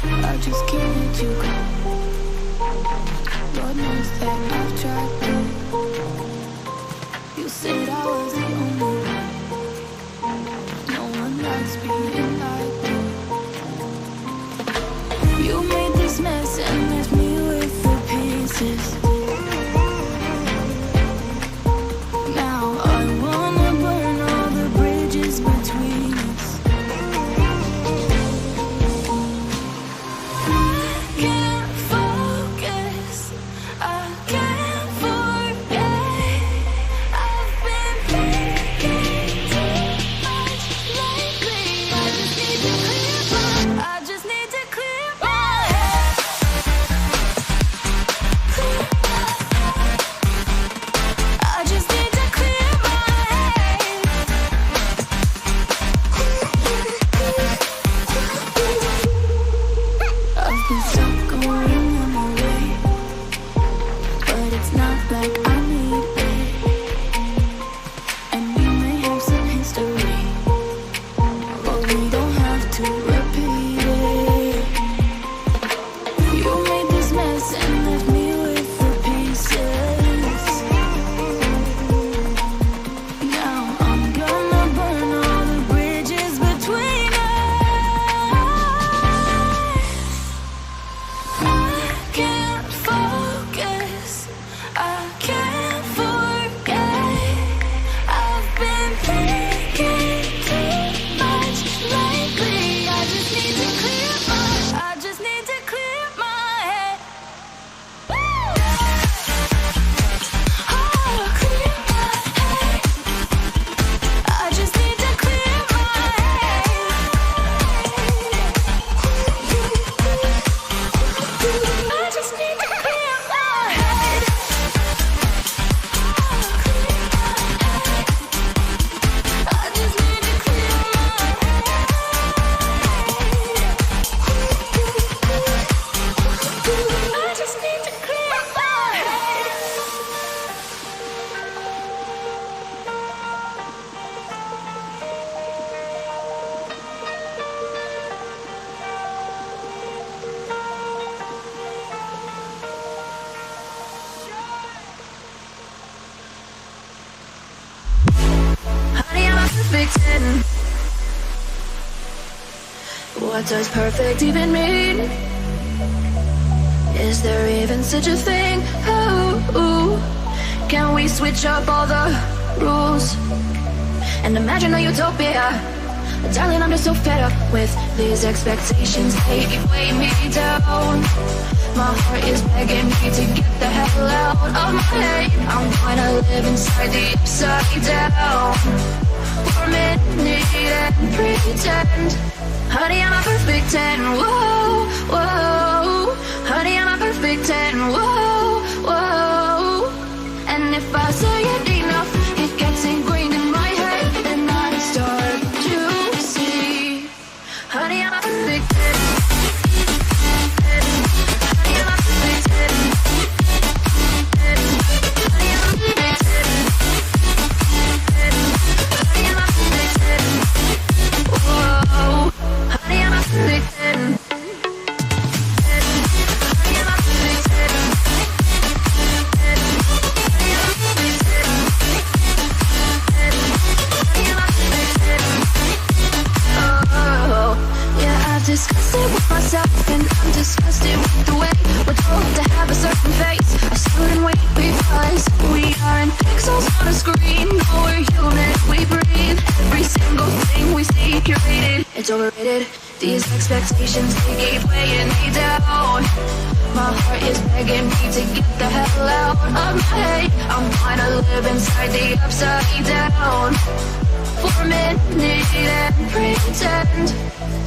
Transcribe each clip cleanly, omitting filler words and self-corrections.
I just can't let you go. Lord knows that I've tried to. You said I was the only one. No one likes being like you. You made this mess and left me with the pieces. Now I wanna burn all the bridges between us. I can't focus, I can't forget. I've been thinking too much lately. I just need to clear my head. I just need to clear my head. I've been stuck going on my way, but it's not like I need it. And we may have some history, but we don't have to repeat it. You made this mess and left me with the pieces. Now I'm gonna burn all the bridges between us. I can't focus, I can't forget. I've been thinking too much lately. I just need to clear my head. Oh, clear my head. I just need to clear my head. I just need to clear my head. I just need to clear my head. I just need to clear my head. Honey, I'm a perfect 10. What does perfect even mean? Is there even such a thing? Oh, can we switch up all the rules and imagine a utopia? Darling, I'm just so fed up with these expectations. They weigh me down. My heart is begging me to get the hell out of my head. I'm trying to live inside the upside down for a minute and pretend. Honey, I'm a perfect 10. Whoa, whoa. Honey, I'm a perfect 10. Whoa, whoa. And if I say it enough, it gets ingrained in my head, and I start to see. Honey, I'm a perfect 10. Honey, I'm a perfect 10. Honey, I'm a perfect 10. Honey, I'm a perfect 10. Whoa. Honey, I'm a perfect 10. Honey, I'm a perfect 10. Oh, yeah, I've discussed it with myself, and I'm disgusted with the way we're told to have a certain face, a certain weight, because we aren't pixels on a screen. No, we're human, we breathe. Every single thing we see curated, it's overrated. These expectations, they keep weighing me down. My heart is begging me to get the hell out of my head. I'm trying to live inside the upside down for a minute and pretend.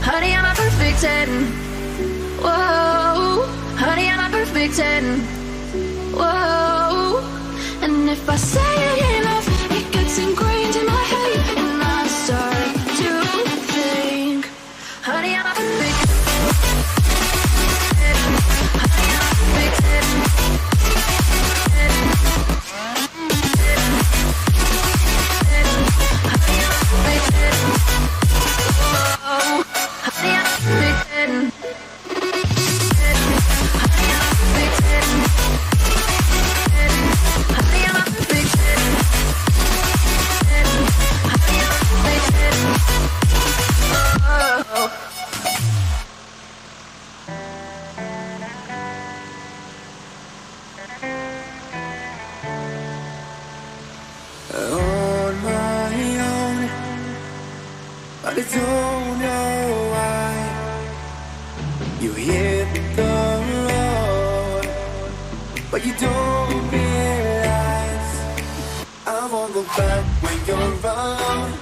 Honey, I'm a perfect 10. Whoa. Honey, I'm a perfect 10. Whoa. And if I say it enough, it gets ingrained in my head, and I start to think. Honey, I'm a perfect 10. Honey, I'm a perfect 10. Honey, I'm a perfect 10. You hit the road, but you don't realize I won't go back when you're around.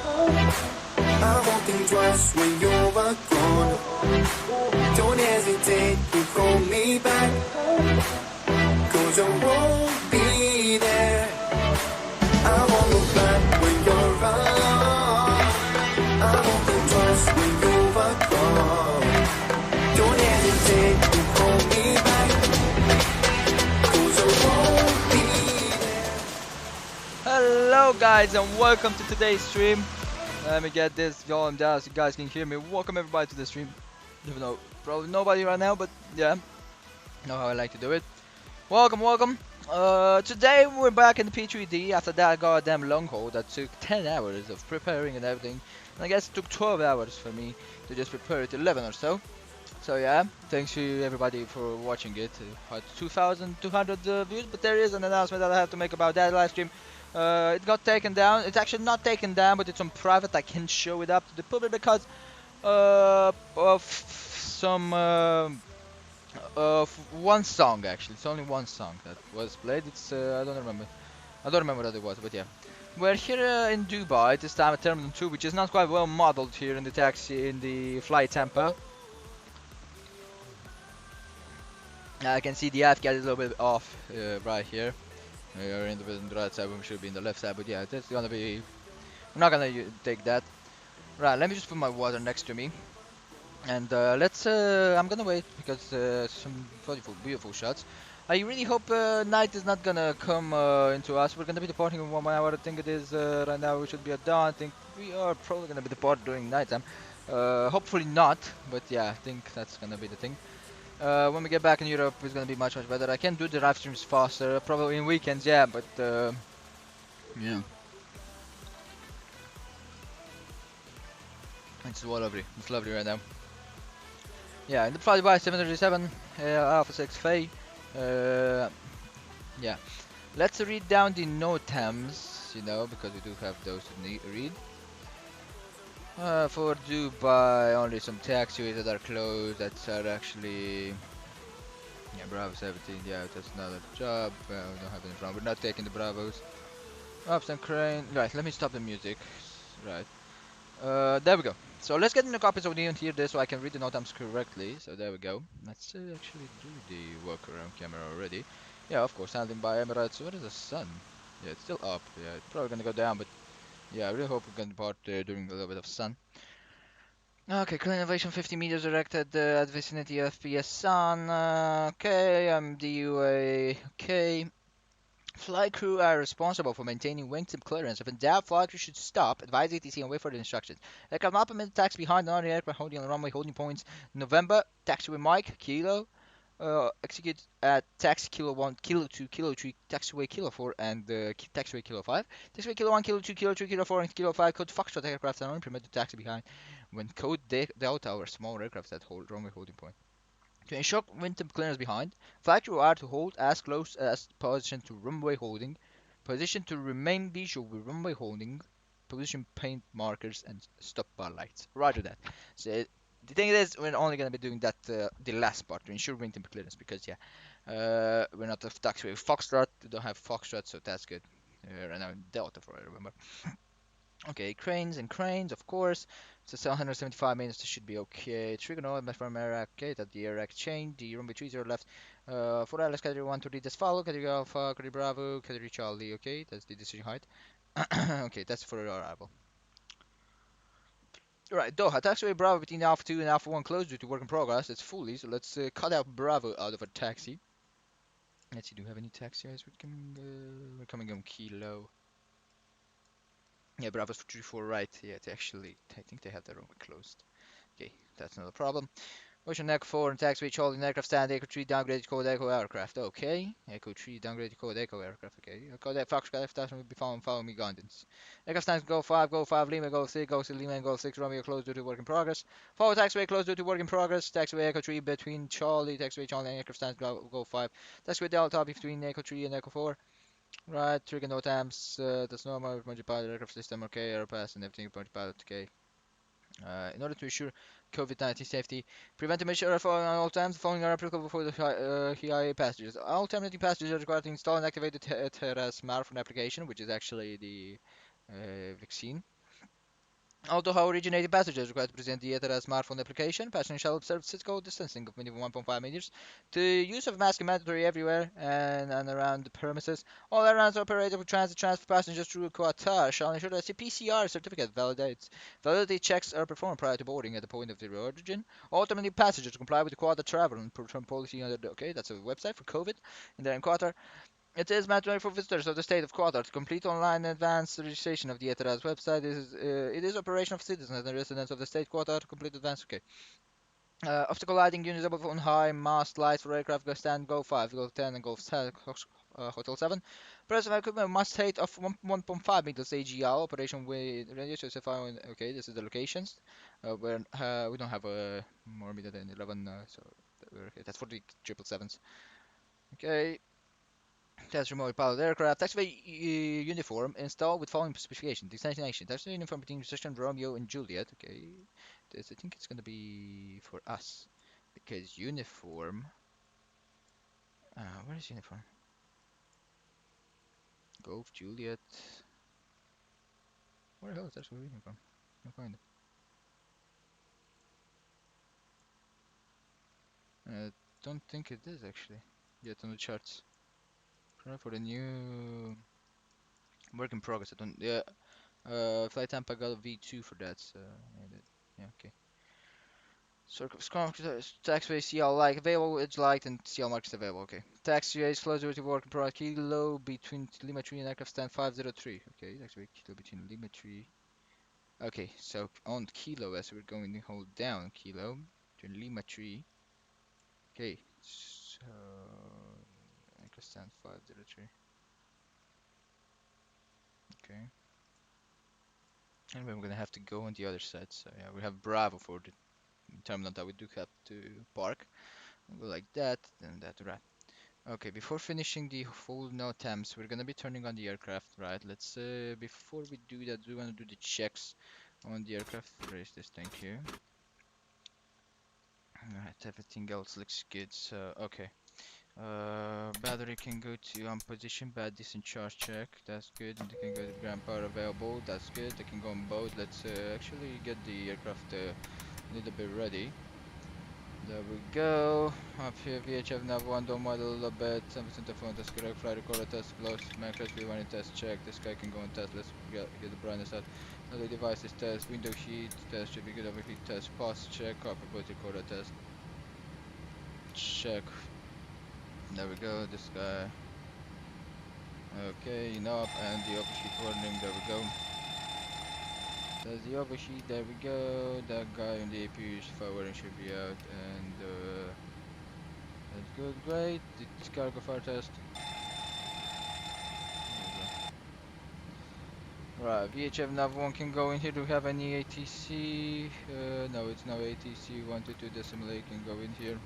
I won't think twice when you're gone. Don't hesitate, you call me back, 'cause I won't be there. I won't look back when you're around. I won't think twice when you're gone. Don't hesitate, you call me back, 'cause I won't be there. Hello guys and welcome to today's stream. Let me get this going down so you guys can hear me. Welcome everybody to the stream. Even though probably nobody right now, but yeah, know how I like to do it. Welcome. Today we're back in the P3D after that goddamn long haul that took 10 hours of preparing and everything. And I guess it took 12 hours for me to just prepare it, 11 or so. So yeah, thanks to everybody for watching it. Had 2,200 views, but there is an announcement that I have to make about that live stream. It got taken down. It's actually not taken down, but it's on private. I can't show it up to the public because of some of one song. Actually, it's only one song that was played. It's I don't remember what it was, but yeah. We're here in Dubai this time at Terminal 2, which is not quite well modeled here in the FlyTampa. I can see the AFK is a little bit off right here. We are in the right side, we should be in the left side, but yeah, that's gonna be... I'm not gonna take that. Right, let me just put my water next to me. And I'm gonna wait because some beautiful shots. I really hope night is not gonna come into us. We're gonna be departing in 1 hour, I think it is right now. We should be at dawn. I think we are probably gonna be departed during nighttime. Hopefully not, but yeah, I think that's gonna be the thing. When we get back in Europe, it's gonna be much better. I can do the live streams faster, probably in weekends, yeah, but yeah. It's lovely. It's lovely right now. Yeah, in the FlyDubai 737 Alpha 6 Faye. Yeah. Let's read down the NOTAMs, you know, because we do have those to read. For Dubai, only some taxiways that are closed. That's actually... Yeah, Bravo 17, yeah, that's another job. We don't have any wrong. We're not taking the Bravos. Ups and crane. Right, let me stop the music. Right. There we go. So let's get in the copies of the unit here this so I can read the NOTAMs correctly. So there we go. Let's actually do the workaround camera already. Yeah, of course, handling by Emirates. What is the sun? Yeah, it's still up. Yeah, it's probably gonna go down, but yeah, I really hope we can depart during a little bit of sun. Okay, current elevation 50 meters directed at vicinity of PS Sun. Okay, I'm DUA. Okay. Flight crew are responsible for maintaining wingtip clearance. If in doubt, flight crew should stop, advise ATC and wait for the instructions. Aircraft not permitted to taxi behind another aircraft holding on the runway holding points. November, taxiway Mike, Kilo. Execute at taxi Kilo 1, Kilo 2, Kilo 3, taxiway Kilo 4, and taxiway Kilo 5. Taxiway Kilo 1, Kilo 2, Kilo 3, Kilo 4, and Kilo 5. Code Foxtrot aircraft are only permitted to taxi behind when code Delta or small aircraft that hold runway holding point. To ensure wingtip clearance behind, flight crew are to hold as close as position to runway holding, position to remain visual with runway holding, position paint markers, and stop bar lights. Roger that. So the thing is, we're only going to be doing that the last part to ensure wingtip clearance because yeah, we're not a taxiway Foxtrot. We don't have Foxtrot, so that's good. Right now Delta, for I remember. Okay, cranes, of course. So 775 minutes should be okay. Trigger no left from Iraq, okay, that the Iraq chain, the runway 30 left. For Alice category 1 to read as follow, category Alpha, category Bravo, category Charlie, okay, that's the decision height. Okay, that's for our arrival. Right, Doha, taxiway Bravo between Alpha 2 and Alpha 1 closed due to work in progress. It's fully, so let's cut out Bravo out of our taxi. Let's see, do we have any taxis? We're coming on Kilo. Yeah, Bravo's 34 right. Yeah, it's actually, I think they have their runway closed. Okay, that's not a problem. Ocean Echo 4 and taxiway Charlie aircraft stand Echo 3 downgraded code Echo aircraft. Okay. Echo 3 downgraded code Echo aircraft. Okay. Code Foxtrot F will be follow me guidance. Aircraft stands go 5, Lima, go 6, go 6, Lima, and go 6, Romeo closed due to work in progress. Forward taxiway closed due to work in progress. Taxiway Echo 3 between taxiway Charlie and aircraft stands go 5. Taxiway Delta between Echo 3 and Echo 4. Right, trigger NOTAMs, that's normal, emergency pilot aircraft system, okay, air pass and everything, emergency pilot, okay. In order to ensure COVID-19 safety. Preventive measures are following on all times. The following are applicable for the HIA passengers. All terminating passengers are required to install and activate the smartphone application, which is actually the vaccine. Although originating passengers are required to present the ETHRS smartphone application, passengers shall observe physical distancing of minimum 1.5 meters. The use of mask is mandatory everywhere and around the premises. All airlines operating with transit transfer passengers through Qatar shall ensure that the PCR certificate validates. Validity checks are performed prior to boarding at the point of their origin. All terminating passengers comply with the Qatar travel and return policy under the, okay, that's a website for COVID, and they're in Qatar. It is mandatory for visitors of the state of Qatar to complete online advanced registration of the ETHRS website. It is operational for citizens and residents of the state of Qatar to complete advanced. Okay. Obstacle lighting units above on high mast lights for aircraft Go stand Go 5, Go 10, and Go 7, Hotel 7. Present equipment must height of 1.5 meters AGL. Operation with radio specify. Okay, this is the locations. Where we don't have more meter than 11, so okay, that's for the 777s. Okay. Test remote pilot aircraft. Taxiway uniform installed with following specification. Destination. Taxiway uniform between Session Romeo and Juliet. Okay. This, I think it's gonna be for us. Because uniform. Where is uniform? Golf Juliet. Where the hell is Taxiway uniform? I can't find it. Don't think it is actually. Yet on the charts. Try for the new work in progress. I don't. Yeah. FlyTampa got a V2 for that. So yeah. Okay. Taxiway CL like available, edge light, and CL marks available. Okay. Taxiway is closer to work in progress. Kilo between Lima 3 and aircraft stand 503. Okay. Taxiway kilo between Lima 3. Okay. So on kilo, as we're going to hold down kilo between Lima 3. Okay. So aircraft stand 503. Okay. And we're gonna have to go on the other side. So yeah, we have Bravo for the terminal that we do have to park. We'll go like that, and that, right. Okay, before finishing the full no temps, we're gonna be turning on the aircraft, right? Let's before we do that, we wanna do the checks on the aircraft. Raise this, thank you. Alright, everything else looks good. So okay. Battery can go to on position, bad discharge check. That's good. And they can go to ground power available. That's good. They can go on board. Let's actually get the aircraft a little bit ready. There we go. Up here, VHF nav 1, don't model a little bit. 7% of phone test correct. Flight recorder test close. Macro speed 1 test check. This guy can go and test. Let's get the brightness out. Other devices test. Window heat test. Should be good. Overheat test. Pulse check. Copper boot recorder test. Check. There we go. This guy. Okay, enough. And the overheat warning. There we go. There's the overheat, there we go. That guy on the APU forwarding should be out, and that's good, great. This cargo fire test. Right, VHF nav 1 can go in here. Do we have any ATC? No, it's no ATC. 122 decimal 8 can go in here.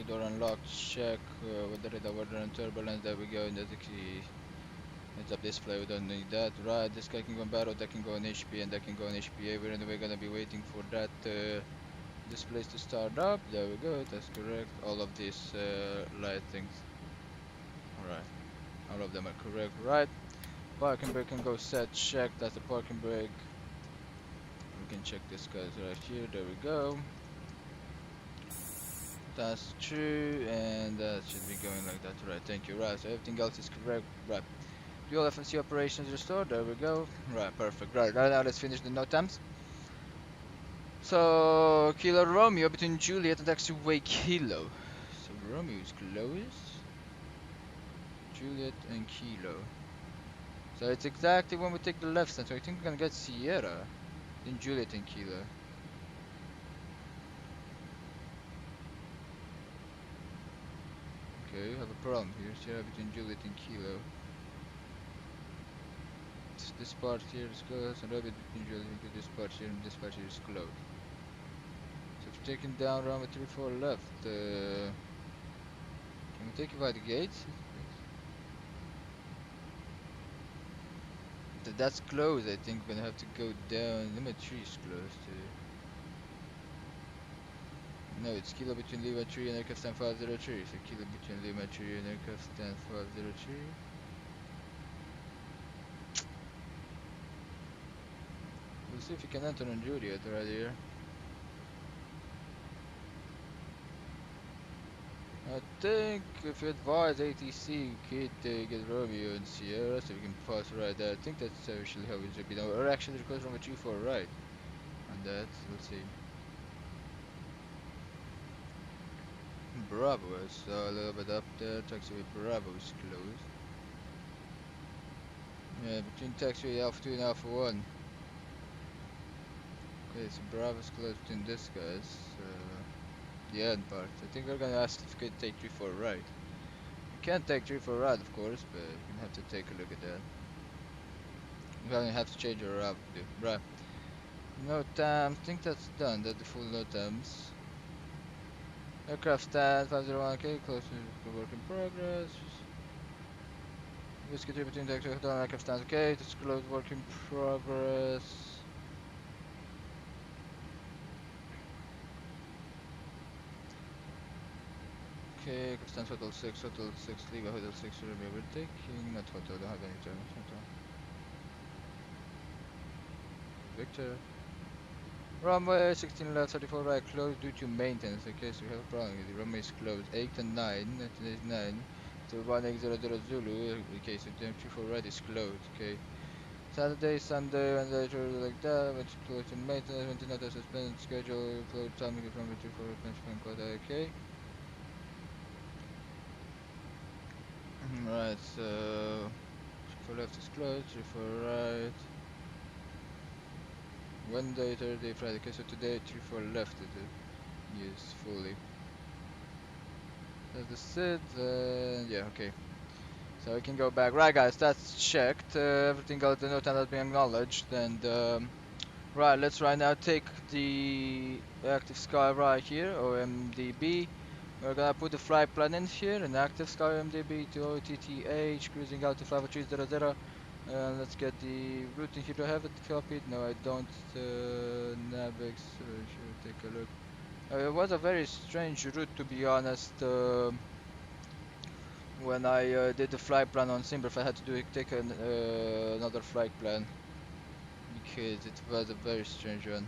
Door unlocked, check with the radar water and turbulence, there we go, and that's the key. Heads up display, we don't need that. Right, this guy can go on battle, that can go on HP, and that can go on HPA. We're anyway gonna be waiting for that displays to start up. There we go, that's correct. All of these light things. Alright, all of them are correct, right? Parking brake can go set, check, that's the parking brake. We can check this guy's right here, there we go. That's true, and that should be going like that, right? Thank you, right? So everything else is correct, right? Dual FNC operations restored, there we go, right? Perfect, right? Right now, let's finish the no temps. So Kilo Romeo between Juliet and Taxiway Kilo. So Romeo is close. Juliet and Kilo. So it's exactly when we take the left side. So I think we're gonna get Sierra, then Juliet and Kilo. Okay, we have a problem here. Sierra between Juliet and Kilo. This part here is closed, and Rabbit between Juliet and this part here, and this part here is closed. So if we're taking down runway 34 left, can we take it by the gates? If that's closed, I think we're gonna have to go down. Limit 3 is closed too. No, it's kilo between Lima 3 and aircraft stand 503. So kilo between Lima 3 and aircraft stand 503. We'll see if you can enter on Juliet right here. I think if you advise ATC, Kate, get Romeo and Sierra, so we can pass right there. I think that's actually how it should be done. Or actually request from a 3-4 right on that. Let's see. Bravo is a little bit up there. Taxiway Bravo is closed. Yeah, between taxiway Alpha 2 and Alpha 1. Okay, so Bravo's closed between this guys. The end part. I think we're gonna ask if we could take 3-4 right. You can't take 3-4 right, of course, but you're gonna have to take a look at that. We're gonna have to change our route, right? No time. I think that's done. That's the full no times. Aircraft stand 501K, close to work in progress. Whiskey 3 between taxi down aircraft stands okay. That's close work in progress. Okay, aircraft stands hotel 6, leave a hotel 6 to be overtaking. Not hotel, don't have any time. Hotel. Victor. Runway 16 left, 34 right, closed due to maintenance. Okay, so we have a problem. The runway is closed. 8 and 9, today's 9. So 1800 Zulu. Okay, so 24 right is closed. Okay. Saturday, Sunday, and later like that. It's closed in maintenance. Another suspended schedule. Closed time. Runway 24 pension quota. Okay. Right. So 4 left is closed. 34 right. Wednesday, Thursday, Friday. Okay, so today 3-4 left is used fully. That's it. Yeah, okay. So we can go back. Right, guys, that's checked. Everything else, the note has been acknowledged. And right, let's right now take the active sky right here, OMDB. We're gonna put the flight plan in here, an active sky OMDB to OTHH, cruising out to 50300. Let's get the routing here. Do I have it copied? No, I don't. Navex, should take a look. It was a very strange route, to be honest. When I did the flight plan on Simberf, I had to take another flight plan because it was a very strange one.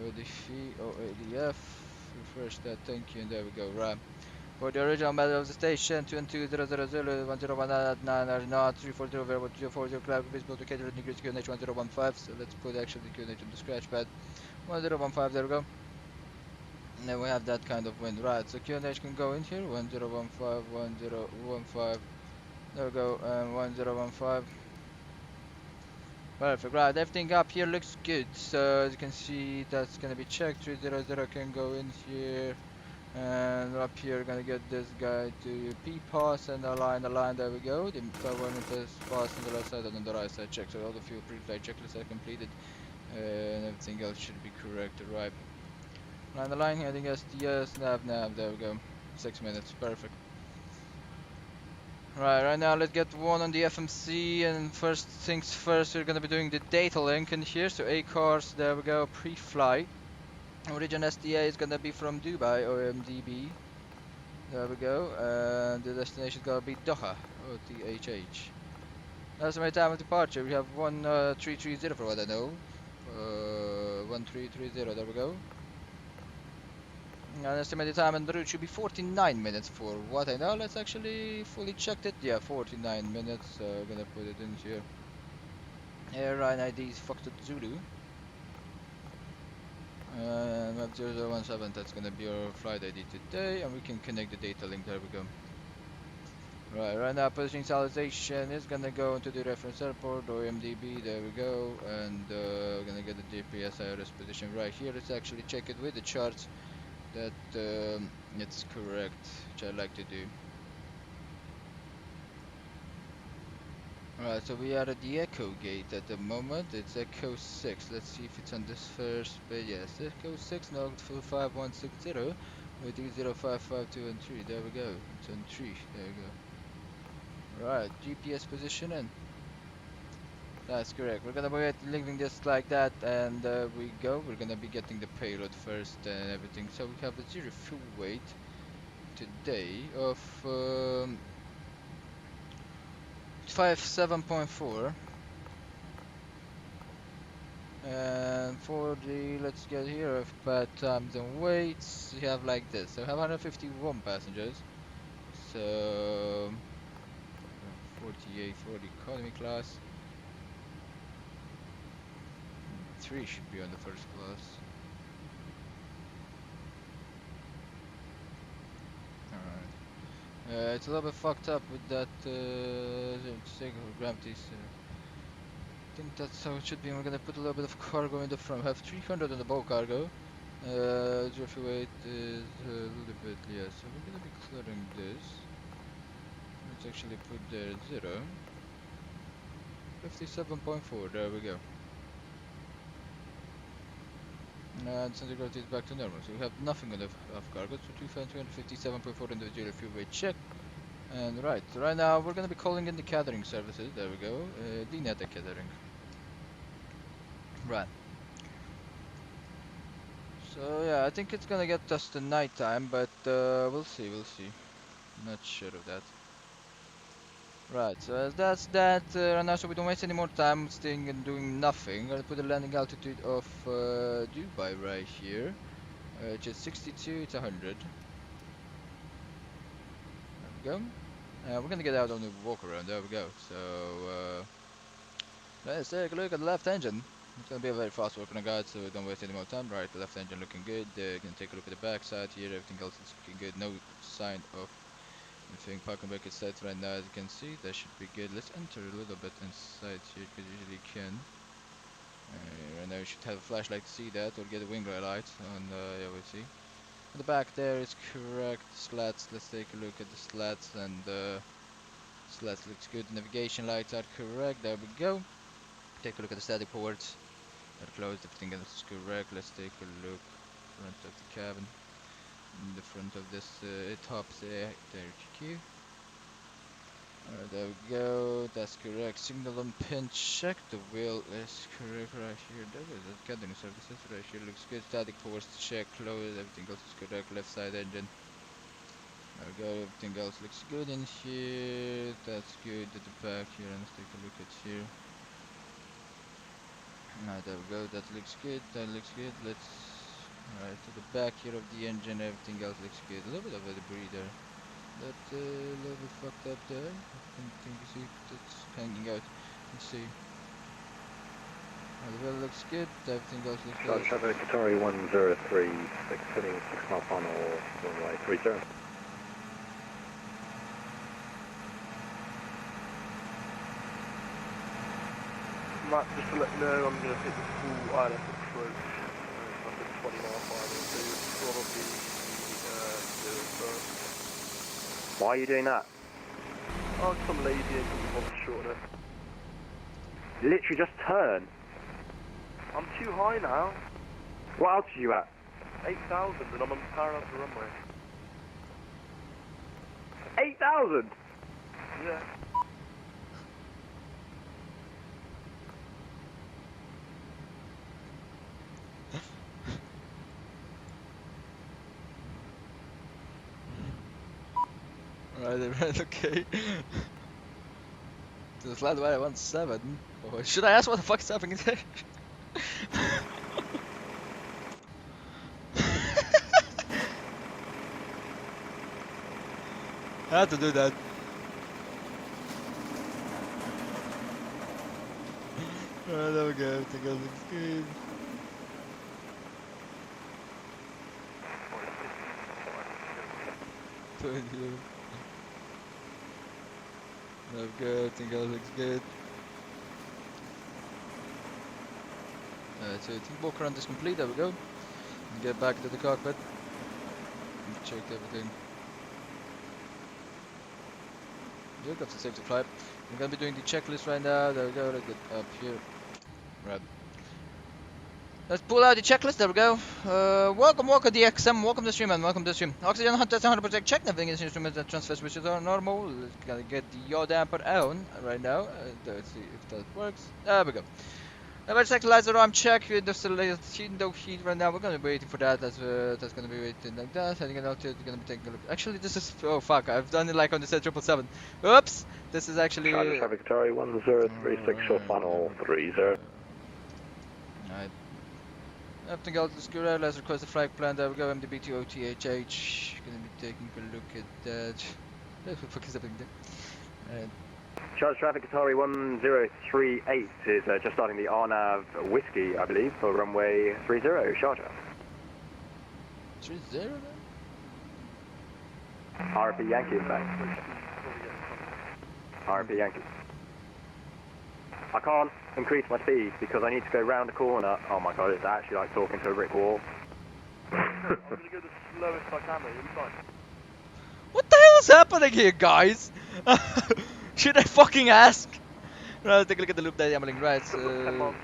OADF, refresh that, thank you, and there we go. Right. For the original matter of the station, 220001019 are not 340 cloud visible to cater to QNH 1015. So let's put actually QNH on the scratch pad. 1015, there we go. And then we have that kind of wind, right? So QNH can go in here. 1015. There we go. 1015. Perfect, right, everything up here looks good. So as you can see, that's gonna be checked. 300 can go in here. And up here, gonna get this guy to P-pass and align, there we go. The parameters pass on the left side and on the right side check. So all the fuel pre-flight checklists are completed. And everything else should be correct, right? Line the line, heading STS, nav, there we go. 6 minutes, perfect. Right now let's get one on the FMC, and first things first, we're gonna be doing the data link in here. So ACARS, there we go, pre-flight. Origin STA is gonna be from Dubai, OMDB. There we go, and the destination is gonna be Doha, OTHH. Estimated time of departure, we have 1330 for what I know. 1330, there we go. And estimated time on the route should be 49 minutes for what I know. Let's actually fully check it. Yeah, 49 minutes. Gonna put it in here. Airline ID is Foxtrot Zulu. Map 0017, that's gonna be our flight ID today, and we can connect the data link. There we go. Right now positioning initialization is gonna go into the reference airport, OMDB, there we go, and we're gonna get the GPS IRS position right here. Let's actually check it with the charts that it's correct, which I like to do. Alright, so we are at the Echo gate at the moment. It's Echo 6. Let's see if it's on this first, but yes, Echo 6, now 5160 with 30552 and 3. There we go. It's on 3. There we go. Right, GPS position in. That's correct. We're gonna be leaving this like that, and we go. We're gonna be getting the payload first and everything. So we have a zero fuel weight today of 57.4. And for the, let's get here, of bad times and weights, we have like this. So we have 151 passengers. So 48 for the economy class. 3 should be on the first class. Alright. It's a little bit fucked up with that gravities. I think that's how it should be. We're gonna put a little bit of cargo in the front. We have 300 on the bulk cargo. Zero fuel weight is a little bit, yeah. So we're gonna be clearing this. Let's actually put there 0. 57.4. There we go. And center gravity is back to normal. So we have nothing on the cargo. So 257.4 in the zero fuel weight check. And right now we're gonna be calling in the catering services. There we go. The NETA catering. Right. So yeah, I think it's gonna get us to night time, but we'll see. Not sure of that. Right. So that's that. Right now, so we don't waste any more time staying and doing nothing. I'll put the landing altitude of Dubai right here, which is 62. It's 100. There we go. We're gonna get out on the walk around. There we go. So let's take a look at the left engine. It's gonna be a very fast walk around guide, so don't waste any more time. Right, the left engine looking good. Gonna take a look at the back side here. Everything else is looking good. No sign of anything. Parking brake is set right now, as you can see. That should be good. Let's enter a little bit inside here, because usually you can. Right now you should have a flashlight to see that, or get a wing light. And yeah, we'll see. At the back there is correct. Slats. Let's take a look at the slats, and slats looks good. Navigation lights are correct. There we go. Take a look at the static ports. They're closed. Everything else is correct. Let's take a look front of the cabin. In the front of this tops there HQ. There we go. That's correct. Signal on pin check. The wheel is correct right here. There is a catering services right here. Looks good. Static ports check. Closed. Everything else is correct. Left side engine. There we go. Everything else looks good in here. That's good at the back here. And let's take a look at here. Alright, there we go. That looks good. Let's right to the back here of the engine. Everything else looks good. A little bit of a debris there. That's a little bit fucked up there. I think you see that's hanging out. Let's see. The wheel looks good. Everything else looks good. Traffic Qatari 1036 heading 6 mile final runway 30. Matt, just to let you know, I'm going to take the full ILS approach. Up at 20 mile final, so you'll probably do it first. Why are you doing that? Oh, just I'm lazy and because we want to shorten it. Literally just turn. I'm too high now. What altitude are you at? 8,000 and I'm on parallel to the runway. 8,000? Yeah. Right, okay. To the FlyDubai 17. Oh, should I ask what the fuck is happening there? I had to do that. Alright, there we go. Everything else looks good. There we go, everything else looks good. So I think walk around is complete, there we go. And get back to the cockpit. And check everything. Yep, that's a safety flight. We're gonna be doing the checklist right now. There we go, let's get up here. Right. Let's pull out the checklist. There we go. Welcome DXM. Welcome to the stream, man. Welcome to the stream. Oxygen hunt, that's 100% check. Everything is instruments that transfer switches are normal. Let's gotta get the yaw damper on right now. Let's see if that works. There we go. Let's equalize the RAM check. Industrial heat, no heat right now. We're gonna be waiting for that. That's gonna be waiting like that. I think I'm gonna be taking a look. Actually, this is oh fuck. I've done it like on the Z777. Oops. This is actually. Charger traffic Victoria 1036, short final 30. Alright. Everything else is good. Let's request the flag plan. There we go. OMDB-OTHH. Gonna be taking a look at that. What the fuck is happening there? Charge traffic Atari 1038 is just starting the RNAV whiskey, I believe, for runway 30, Sharjah. 30 then? RP Yankee, in fact. RP Yankee. I can't increase my speed because I need to go round the corner. Oh my god, it's actually like talking to a brick wall. I'm gonna go the slowest I can, mate. You'll be fine. What the hell is happening here, guys? Should I fucking ask? Right, let's take a look at the loop diameter. Right, 10 miles an hour,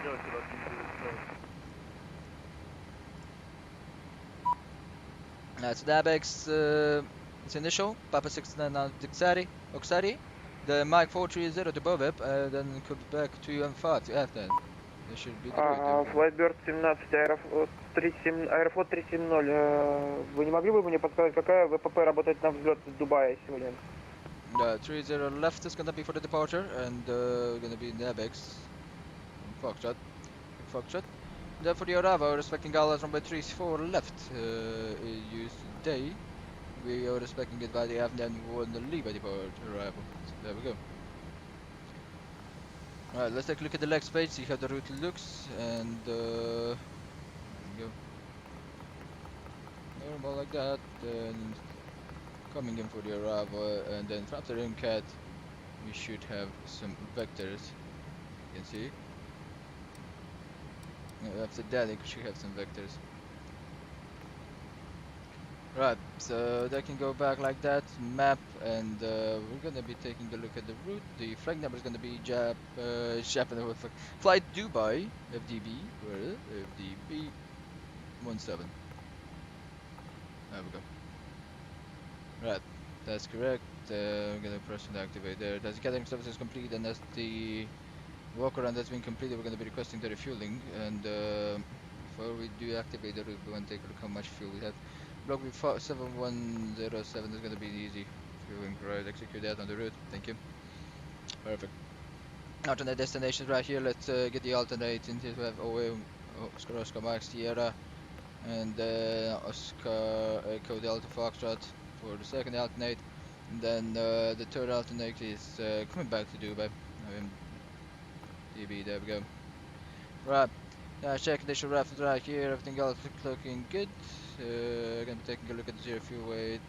so that's usually so Dabex, it's initial, Papa 69 Oxari, the Mike 430 to Bovip, then Pushback 2 and 5 to F then. They should be the FlyBird 17, Аэрофлот 370, вы не могли бы мне подсказать, какая ВПП работает на взлет с Дубая сегодня? 30 left is gonna be for the departure, and gonna be Dabex, Foxtrot. Then for the Aravo, respecting Galas runway 34 left, used today. We are respecting it by the afternoon one the lead by the arrival. So there we go. Alright, let's take a look at the leg page, see how the route looks, and there we go. Normal like that, and coming in for the arrival, and then after the MCAT, we should have some vectors. You can see. After that, we should have some vectors. Right, so they can go back like that, map, and we're gonna be taking a look at the route. The flag number is gonna be FlyDubai FDB, where is it? FDB 17. There we go. Right, that's correct. We're gonna press and activate there. That's gathering service is complete, and as the walkaround that's been completed, we're gonna be requesting the refueling. And before we do activate the route, we want to take a look how much fuel we have. Block V7107 is gonna be easy fueling. Right, execute that on the route. Thank you. Perfect. Alternate destinations right here. Let's get the alternate into we have Oscar Max Sierra and Oscar Echo Delta Foxtrot for the second alternate, and then the third alternate is coming back to Dubai. DB, there we go. Right, check initial raft right here, everything else looking good. Gonna be taking a look at the zero fuel weight,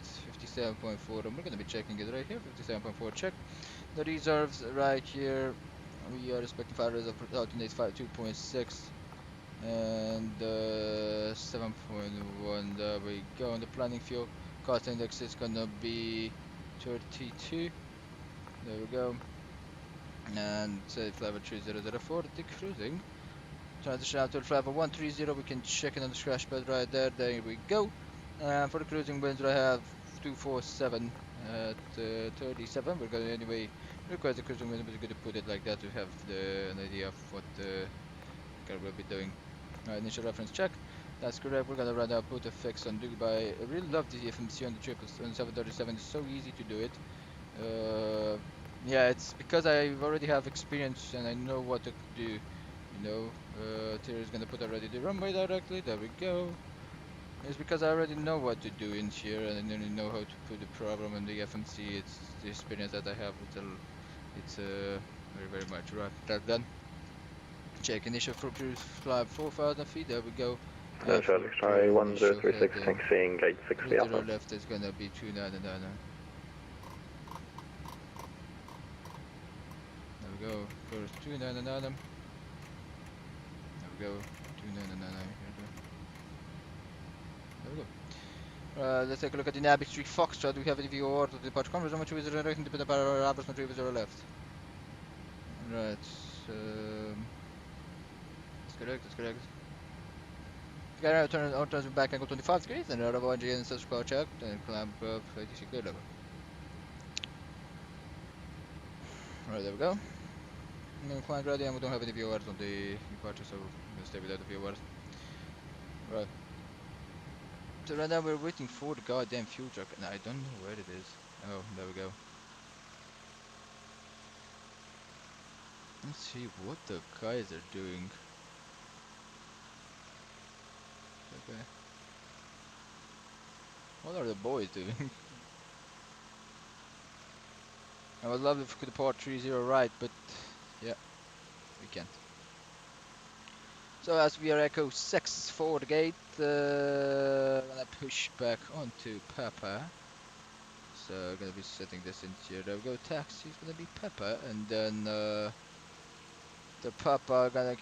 57.4, and we're gonna be checking it right here, 57.4 check. The reserves right here, we are expecting 5 reserves for alternates 2.6 and 7.1. There we go. On the planning fuel cost index is gonna be 32. There we go. And say flavor 3004, the cruising. Transition out to flavor 130, we can check it on the crash pad right there. There we go. For the cruising winds, I have 247 at 37. We're going to anyway request the cruising winds, but we're going to put it like that to have an idea of what the car will be doing. Initial reference check. That's correct. We're gonna run out put a fix on Dubai. I really love the FMC on the 737. It's so easy to do it. Yeah, it's because I already have experience and I know what to do. You know, Terry is gonna put already the runway directly. There we go. It's because I already know what to do in here and I already know how to put the problem in the FMC. It's the experience that I have with it's very much right. That's done. Check initial for cruise flight 4,000 feet. There we go. Sorry, 1036, taxiing gate 6 to the left is gonna be 2999. There we go. First 2999. There we go. 2999. There we go. Let's take a look at the Nabic Street Foxtrot. We have a view order to departure converse. How much is it rating to the Arabs, not 0 left? Right. That's correct, that's correct. Gonna turn on transfer back angle 25 degrees and out of 1G and subscribe check and climb up 86 clear level. Alright, there we go. And then climb ready and we don't have any viewers on the departure, so we're gonna stay without the viewers. Right. So right now we're waiting for the goddamn fuel truck and I don't know where it is. Oh, there we go. Let's see what the guys are doing. Okay. What are the boys doing? I would love if we could port 30 right, but yeah, we can't. So as we are Echo 6 for the gate, gonna push back onto Papa. So gonna be setting this into here. There we go. Taxi is gonna be Papa, and then the Papa we're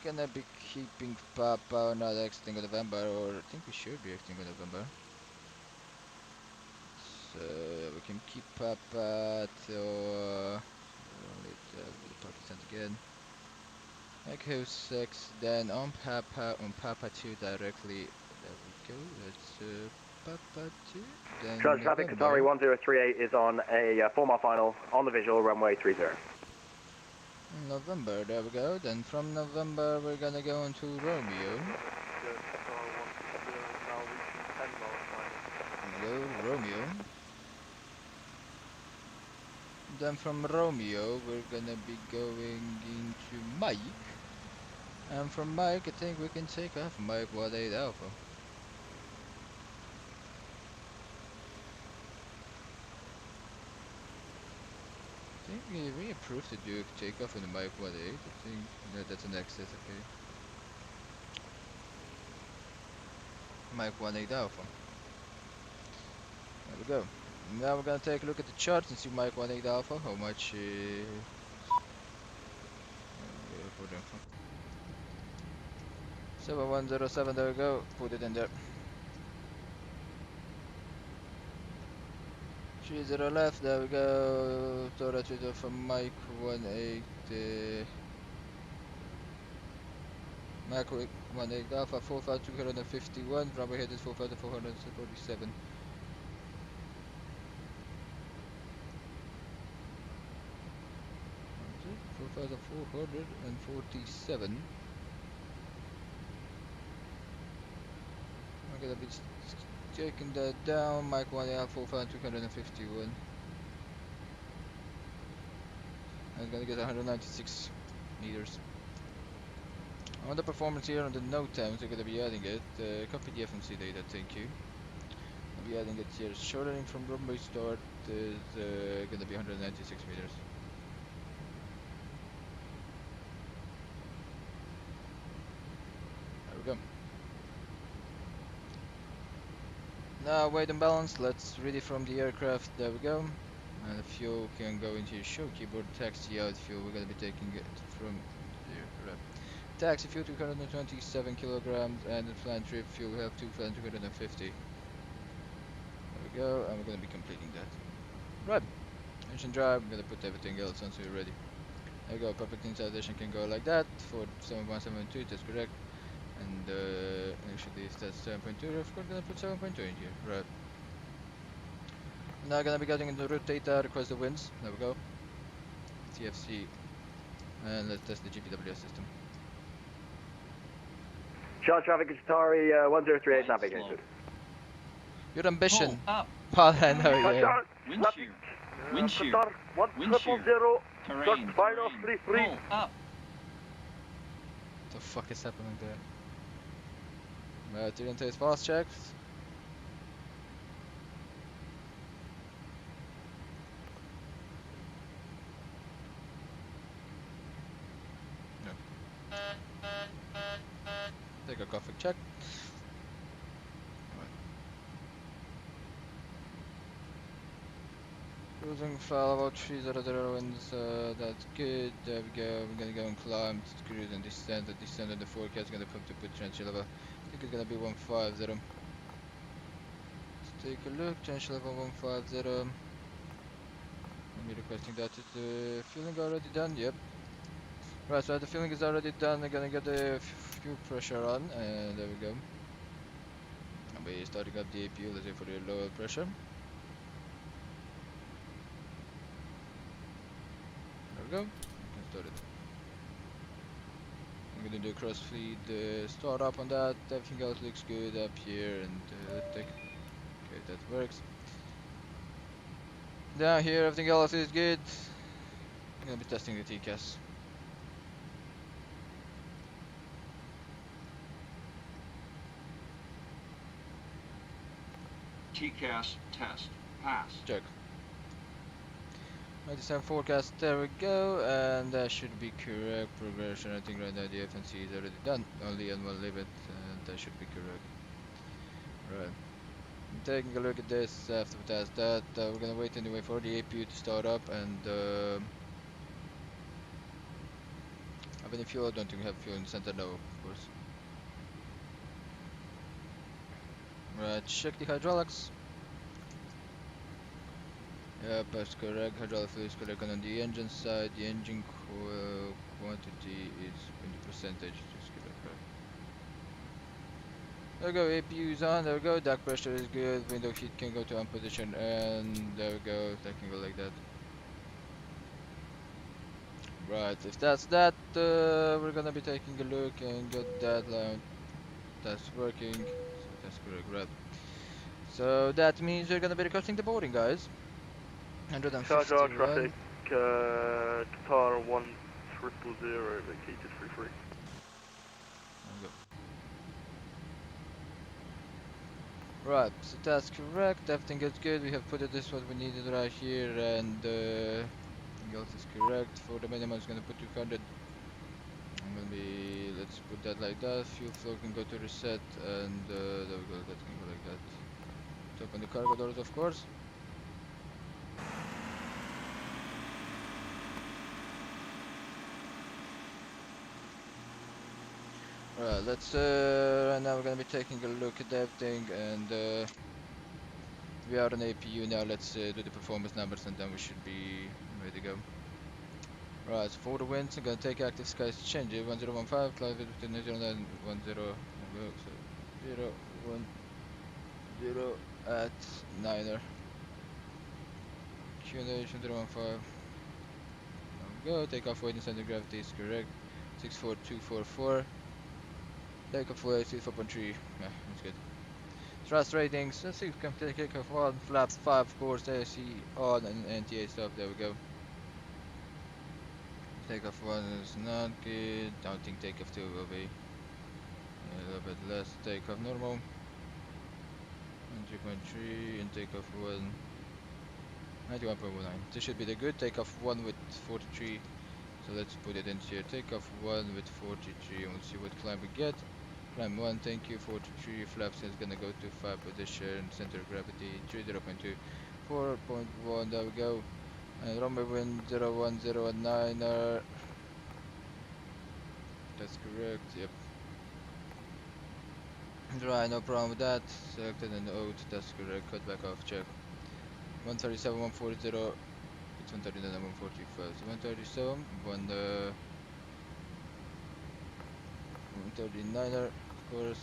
gonna be keeping Papa not exiting on November, or I think we should be exiting on November. So we can keep Papa till the party sent again. Echo 6, then on Papa 2 directly. There we go. That's Papa 2. Then Charge traffic, Qatari 1038 is on a 4-mile final on the visual, runway 30. November, there we go. Then from November we're gonna go into Romeo. Go Romeo. Then from Romeo we're gonna be going into Mike. And from Mike I think we can take off Mike 18 Alpha. I think we approved to do a takeoff on the Mike 18. I think that's an excess, okay. Mike 18 Alpha. There we go. Now we're gonna take a look at the charts and see Mike 18 Alpha, how much 7107, there we go, put it in there. 30 left, there we go, Tora Twitter from Mike 18, Mike 18 Alpha 45251, runway headed 45447. 4,447. I'm gonna be taking that down. Mike 1 4,251. I'm gonna get 196 meters. On the performance here on the no times, we're gonna be adding it. Copy the FMC data, thank you. I'll be adding it here. Shortening from runway start is gonna be 196 meters. Go. Now weight and balance, let's read it from the aircraft, there we go. And the fuel can go into your show keyboard, taxi out fuel, we're going to be taking it from here. Taxi fuel 227 kilograms and the flying trip fuel we have 250. There we go, and we're going to be completing that. Right, engine drive, I'm going to put everything else on so you're ready. There we go, perfect installation can go like that for 7172, that's correct. And actually if that's 7.2, of course gonna put 7.2 in here, right. Now gonna be getting into route data, request the winds, there we go. TFC, and let's test the GPWS system. Charge traffic, Qatari 1038, navigation. Your ambition. Pull up. Paul, I know, yeah. Wind shear. Wind shear. Wind shear. Terrain. Terrain. Pull up. What the fuck is happening there? Didn't taste fast checks. No. Take a coffee check. Cruising file about 300 winds, that's good, there we go, we're gonna go and climb, cruise and descend, on the forecast, gonna pump to put trench level, I think it's gonna be 150. Let's take a look, trench level 150, let me requesting that, is the fueling already done? Yep. Right, so the fueling is already done, we're gonna get the fuel pressure on, and there we go. be starting up the APU, let's say for the lower pressure. There we go, we can start it. I'm gonna do a cross feed start up on that, everything else looks good up here, and okay, that works. Down here everything else is good. I'm gonna be testing the TCAS. TCAS test. Pass. Check. 97 forecast, there we go, and that should be correct. Progression, I think right now the FNC is already done, only on one limit, and that should be correct. Right. I'm taking a look at this after we test that. We're gonna wait anyway for the APU to start up, and have any fuel? I don't think we have fuel in the center now, of course. Right, check the hydraulics. Yep, that's correct. Hydraulic fluid is correct on the engine side. The engine quantity is 20%. Just correct, right? There we go. APU is on. There we go. Deck pressure is good. Window heat can go to on position, and there we go. That can go like that. Right. If that's that, we're gonna be taking a look and get that line. That's working. So that's correct, right? So that means we're gonna be requesting the boarding, guys. 151. traffic, Qatar 1000, vacated 33. Right, so that's correct, everything is good, we have put it this what we needed right here, and everything else is correct. For the minimum it's gonna put 200. I'm gonna be, let's put that like that, fuel flow can go to reset, and there we go, that can go like that. Let's open the cargo doors, of course. Right, let's right now we're gonna be taking a look at everything, and we are on APU now. Let's do the performance numbers, and then we should be ready to go. Right, so for the winds, I'm gonna take active skies to change it. 1015, cloud between 09 and 10, so 0, 1, 0 at 9er. Q-nation 015. There we go, takeoff weight and center of gravity is correct. 64244. Takeoff weight 4.3. Yeah, that's good. Thrust ratings, let's see if we can take takeoff 1, flaps 5, of course, AC on, and NTA stop, there we go. Takeoff 1 is not good, don't think takeoff 2 will be a little bit less. Takeoff normal, 3.3, and takeoff 1, 91.19. This should be the good. Takeoff 1 with 43, so let's put it in here. Takeoff 1 with 43, and we'll see what climb we get. Climb 1, thank you, 43, flaps is gonna go to 5 position, center of gravity 30.2, 4.1, there we go. And runway wind 010 that's correct, yep. Right, no problem with that. Selected and out, that's correct. Cut back off, check. 137, 140, it's 139 and 145. So 137, 139er, of course.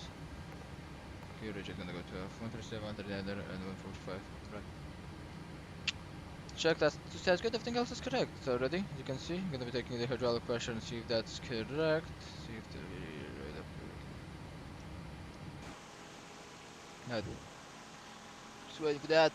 Okay, reject gonna go to 137, 139er, and 145. Right. Check, that's good, everything else is correct already, as you can see. I'm gonna be taking the hydraulic pressure and see if that's correct. See if they're right up correct. No. Just waiting for that.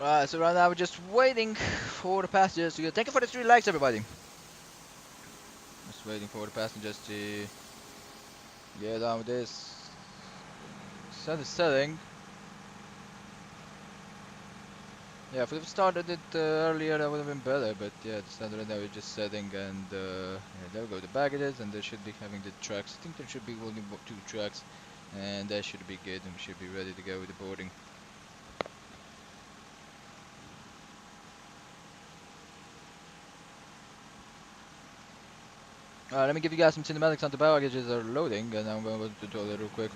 Alright, so right now we're just waiting for the passengers to get. Thank you for the 3 likes, everybody. Just waiting for the passengers to get on with this. Sun is setting. Yeah, if we started it earlier, that would have been better. But yeah, the sun right now is just setting, and yeah, there we go. The baggages, and they should be having the tracks. I think there should be only 2 tracks, and that should be good, and we should be ready to go with the boarding. Let me give you guys some cinematics on the baggages that are loading, and I'm going to the toilet real quick.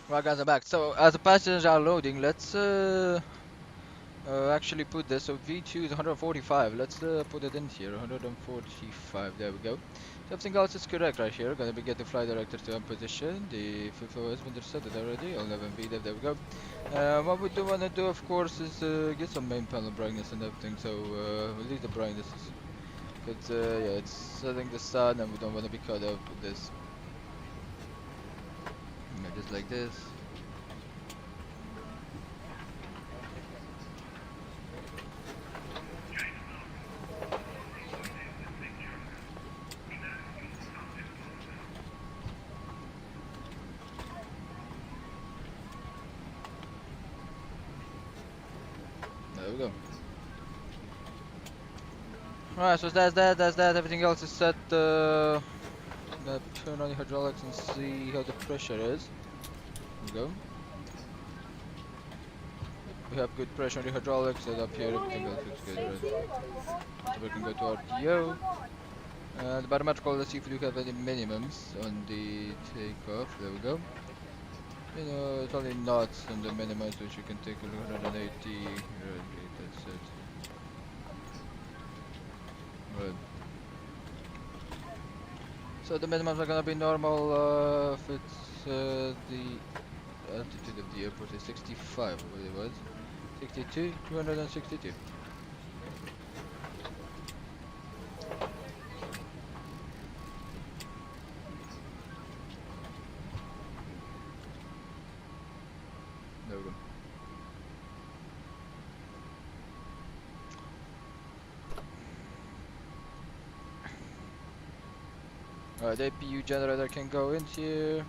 Right guys, I'm back. So as the passengers are loading, let's actually put this. So V2 is 145. Let's put it in here. 145. There we go. So everything else is correct right here. Gonna be getting flight director to on position. The FIFO has been set it already. 11V. There we go. What we do want to do, of course, is get some main panel brightness and everything. So we'll leave the brightness because yeah, it's setting the sun, and we don't want to be caught up with this. Yeah, just like this. There we go. Alright, so that's that. Everything else is set. Turn on the hydraulics and see how the pressure is. There we go. We have good pressure on the hydraulics, and up here everything else looks good already. So we can go to RTO. The barometrical, let's see if we do have any minimums on the takeoff. There we go. You know, it's only knots on the minimums, which you can take a look at 180. Okay, that's it. Right. So the minimums are gonna be normal if it's the altitude of the airport is 65, what it was. 62, 262. There we go. Alright, the APU generator can go in here.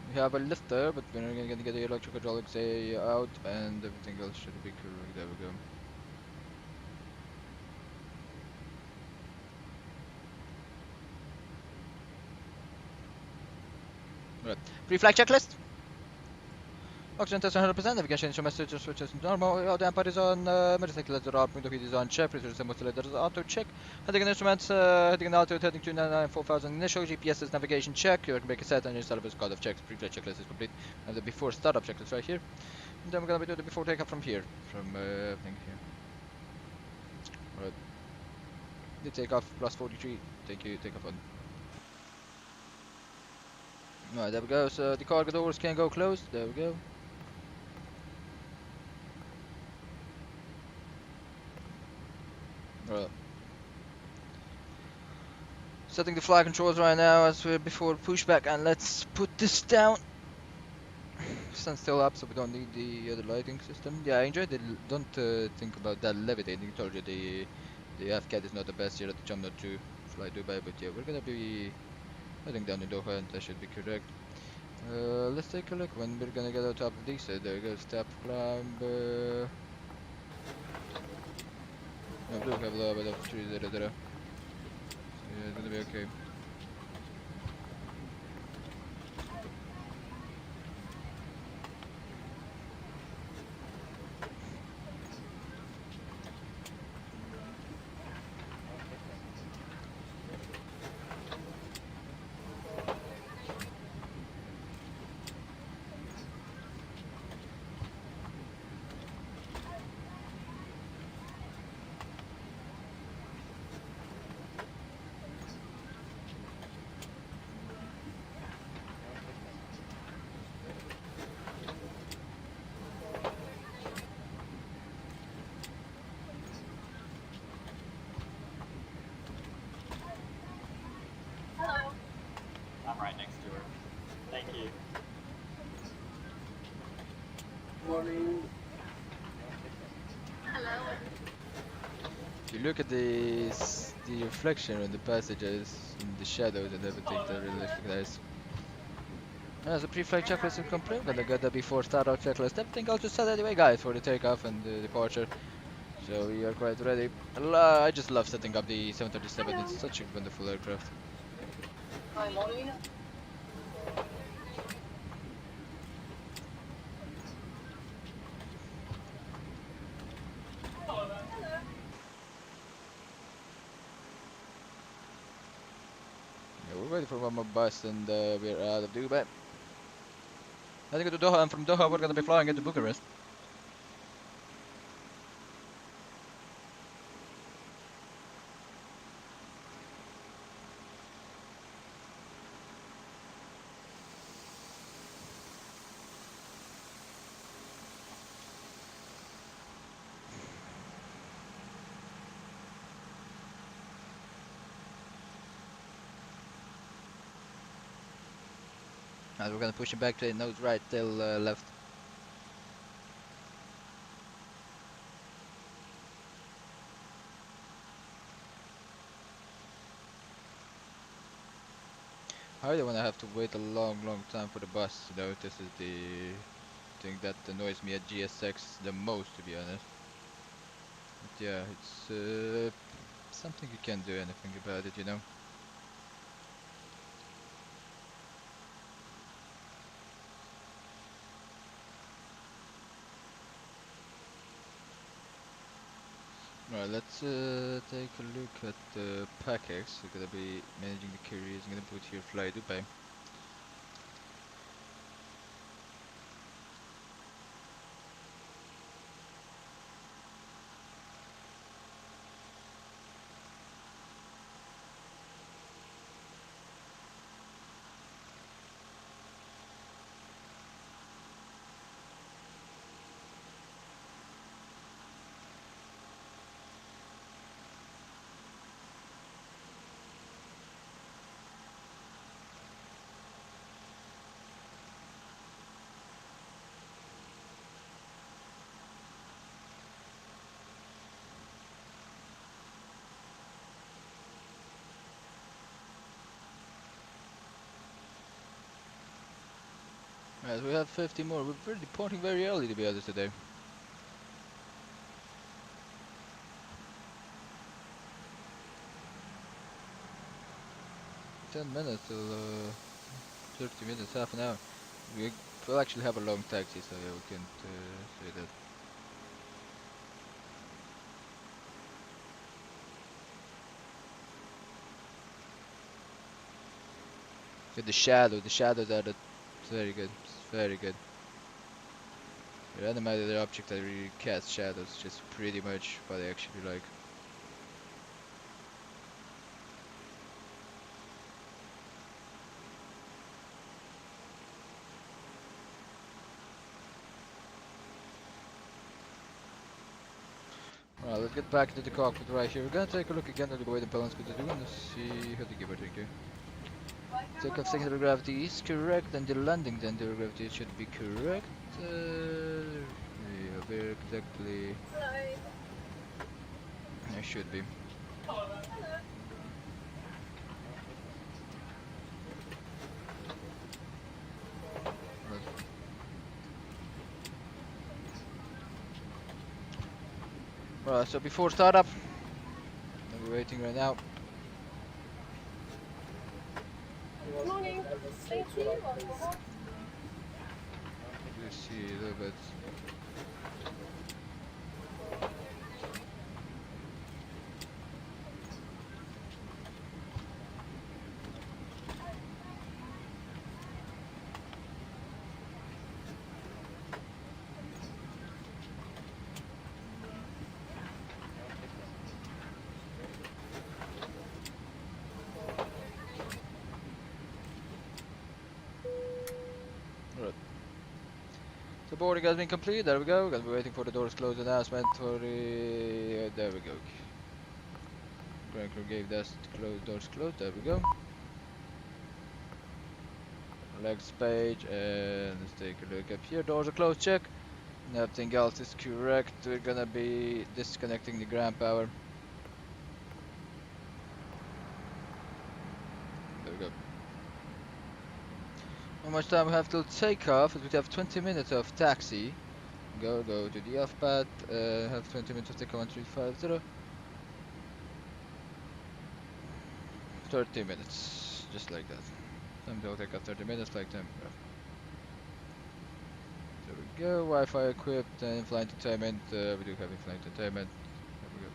We have a lifter, but we're gonna get the electric hydraulics out, and everything else should be correct. There we go. Right. Pre-flight checklist. Oxygen test 100%. Navigation instrument switch is normal. Audio damper is on. Emergency letter out. Window heat is on. Check. Pressure simulator is auto check. Heading instruments. Heading and altitude. Heading 299 4000. Initial GPS is navigation check. You can make a set and your startup is code of checks. Pre-flight checklist is complete. And the before startup checklist right here. And then we're gonna be doing the before takeoff from here. From everything here. Right. The takeoff plus 43. Thank you. Takeoff on. Alright, there we go. So the cargo doors can go closed. There we go. Right. Setting the flight controls right now as we're before pushback, and let's put this down. Sun's still up, so we don't need the other lighting system. Yeah, I enjoyed it. Don't think about that levitating. I told you the FCAT is not the best here at the jump to FlyDubai, but yeah, we're gonna be heading down to Doha, and that should be correct. Let's take a look when we're gonna get on top of these. There goes step climb. No, we do have a little bit of trees. So yeah, it's gonna be okay. I'm right next to her. Thank you. If you look at the reflection on the passages, in the shadows and everything, that really looks nice. As a pre-flight checklist is complete, gonna get the before start-out checklist. Everything else is set anyway, guys, for the takeoff and the departure. So we are quite ready. I just love setting up the 737. It's such a wonderful aircraft. Yeah, we're ready for one more bus and we're out of Dubai. Heading to Doha, and from Doha we're gonna be flying into Bucharest. And we're gonna push it back to nose right till left. I don't wanna have to wait a long time for the bus, though. This is the thing that annoys me at GSX the most, to be honest. But yeah, it's something you can't do anything about it, you know. Right, let's take a look at the package. We're gonna be managing the carriers. I'm gonna put here FlyDubai. Right, we have 50 more. We're departing very early, to be honest, today. $10 till 30 minutes, half an hour. We'll actually have a long taxi, so yeah, we can't say that. With the shadows are very good, very good. Your animated object that really cast shadows, just pretty much what I actually like. Well, let's get back to the cockpit right here. We're gonna take a look again at the way the balance could do and see how the give or take here. Takeoff secondary gravity is correct, and the landing center gravity should be correct. Yeah, where exactly? It should be. Right, so before startup, we're waiting right now. Good morning. Thank you. Let's see a little bit. So boarding has been complete. There we go. We're gonna be waiting for the doors closed announcement for the. There we go. Ground crew gave us doors closed. There we go. Next page, and let's take a look up here. Doors are closed. Check. Nothing else is correct. We're gonna be disconnecting the ground power. There we go. How much time we have till takeoff? We have 20 minutes of taxi. Go to the off path. Have 20 minutes of takeoff on 350. 30 minutes, just like that. Time will take up 30 minutes, like time. There we go. Wi-Fi equipped and in-flight entertainment. We do have in-flight entertainment. There we go.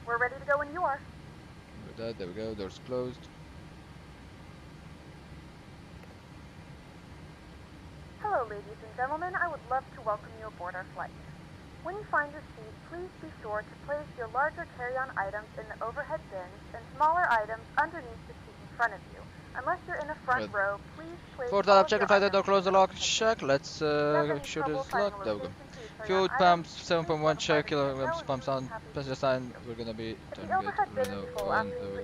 We're ready to go when you are. With that, there we go. Doors closed. Hello, ladies and gentlemen. I would love to welcome you aboard our flight. When you find your seat, please be sure to place your larger carry-on items in the overhead bins and smaller items underneath the seat in front of you. Unless you're in the front row, please place For that, check the flight door, close the lock, check. Let's make sure this locked. There we go. Fuel pumps, 7.1 check, kilograms pumps on, passenger sign. We're gonna be turning it on. There we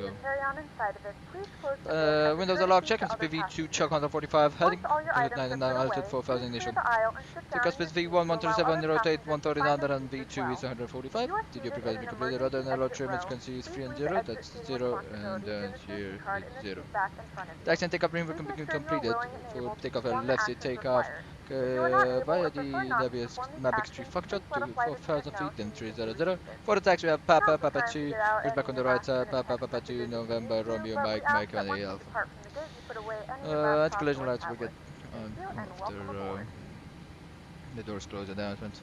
go. Windows are locked, check. MCP-V2, check 145, heading. 99 altitude 4000 initial. Take us with V1 137, rotate 139, and V2 is 145. Did you prepare to be completed? Other than low trim, as you can see, is 3 and 0. That's 0, and then here is 0. Taxi and takeoff rim completed. For takeoff, left seat takeoff. Via the Mavic 3 Foxtrot to 4000 feet, then 300. For the taxi, we have Papa 2, Pushback on the right side, Papa 2, November, Romeo, Mike 1, Alpha. Anti-collision lights will get on after the doors close announcement.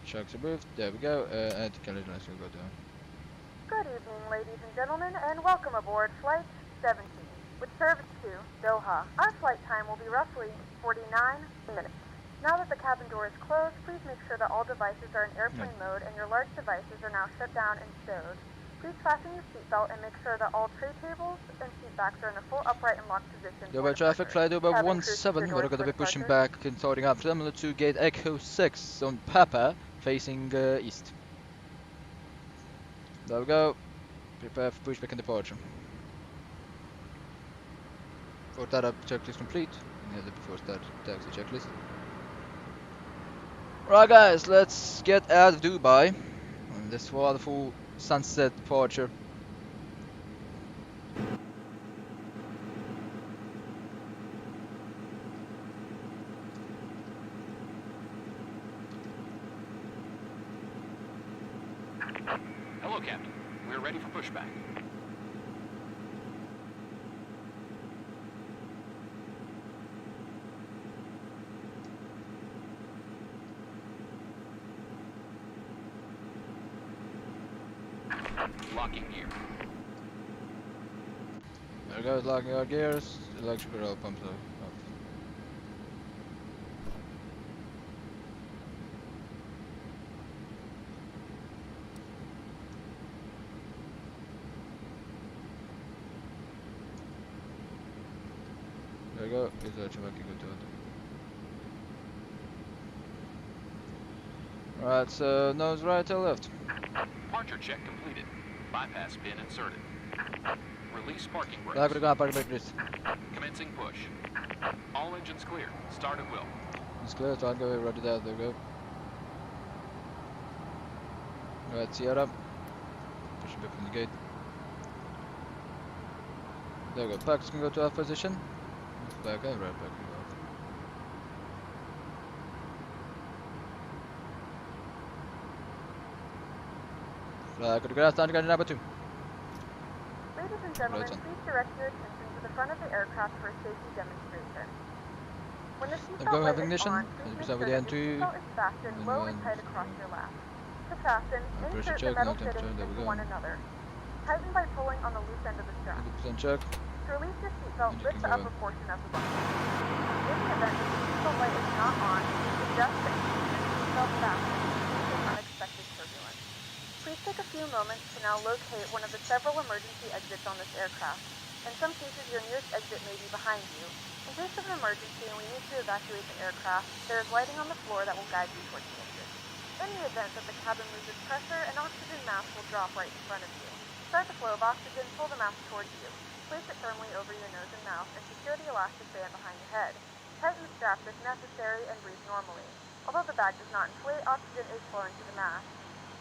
Shocks are moved, there we go, anti-collision lights will go down. Good evening, ladies and gentlemen, and welcome aboard Flight 17, which serves to Doha. Our flight time will be roughly 49 minutes. Now that the cabin door is closed, please make sure that all devices are in airplane mode and your large devices are now shut down and stowed. Please fasten your seatbelt and make sure that all tray tables and seat backs are in a full upright and locked position. Dubai traffic, FlyDubai 17, we're going to be pushing back and starting up Terminal 2 Gate Echo 6 on Papa, facing east. There we go. Prepare for pushback and departure. For startup checklist complete. Before start taxi checklist. Right guys, let's get out of Dubai on this wonderful sunset departure. Hello, Captain. We're ready for pushback. Locking gear. There goes locking our gears. Electrical oil pumps off. There we go. Is that can go to it? Right, so nose right or left? Departure check completed. Bypass pin inserted. Release parking brakes. Commencing push. All engines clear. Start at will. It's clear, so I'll go ready there. There we go. Right, Sierra. Pushing back from the gate. There we go. Pax can go to our position. back and right back off. Flag to the ground, starting gun number 2. Ladies and gentlemen, please direct your attention to the front of the aircraft for a safety demonstration. When the seatbelt light is on, please make sure that your seatbelt is fastened low and tight across your lap. To fasten, insert the metal fittings into one another. Tighten by pulling on the loose end of the strap. 100% check. To release your seatbelt, lift the upper portion of the button. In the event that the seatbelt light is not on, we suggest that you keep your seatbelt fastened in case of unexpected turbulence. Please take a few moments to now locate one of the several emergency exits on this aircraft. In some cases, your nearest exit may be behind you. In case of an emergency and we need to evacuate the aircraft, there is lighting on the floor that will guide you towards the exit. In the event that the cabin loses pressure, an oxygen mask will drop right in front of you. Start the flow of oxygen, pull the mask towards you. Place it firmly over your nose and mouth and secure the elastic band behind your head. Tighten the straps if necessary and breathe normally. Although the bag does not inflate, oxygen is flowing to the mask.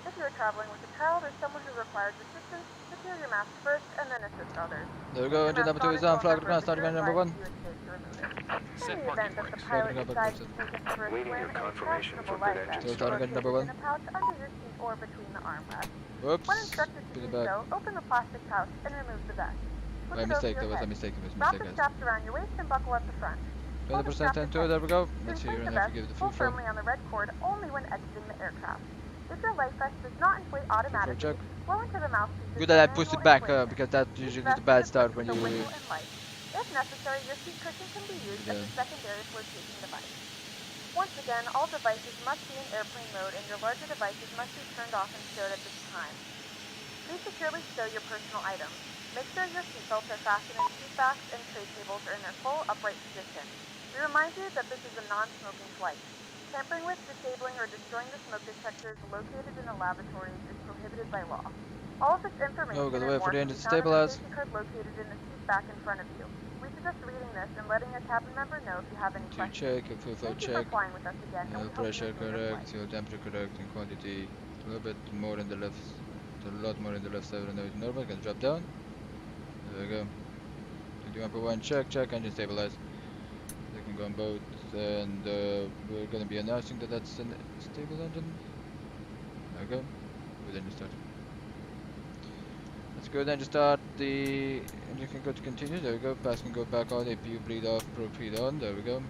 If you are traveling with a child or someone who requires assistance, secure your mask first and then assist others. There we go, engine number 2 is on, flag to the ground, starting gun number 1. In the event that the pilot decides to take it for a swim in a fashionable life vest located in a pouch under your seat or between the armrests. Whoops. When instructed to do so, open the plastic pouch and remove the vest. My mistake, that was a mistake, Wrap the straps around your waist and buckle at the front. 20% and 2, there we go. Let's see, you're gonna have to give it the full pull firmly on the red cord only when exiting the aircraft. If your life vest does not inflate automatically, blow into the mouthpiece. Good that I pushed it back because that's usually the bad start when you... If necessary, your seat cushion can be used as a secondary flotation device. Once again, all devices must be in airplane mode and your larger devices must be turned off and stowed at this time. Please securely stow your personal items. Make sure your seatbelts are fastened in seat backs and tray tables are in their full upright position. We remind you that this is a non-smoking flight. Tampering with, disabling, or destroying the smoke detectors located in the lavatories is prohibited by law. All of this information and more can be found on the safety card located in the seat back in front of you. We suggest reading this and letting a cabin member know if you have any questions. Check, if you Thank you for flying with us again, and we hope pressure you enjoy your correct, your temperature correct, and quantity a little bit more in the left, a lot more in the left side than normal. Can drop down. There we go. 21.1 check, engine stabilize. They can go on both, and we're gonna be announcing that that's a stable engine. There we go. Good engine start. Let's go then to start. The engine can go to continue. There we go. Pass can go back on. APU bleed off. Probe feed on. There we go.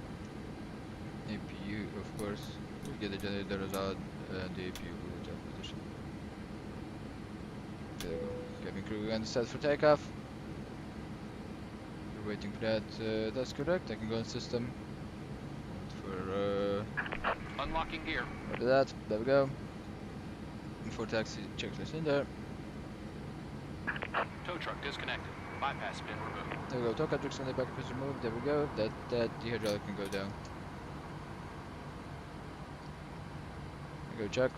APU, of course. We get the generator result, and the APU will adjust position. There we go. Cabin crew and set for takeoff. We're waiting for that. That's correct. I can go in system. For unlocking gear. After that, there we go. For taxi checklist in there. Tow truck disconnected. Bypass pin removed. There we go. Tow truck disconnected. Back is removed. There we go. That the hydraulic can go down. There we go. Check.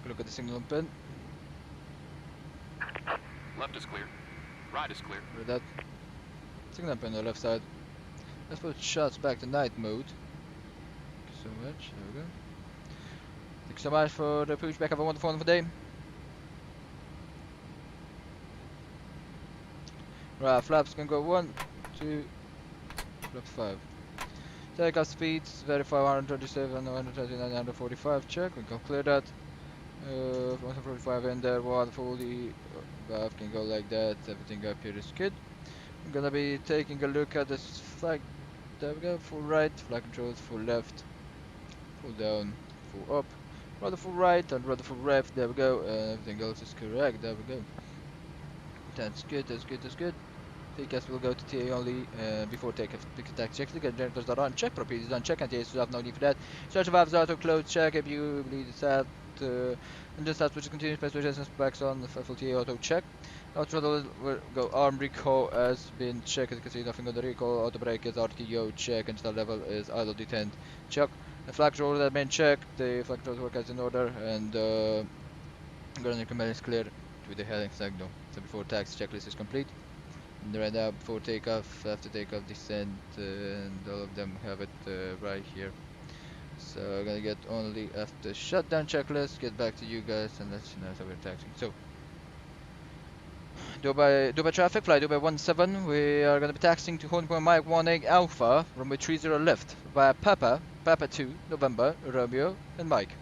Look at the signal pin. Left is clear. Right is clear. For that signal pin on the left side. Let's put shots back to night mode. Thank you so much. There we go. Thank you so much for the pushback. Have a wonderful day. Right, flaps can go 1, 2, flaps 5. Takeoff speeds, verify 137, 139, 145. Check. We can clear that. 145 in there. 140. Valve can go like that. Everything up here is good. I'm gonna be taking a look at this flag. There we go. Full right, flag controls, full left, full down, full up, rather full right and rather full left. There we go. Everything else is correct. There we go. That's good. That's good. That's good. TCAS will go to TA only before takeoff. Check the generators are on. Check properties on. Check and TAs have no need for that. Search valves auto close. Check if you believe it's that. And just that which continues press resistance backs on the full TA auto check. Auto will go arm recall has been checked. As you can see, nothing on the recall. Auto brake is RTO check. And start level is idle detent check. The flag controller has been checked. The flag controller work is in order. And ground command is clear with the heading signal. So before taxi checklist is complete. And right now before takeoff, after takeoff, descent, and all of them have it right here. So we're gonna get only after shutdown checklist, get back to you guys and let you know how we're taxing. So Dubai traffic, fly Dubai 17, we are gonna be taxing to Hong Kong Mike 18 Alpha, runway 30 left, via Papa 2, November, Romeo and Mike.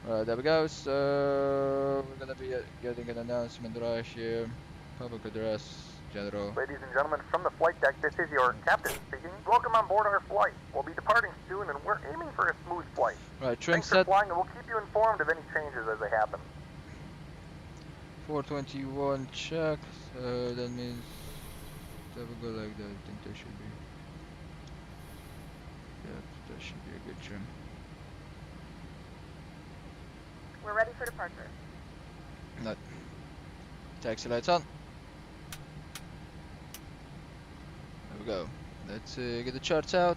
Alright, there we go, so we're gonna be getting an announcement right here. Public address, General. Ladies and gentlemen, from the flight deck, this is your captain speaking. Welcome on board our flight. We'll be departing soon, and we're aiming for a smooth flight. Right, trim Thanks set. for flying, and we'll keep you informed of any changes as they happen. 421 check, so that means that will go like that. I think that should be. Yep, that should be a good trim. We're ready for departure. Not. Taxi lights on. There we go. Let's get the charts out.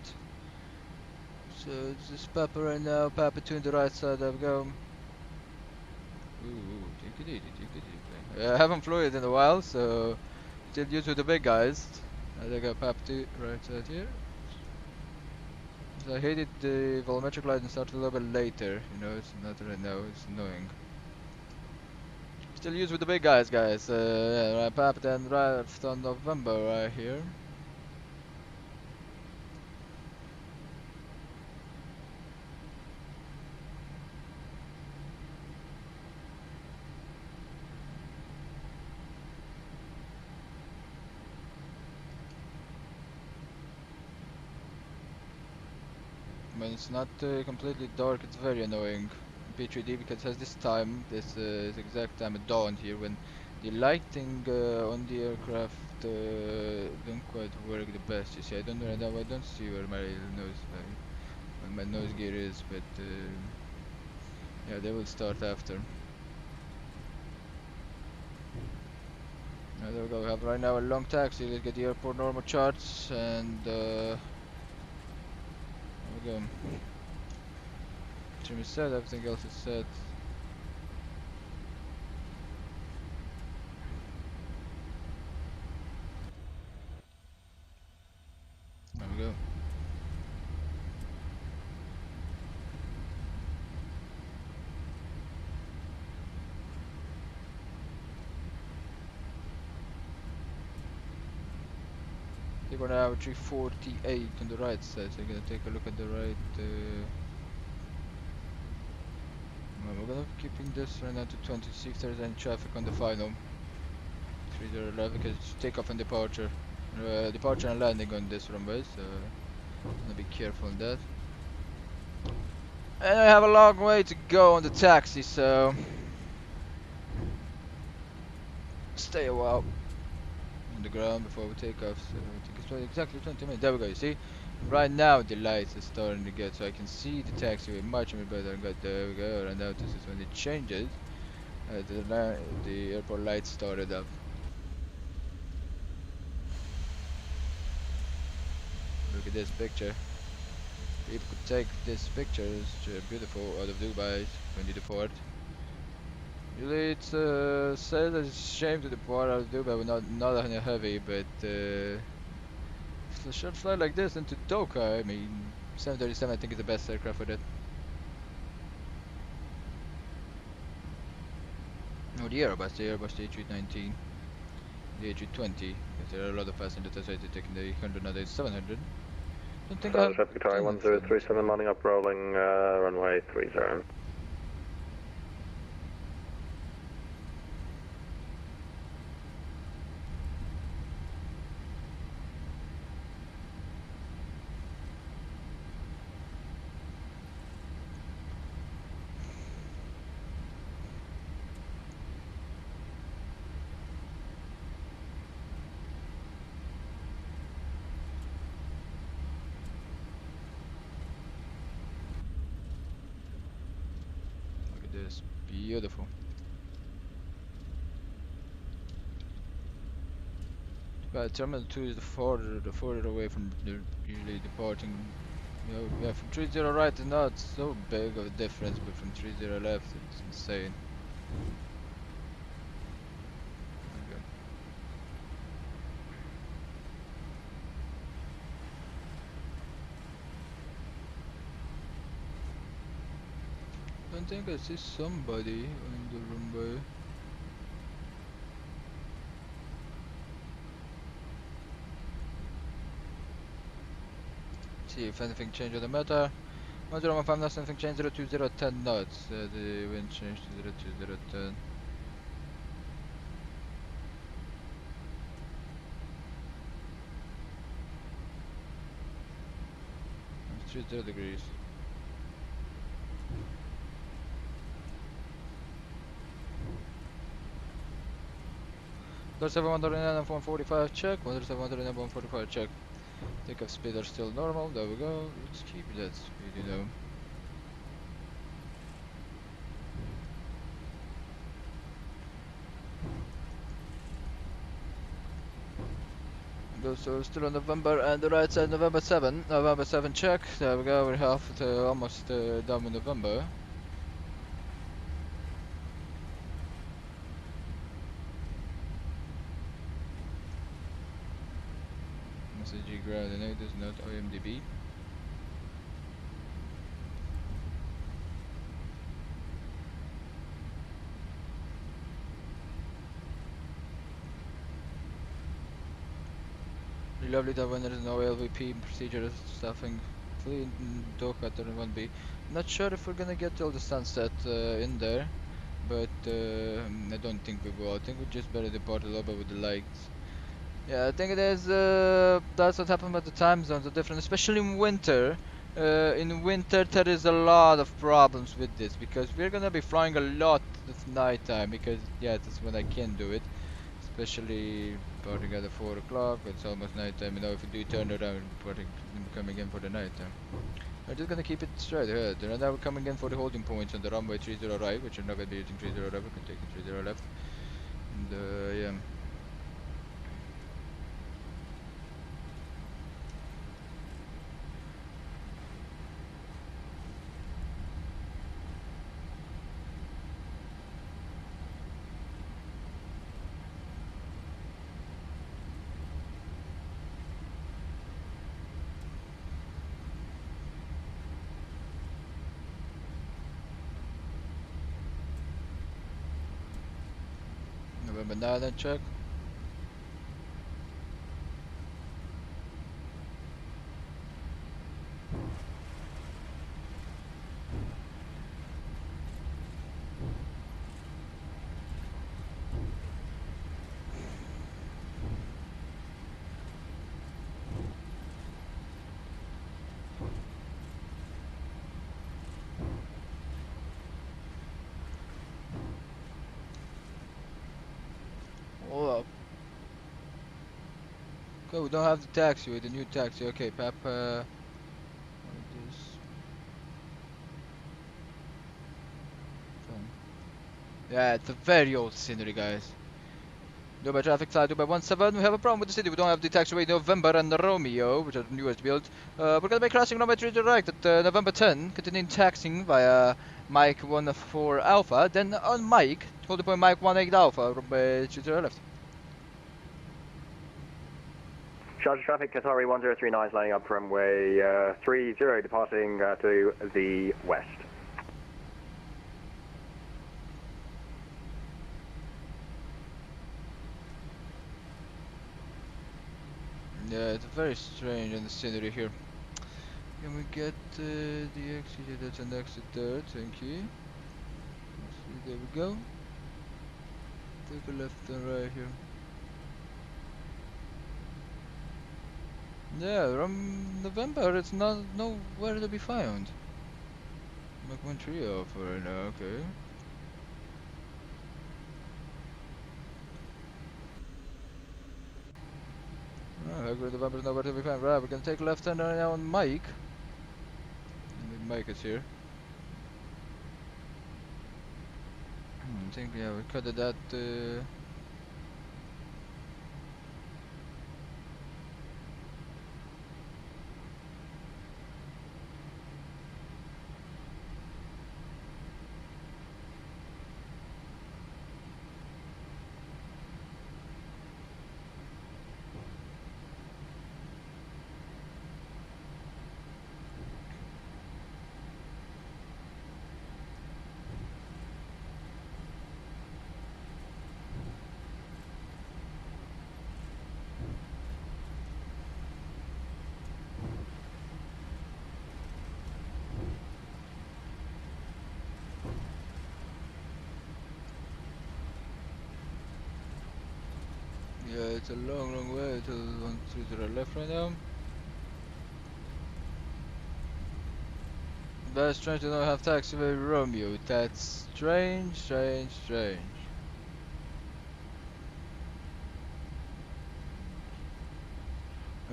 So it's this Papa right now. Papa 2 on the right side. There we go. Ooh, take it easy, take it easy. I haven't flown it in a while, so still used to the big guys. I got Papa 2 right side here. So I hated the volumetric light and started a little bit later. You know, it's not right now. It's annoying. Still used with the big guys, guys. Yeah, right, Papa then right on November right here. When it's not completely dark, it's very annoying. P3D because it has this time, this exact time at dawn here when the lighting on the aircraft don't quite work the best. You see, I don't know right now. I don't see where my nose gear is, but yeah, they will start after. There we go. We have right now a long taxi. Let's get the airport normal charts and. There we go. Trim is set, everything else is set. There we go. We're now 348 on the right side, so I'm gonna take a look at the right. We're gonna be keeping this right now to 20, see if there's any traffic on the final 3011 because it's takeoff and departure. Departure and landing on this runway, so I'm gonna be careful on that. And I have a long way to go on the taxi, so stay a while on the ground before we take off. So I think it's exactly 20 minutes. There we go, you see? Right now the lights are starting to get, so I can see the taxiway much better. There we go, and now this is when it changes. The airport lights started up. Look at this picture. People could take this picture. It's beautiful out of Dubai when you depart. Usually it says that it's a shame to depart out of Dubai, but not heavy, but a short flight like this into Doha, I mean, 737 I think is the best aircraft for that. No, the Airbus the A319, the A320, because there are a lot of passengers that are taking the 800 nowadays, 700. Don't think I Traffic Tower 1037 landing up rolling runway 30. It's beautiful. But Terminal 2 is the further away from the usually departing. You know, yeah, from 30 right is not so big of a difference, but from 30 left it's insane. Okay. I think I see somebody on the runway. See if anything changed on the matter. 1015 knots, anything changed, 02010 knots. The wind changed to 02010. 30 degrees. There's 145 check, 145 check. Takeoff speed are still normal, there we go. Let's keep that speed, you know. So still on November, and the right side November 7 check. There we go, we're almost done with November. Message ground and it is not OMDB. Lovely that when there is no LVP procedure stuffing clean Doha 31B. Not sure if we're gonna get till the sunset in there, but I don't think we will. I think we just better depart a little bit with the lights. Yeah, I think it is. That's what happened, but the time zones are different, especially in winter. In winter there is a lot of problems with this because we're gonna be flying a lot at night time because yeah, that's when I can do it. Especially parting at 4 o'clock, it's almost night time. You know, if you do turn around, coming in for the night time. We're just gonna keep it straight ahead. And now we're coming in for the holding points on the runway 30 right, which are not gonna be using 30 right, we can take it 30 left. And yeah. November 9 check. Hold up. Okay, we don't have the taxi, the new taxi. Okay, Papa. Yeah, it's a very old scenery, guys. Dubai traffic side, Dubai 17. We have a problem with the city. We don't have the taxiway November and Romeo, which are the newest built. We're gonna be crossing runway 3 direct at November 10, continuing taxiing via Mike 14 Alpha. Then on Mike, holding point Mike 18 Alpha, runway 3 left. Charge traffic, Qatari 1039 is lining up runway 30, departing to the west. Yeah, it's very strange in the scenery here. Can we get the exit? Yeah, that's an exit there, thank you. See, there we go. Take a left and right here. Yeah, from November it's not nowhere to be found. Mach 13 off right now, okay. November is nowhere to be found. Right, we're gonna take left hand right now on Mike. And Mike is here. I think yeah, we cut that. Yeah, it's a long way till 130 left right now. But it's strange to not have taxiway Romeo. That's strange.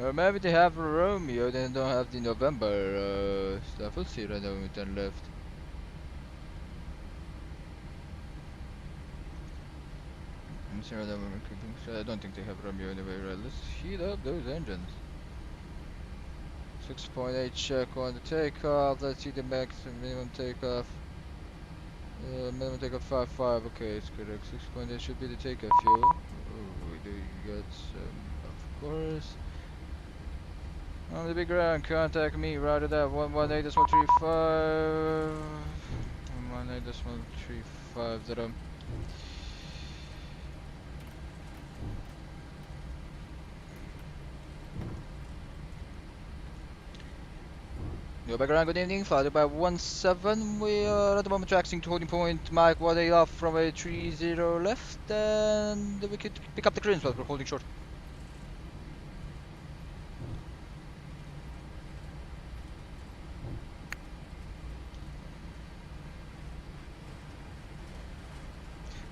Or maybe they have Romeo, then don't have the November stuff. We'll see right now when we turn left. I'm sure that we're keeping. So I don't think they have Romeo anyway. Right, let's heat up those engines. 6.8 check on the takeoff. Let's see the maximum minimum takeoff. Minimum takeoff 5.5. Okay, it's correct. 6.8 should be the takeoff fuel. Oh, we do get some, of course. On the big ground, contact me. Routed at 118.35. 118.35. Yo, background, good evening. FlyDubai 17. We are at the moment tracking to holding point. Mike 18 off from a 30 left, and we could pick up the clearance, but we're holding short.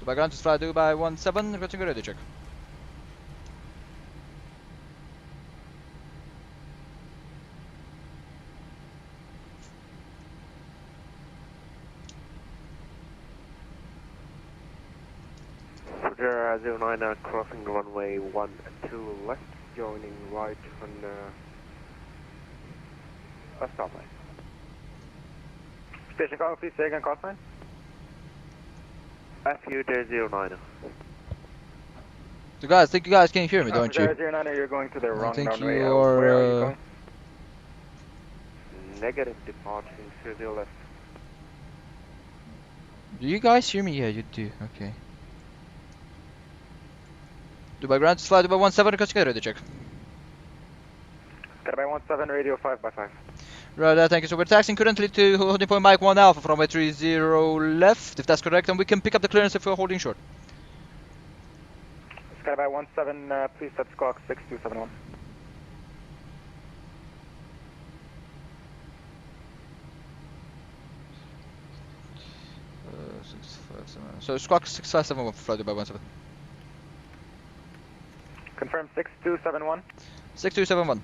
The background is FlyDubai 17. Requesting a ready check. Roger, 09 crossing runway 1 and 2 left, joining right on a stop line. Station call, please say again, call sign. FU there 09. So guys, I think you guys can hear me, don't you? 09, you're going to the wrong think runway. you Where are you are, going? Negative departure, 30 left. Do you guys hear me? Yeah, you do. Okay. Dubai Grand, FlyDubai 17, requesting a ready check. Dubai 17, radio 5x5. Right, thank you. So we're taxiing currently to holding point Mike 1 Alpha from a 30 left, if that's correct, and we can pick up the clearance if we're holding short. Skyby 17, please set squawk 6271. So squawk 6571 for FlyDubai 17. Confirm 6271. 6271.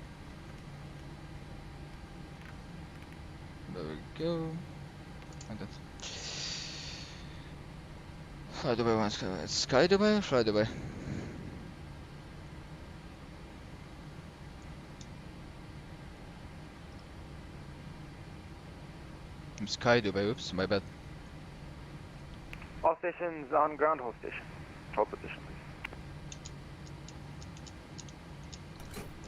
There we go. Like that. FlyDubai 1, SkyDubai, FlyDubai. SkyDubai, oops, my bad. All stations on ground, hold station. Hold position, please.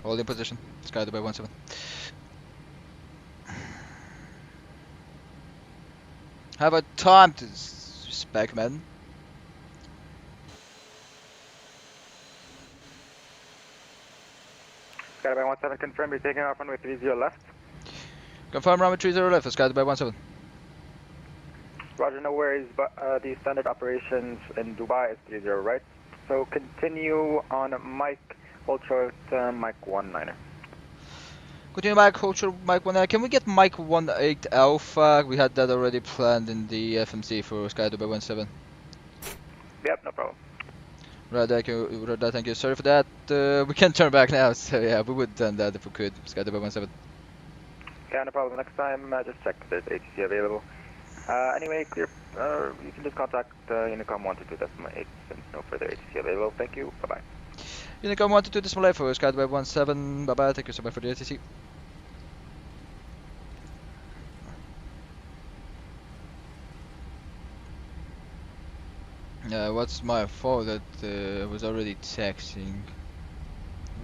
Holding position, SkyDubai 17. Have a time to spec, man. Skyby 17, confirm you're taking off runway 30 left. Confirm runway 30 left for SkyDubai 17. Roger, no worries, but the standard operations in Dubai is 30 right. So continue on Mike, hold short, Mike 19er. Continue Mike, hold short, Mike 19. Can we get Mike 18 Alpha? We had that already planned in the FMC for SkyDubai 17. Yep, no problem. Right, thank you. Sorry for that. We can turn back now, so yeah, we would have done that if we could. SkyDubai 17. Yeah, no problem. Next time, just check if there's ATC available. Anyway, clear. You can just contact Unicom 122. That's my 8 since no further ATC available. Thank you. Bye bye. Unicom 122, this is Malay for SkyDubai 17. Bye bye. Thank you so much for the ATC. Yeah, what's my fault that I was already texting?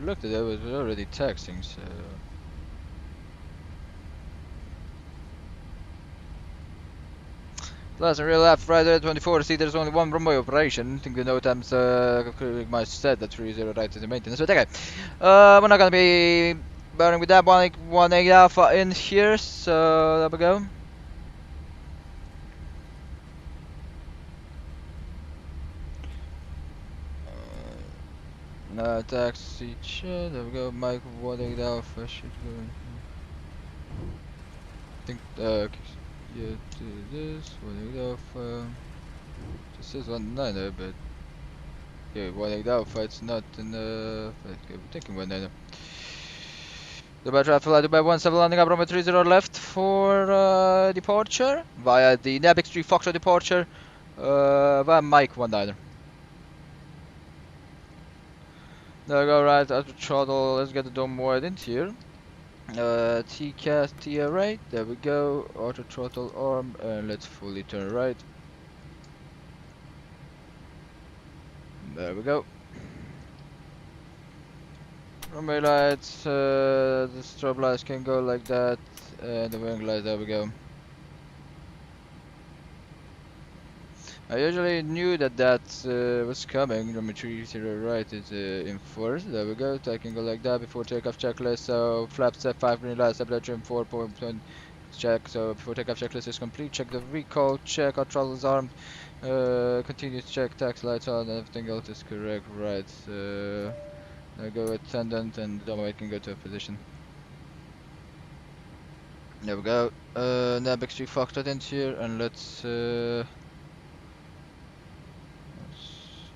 Looked at it, I was already texting, so. Plus, in real life, Friday 24, see there's only one runway operation. I think the note times might said that 30 right to the maintenance. But okay, we're not gonna be burning with that 118 Alpha in here, so there we go. Taxi chat, there we go, Mike wanting Alpha should go. I think, yeah, do this, wanting Alpha. This is 1.9, but yeah, wanting Alpha, it's not enough. Okay, we're thinking 1.9. Dubai traffic, FlyDubai 17 landing up runway 30 left for departure via the NGXu Foxtrot departure via Mike 19. There we go, right at the throttle, let's get the dome wide in here. TCAS TR right, there we go, auto throttle arm, and let's fully turn right. There we go. Runway lights, the strobe lights can go like that, and the wing lights, there we go. I usually knew that was coming. Runway 30 right is in first. There we go. I can go like that before takeoff checklist. So flaps set 5 green lights, stability trim 4.1 check. So before takeoff checklist is complete, check the recall, check our throttles armed, continue to check tax lights on, everything else is correct. Right. I go with attendant and the can go to a position. There we go. NGXu Foxtrot in here, and let's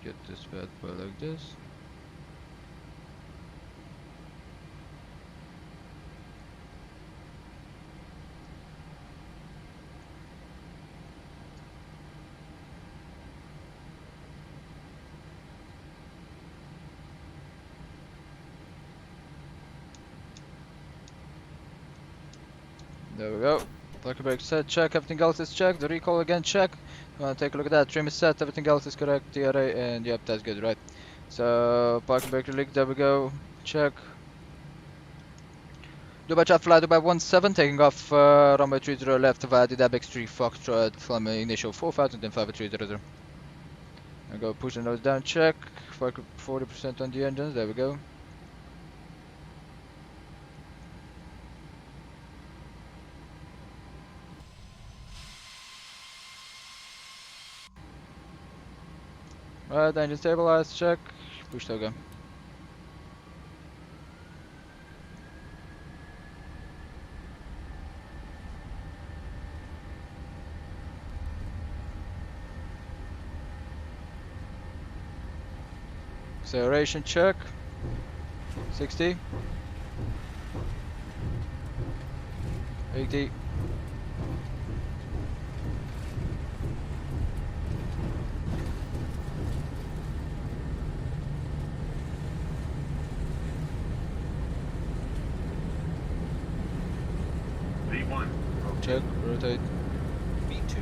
get this bad boy like this. There we go. Parking brake set, check, everything else is checked. The recall again, check. You wanna take a look at that. Trim is set, everything else is correct. TRA, and yep, that's good, right? So, parking brake release, there we go. Check. Dubai chat fly Dubai 17, taking off runway 30 left via the NGXu Foxtrot from initial 4000 and 5300. I go push the nose down, check. 40% on the engines, there we go. Right, engine stabilized, check. Push to go. Acceleration check. 60. 80. V1. Check, rotate. V2.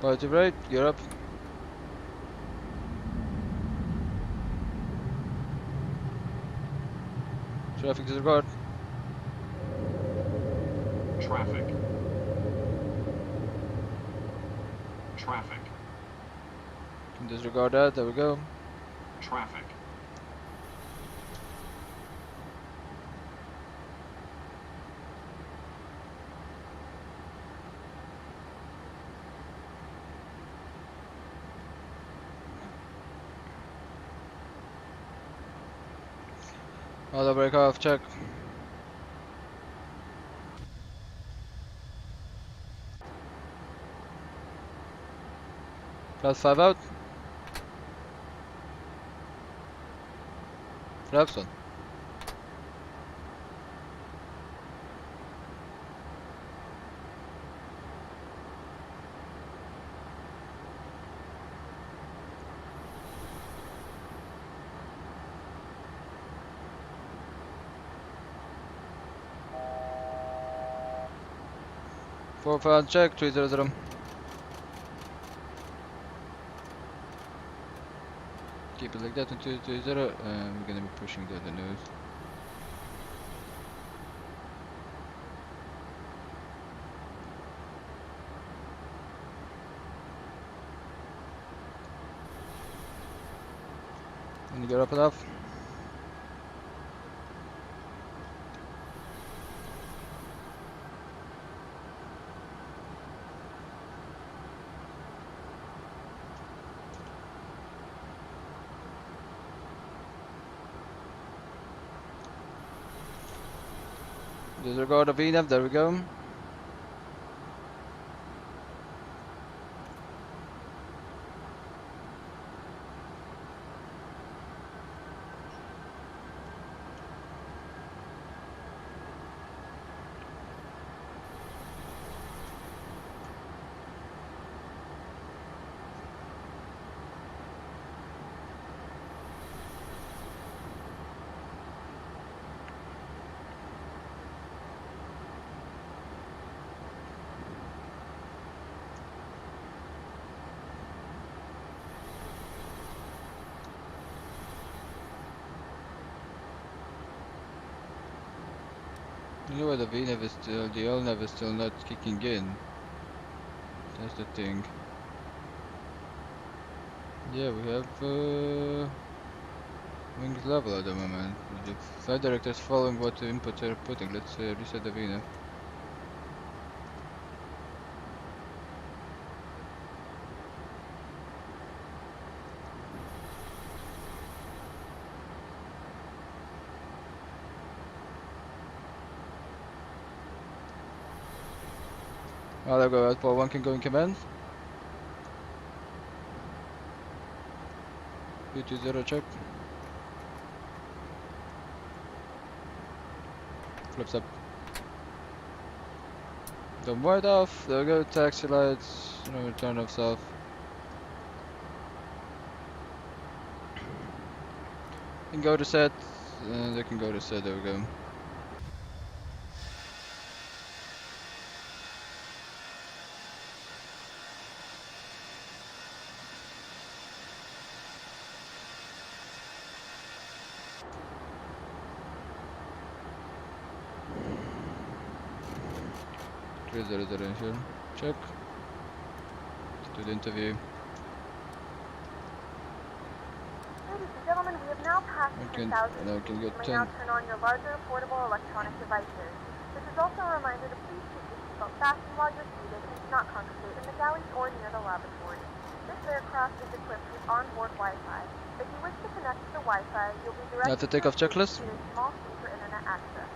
Positive right, gear up. Traffic disregard. Traffic. Traffic. Can disregard that, there we go. Traffic. Auto brake off, check. Class 5 out. Flaps on. Four five check 300. Keep it like that on 220, and we're gonna be pushing the other nose. And you get up enough. Disregard the VNAV, there we go. You know what, the VNAV is still, the LNAV is still not kicking in. That's the thing. Yeah, we have wings level at the moment. The flight director is following what the inputs are putting. Let's reset the VNAV. I'll go out for 1 can go in command. 320 check. Flips up. Done wide off. There we go. Taxi lights. No turn off south. Can go to set. They can go to set. There we go. Here. Check. To the interview. Ladies and gentlemen, we have now passed 10,000. Now can get 10. You may now turn on your larger portable electronic devices. This is also a reminder to please keep your seatbelt fastened while you're seated and do not congregate in the galleys or near the lavatory. This aircraft is equipped with onboard Wi-Fi. If you wish to connect to the Wi-Fi, you'll be directed Now to take off checklist. to a small fee for internet access.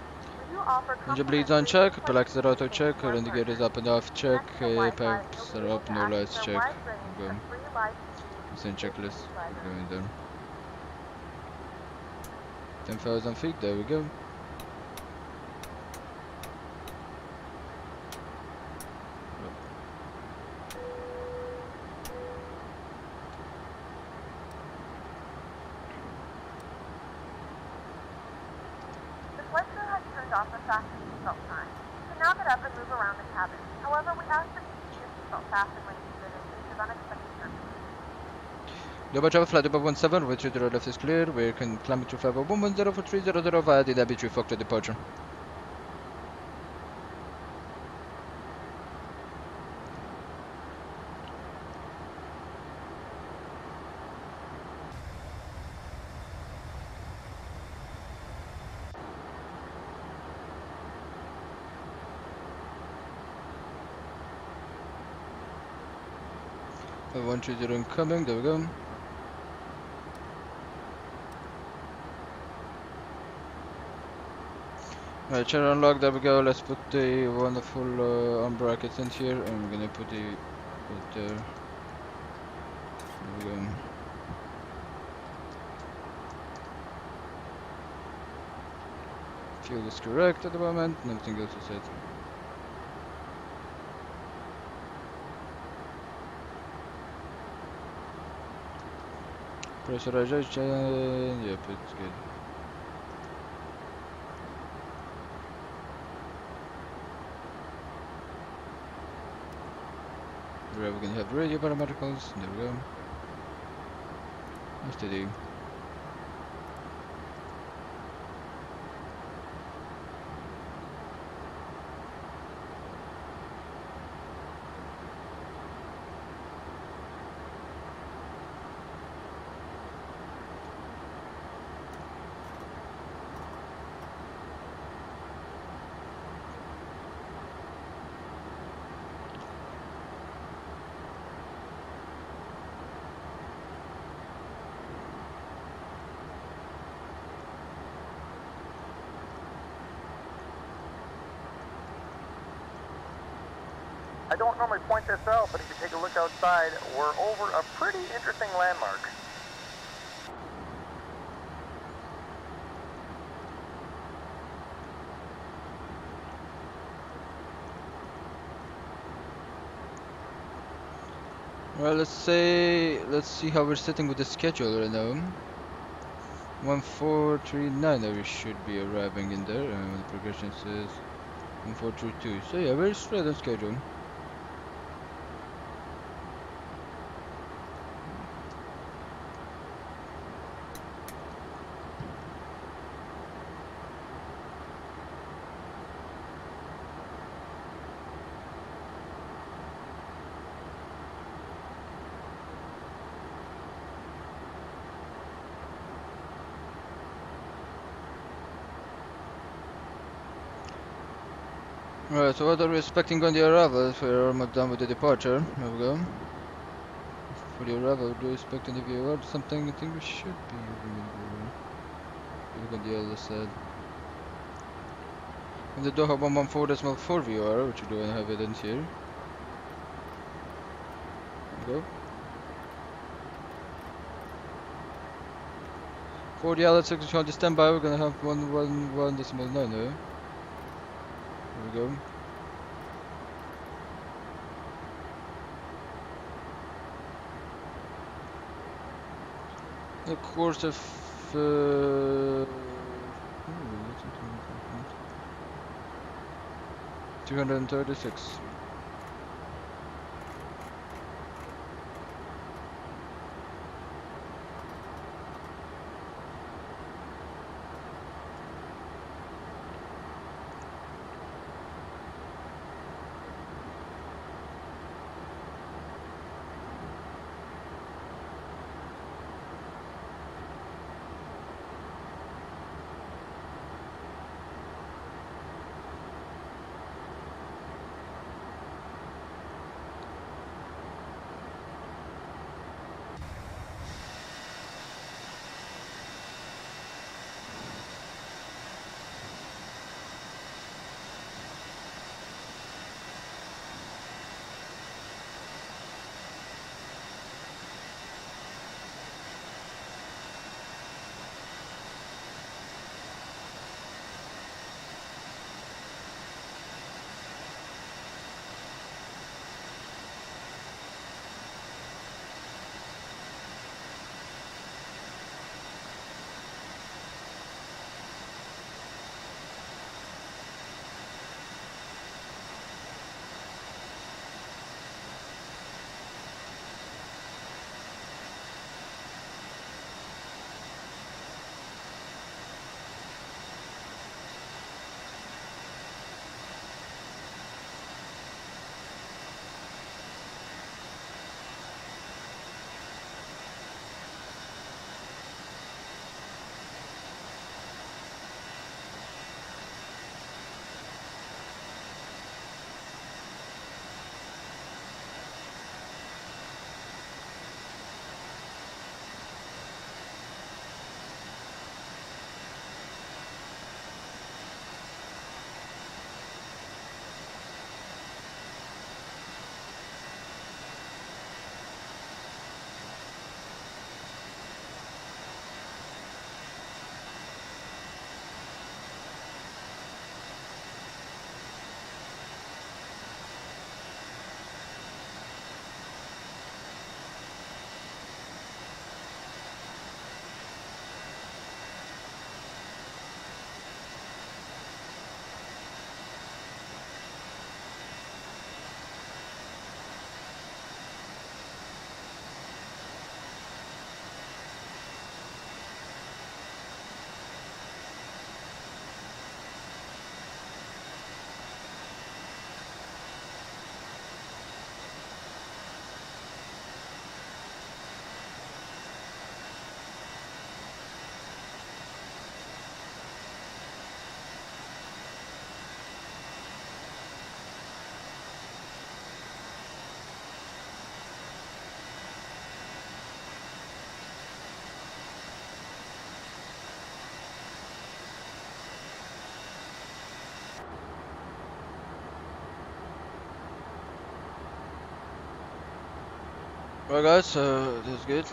Engine bleeds on check, propellers are auto check, our indicators up and off check, pipes are up, no lights check. Go. Same checklist. Going down. 10,000 feet, there we go. Off the fasten seatbelt sign. You can now get up and move around the cabin. However, we ask that you keep your seatbelt fastened when needed in case of unexpected turbulence. Global travel flight above 17, with 30 left is clear. We can climb to flight above 110 for 300 via the DB3 Fokker departure. Oh, 130 incoming, there we go. Alright, chair unlock, there we go. Let's put the wonderful arm brackets in here, and we're gonna put the there. There we go. Fuel is correct at the moment, and everything else is set. Pressurization, yep, it's good. We're gonna have radio parametricals, there we go. Steady. I don't normally point this out, but if you take a look outside, we're over a pretty interesting landmark. Well, let's see how we're sitting with the schedule right now. 1439 we should be arriving in there, and the progression says 1432. So yeah, we're straight on schedule. Right, so what are we expecting on the arrival? We're almost done with the departure. There we go. For the arrival, do you expect any VOR or something? I think we should be look on the other side. And the Doha 114.4 VOR, which we don't have evidence here. There we go. For the Allied section on the standby, we're gonna have 111.9 now. There we go. The course of 236. Alright guys, so that's good.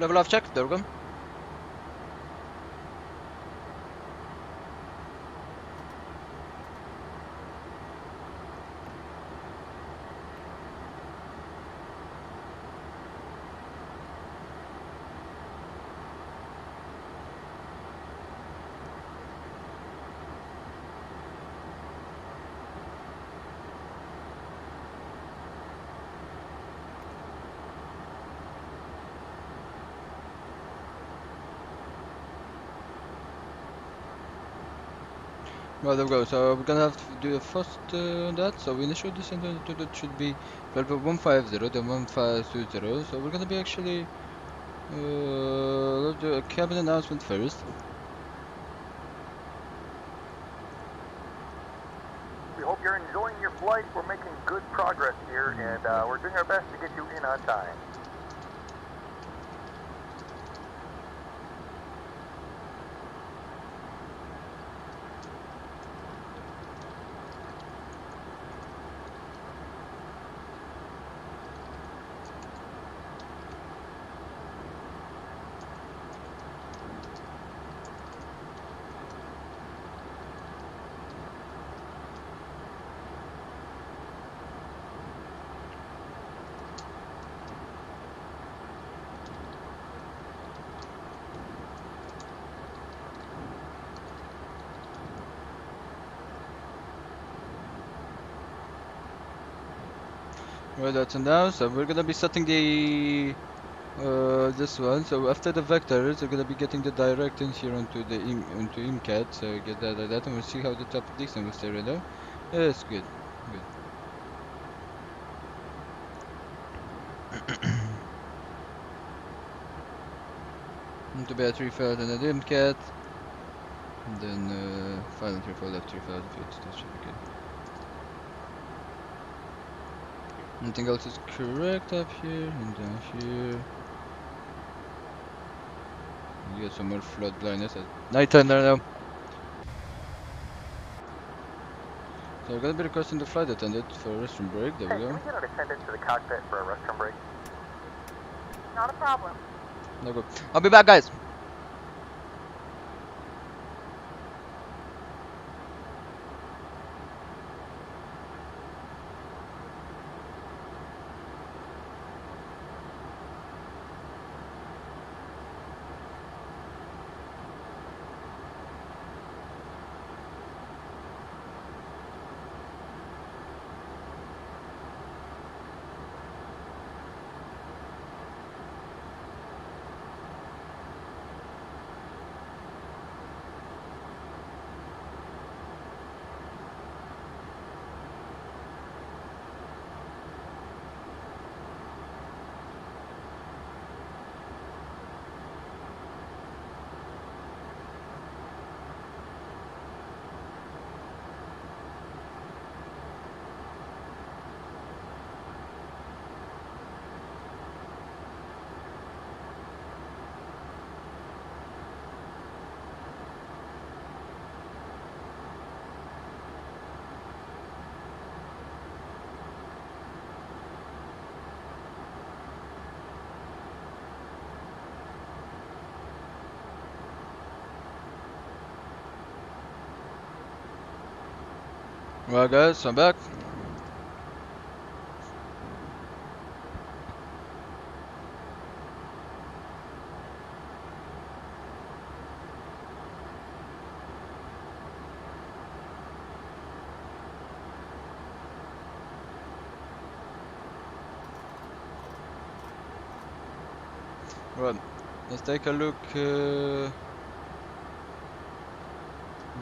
Level of check, there we go. Well, there we go. So we're gonna have to do a first on that. So initial descent altitude should be 150, then 1520. So we're gonna be actually let's do a cabin announcement first. We hope you're enjoying your flight. We're making good progress here, and we're doing our best to get you in on time. Well, that's announced. So we're gonna be setting the this one. So after the vectors, we're gonna be getting the direct in here onto the onto IMCAT. So get that, and we'll see how the top descent will stay right now. Yeah, it's good, good. Into be at 3000 at IMCAT, and then final 3 left 3000 feet. That should be good. Anything else is correct up here and down here. You get some more flood blindness at night time there now. So we're gonna be requesting the flight attendant for a restroom break. There we go. Can we get an attendant to the cockpit for a restroom break? Not a problem. No good. I'll be back, guys. Well guys, I'm back. Right, let's take a look.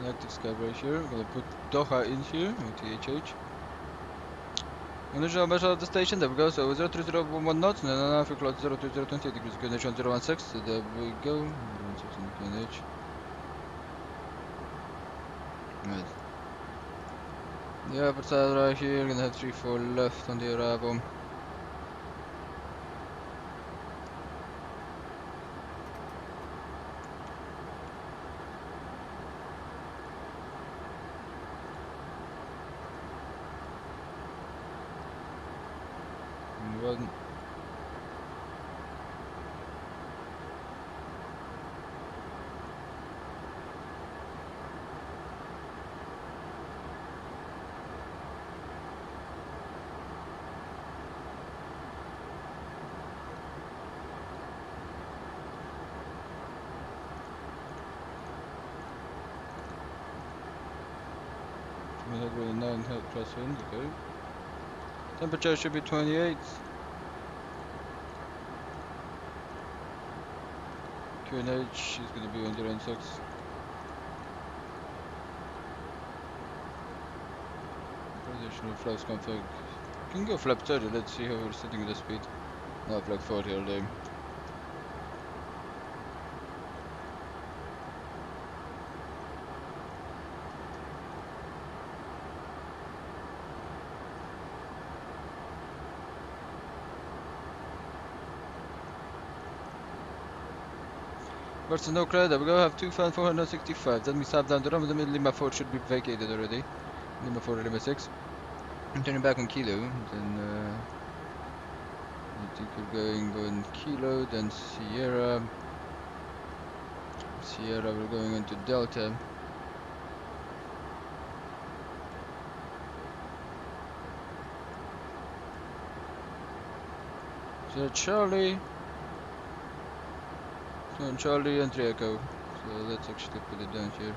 Active sky right here. I'm gonna put Doha in here, OTHH. Initial measure of the station, there we go. So 03011 knots, and then after cloud 02028 degrees, QNH 016. So there we go. 016 QNH. Right. The upper side right here, gonna have 34 left on the arrival. One. We had really 9 head plus wind, okay. Temperature should be 28. QNH is going to be on 0.6. Additional flaps config. You can go flap 30, let's see how we're setting the speed. No, flag 40 all day. Versus no credit, we go have 2,465. That means half down the run, the middle Lima 4 should be vacated already. Lima 4 or Lima 6. I'm turning back on Kilo, then I think we're going Kilo, then Sierra. Sierra, we're going into Delta. So Charlie. So Charlie and 3 Echo. So let's actually put it down here.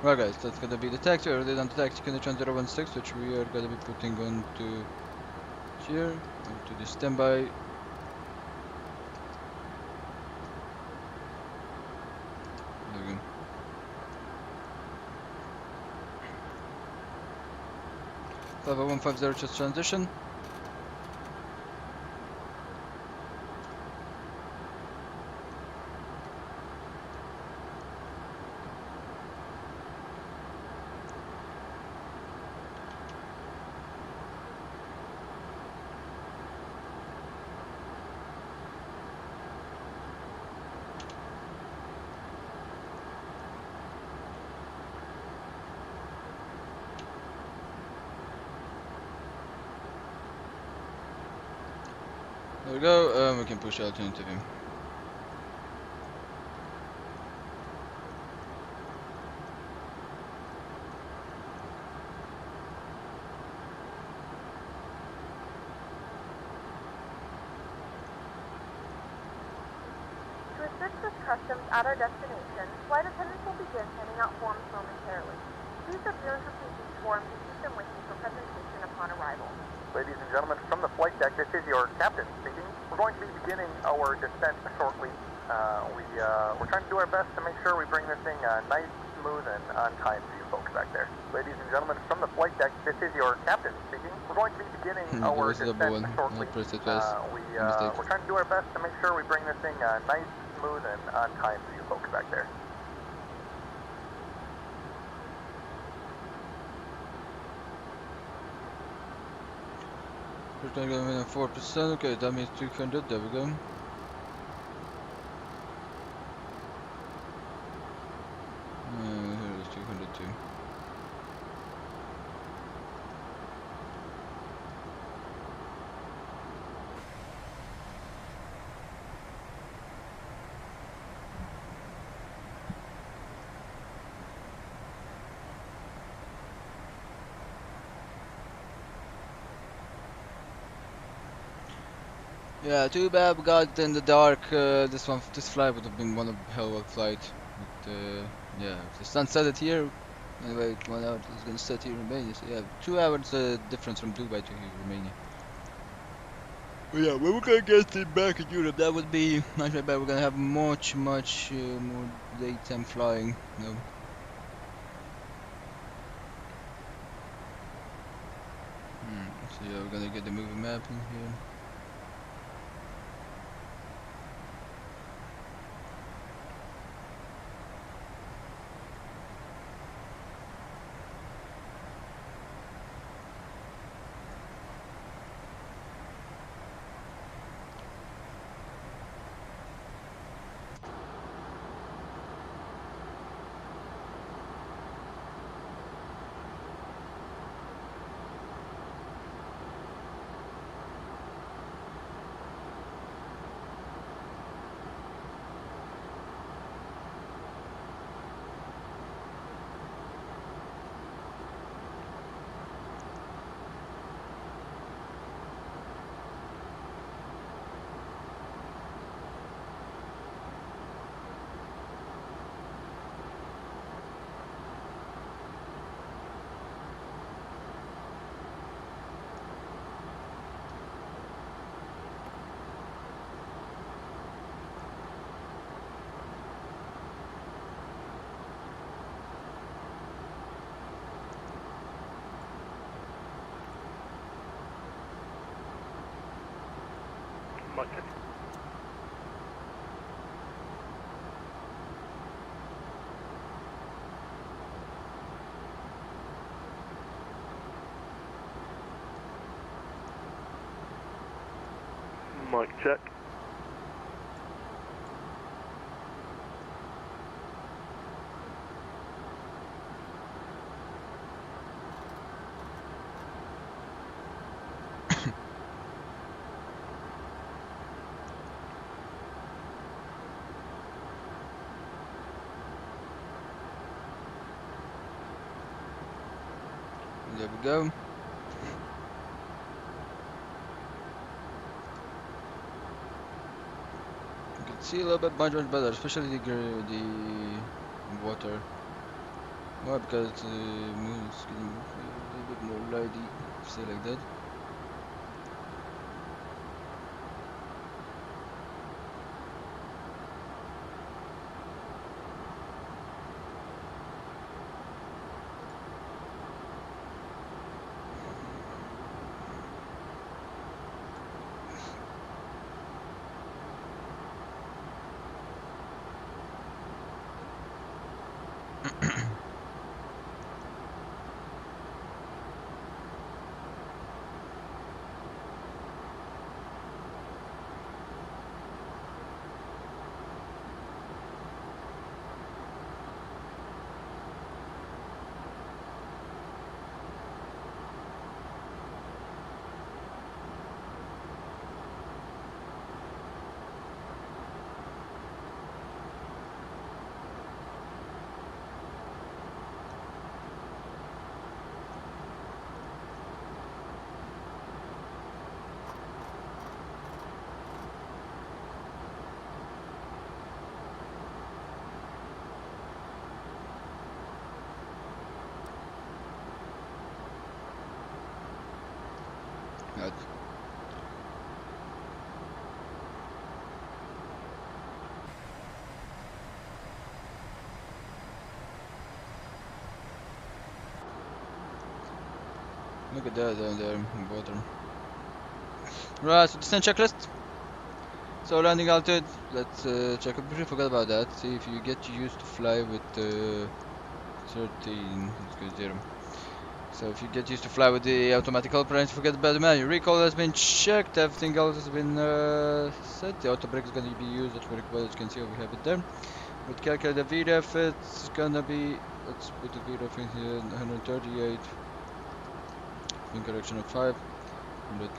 Right guys, that's gonna be the taxi. We already done the taxi connection 016, which we are gonna be putting on to here, to the standby. There we go. 50150 just transition. There we go, we can push out to interview. To assist with customs at our destination, flight attendants will begin handing out forms momentarily. Please review and complete these forms and keep them with you for presentation upon arrival. Ladies and gentlemen, from the flight deck, this is your captain speaking. We're going to be beginning our descent shortly. We're trying to do our best to make sure we bring this thing nice, smooth, and on time for you folks back there. Ladies and gentlemen, from the flight deck, this is your captain speaking. We're going to be beginning our descent shortly. We're trying to do our best to make sure we bring this thing nice, smooth, and on time for you folks back there. We're going to go in 4%, okay, that means 200, there we go. Here is 202. Yeah, too bad we got in the dark. This flight would have been one hell of a flight. But yeah, if the sun set it here. Anyway, 1 hour is gonna set here in Romania. So yeah, 2 hours difference from Dubai to Romania. But yeah, when we're gonna get it back in Europe, that would be much better. We're gonna have much more daytime flying. You know. So yeah, we're gonna get the movie map in here. Mic check. There we go. See a little bit much better, especially the water. Why? Because the moon is getting a little bit more lighty, say like that. Look at that down there in the bottom. Right, so descent checklist. So landing altitude, let's check. I briefly forgot about that. See if you get used to fly with 13. Let's go 0. So if you get used to fly with the automatic operator, forget about the manual. Recall has been checked. Everything else has been set. The auto brake is going to be used. That's very well. As you can see, we have it there. We'll calculate the VREF. It's gonna be. Let's put the VREF in here. 138. In correction of 5. 100.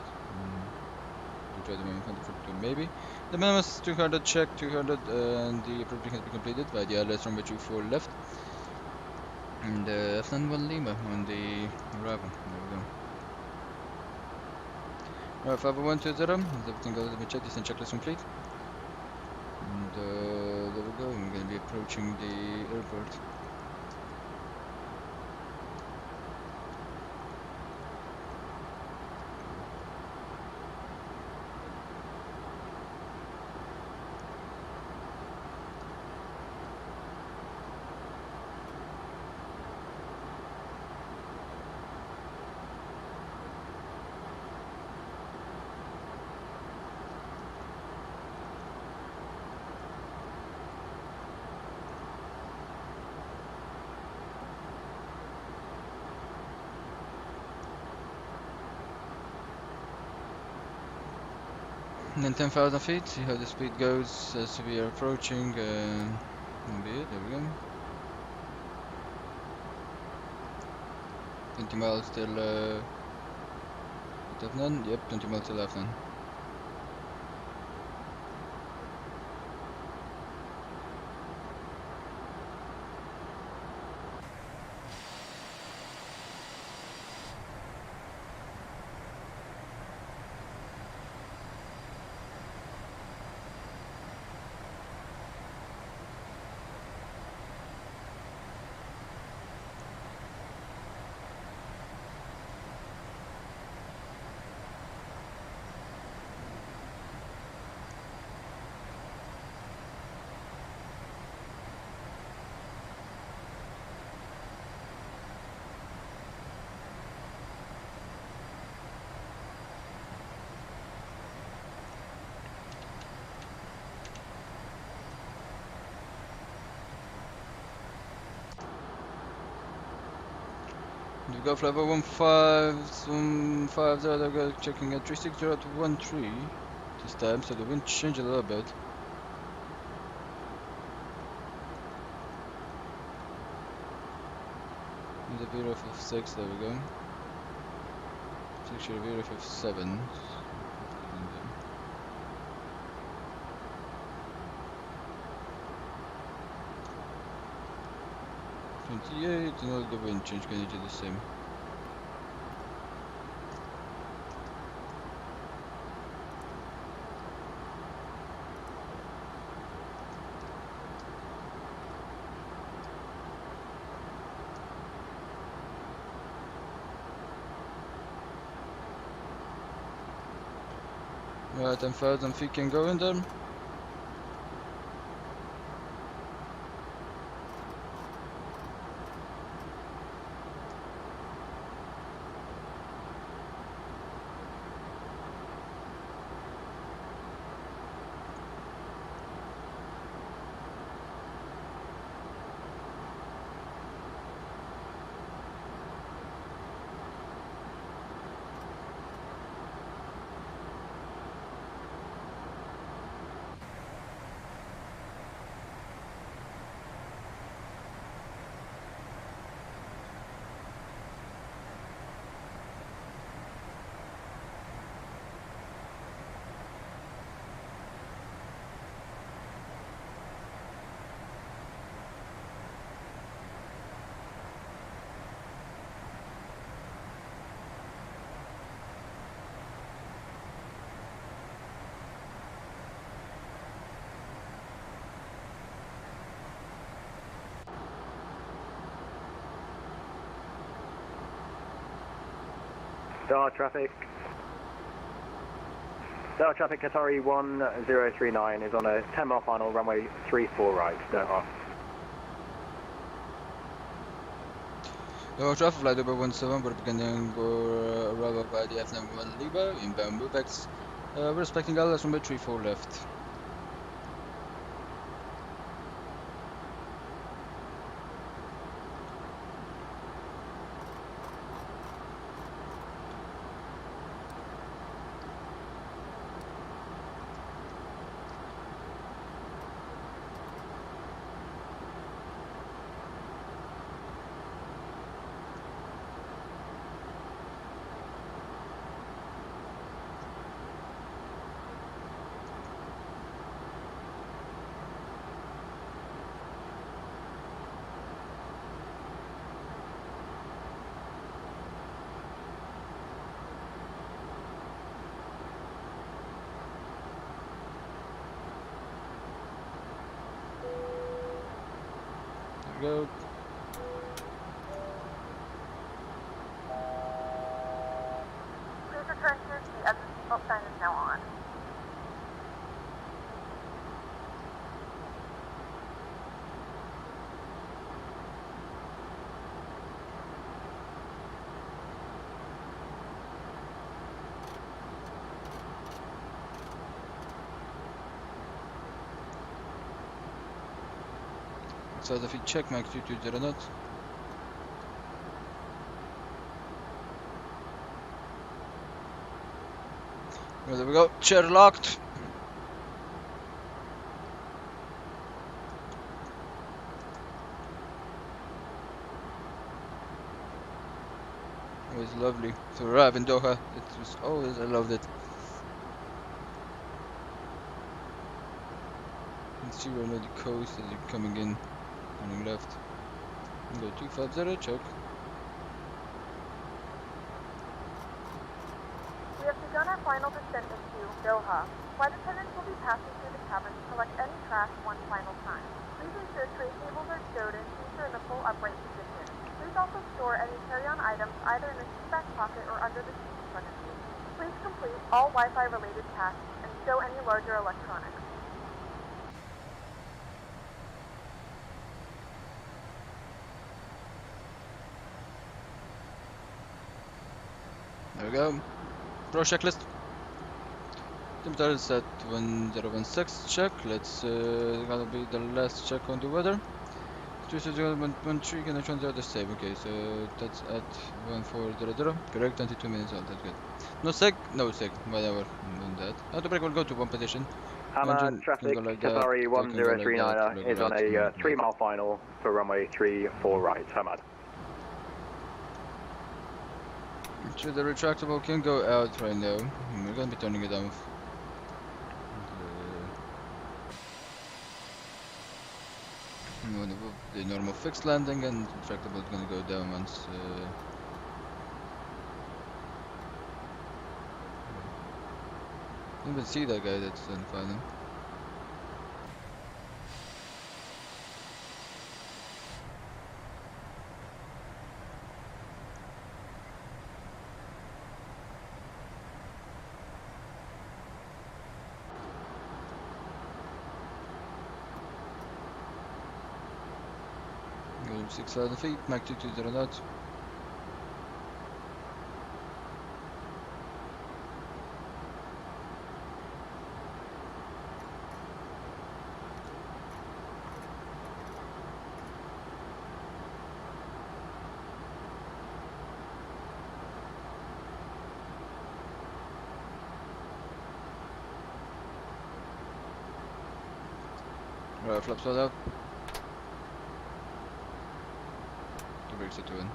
We'll try the minimum 142 maybe. The minimum is 200 check, 200, and the approach has been completed by the ILS runway 24 left. And F9 1 Lima on the Bravo. There we go. Right, 50120. Everything else has been checked. Descent checklist complete. And there we go. We're going to be approaching the airport. And then 10,000 feet, see how the speed goes as we are approaching. That'll be it, there we go. 20 miles till F9, yep, 20 miles till F9. We go for level 1550, they'll go checking at 36013 this time, so the wind changed a little bit. And the VREF of 6, there we go. It's actually a VREF of 7. 28, and all the wind change gonna do the same. Right, 10,000 feet can go in there. Star traffic. Star traffic Qatari 1039 is on a 10 mile final runway 34 right, start off. Traffic FlyDubai 17, we're beginning arrival by the F91 Liba, inbound MoveX. We're expecting LS runway 34 left. Go. Please return to your seat as the seatbelt sign is now on. So if you check Mike 220 knot. Well, there we go, chair locked. It was lovely to arrive in Doha. It was always, I loved it. You can see right now the coast as you're coming in. Turning left. Go 250, check. We have begun our final descent into Doha. Flight attendants will be passing through the cabin to collect any trash one final time. Please ensure tray tables are stowed and seats are in the full upright position. Please also store any carry-on items either in the seat back pocket or under the seat in front of you. Please complete all Wi-Fi related tasks and stow any larger electronics. There we go. Pro checklist. Temperature is at 1016 check. Let's gonna be the last check on the weather. 213 connection the other same. Okay, so that's at 1400. Correct, 22 minutes out, that's good. No seg, no seg, whatever. On that. Auto brake will go to one position. Traffic, like Qatari 1039 is on a 3-mile final for runway 34 right. Hamad. Sure, the retractable can go out right now. We're gonna be turning it off. The normal fixed landing, and retractable is gonna go down once. You can see that guy that's done fine. Go 6,000 feet, Mach 220 knots. Right, flaps all out. The brakes are two in.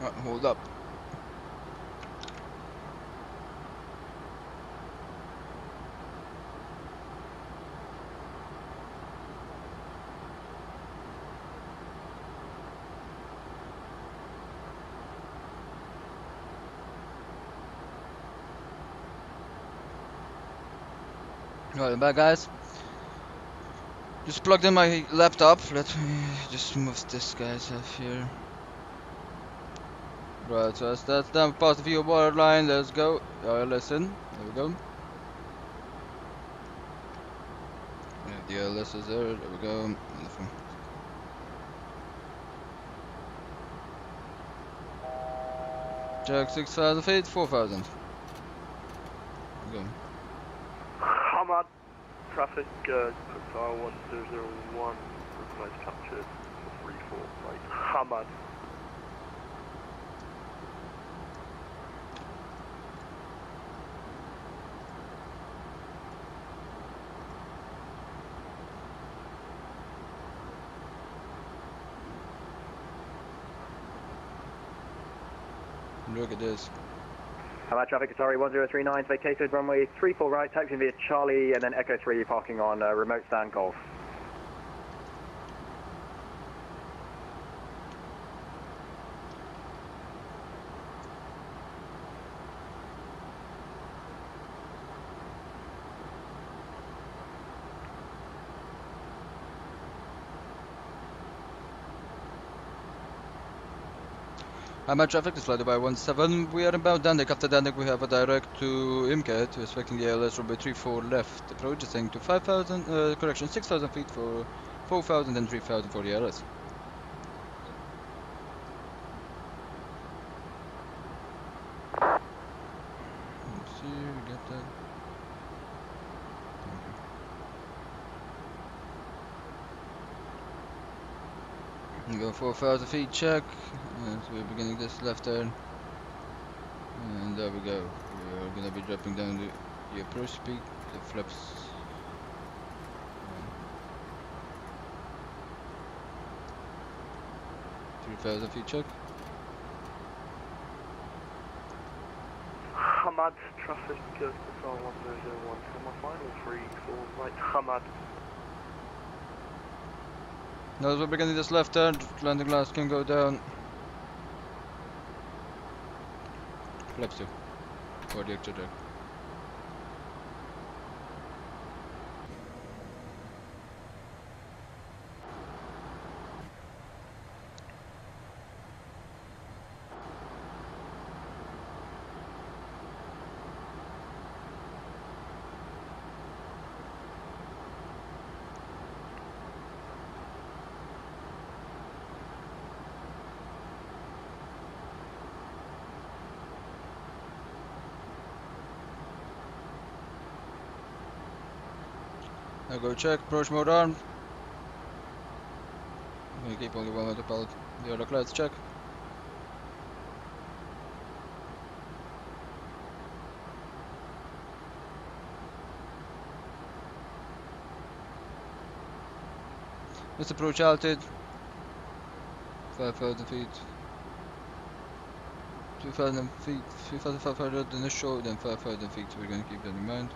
Right, hold up. Right, I'm back, guys. Just plugged in my laptop. Let me just move this guys off here. Right, so that's done. Past the view water line. Let's go. Listen. There we go. Yeah, the LS is there. There we go. Wonderful. Check 6,000 feet, 4,000. Go. Hamad, traffic, Qatar 1001, recognised captured for 34, right, Hamad. Look at this. Hamad traffic, Qatari 1039, vacated runway 34 right, taxiing via Charlie and then Echo 3, parking on remote stand Golf. Hamad traffic is FlyDubai 17. We are inbound Dandik. After Dandik, we have a direct to Imket, respecting the ALS runway 34 left. Approach is saying to 5,000, correction, 6,000 feet for 4,000 and 3,000 for the ALS. Let's see, we get that. We go 4,000 feet check. So we're beginning this left turn. And there we go. We are gonna be dropping down the approach speed, the flaps. 3,000 feet check. Hamad traffic, Qatar 1001, for my final 3-4, right, Hamad. Now as we're beginning this left turn, landing glass can go down. Flaps 2 for the extra deck. Now go check, approach mode armed. We keep only one autopilot. The other clouds check. Let's approach altitude. 5,000 feet. 2,000 feet, 3,500 initial, then 5,000 feet, so we're gonna keep that in mind.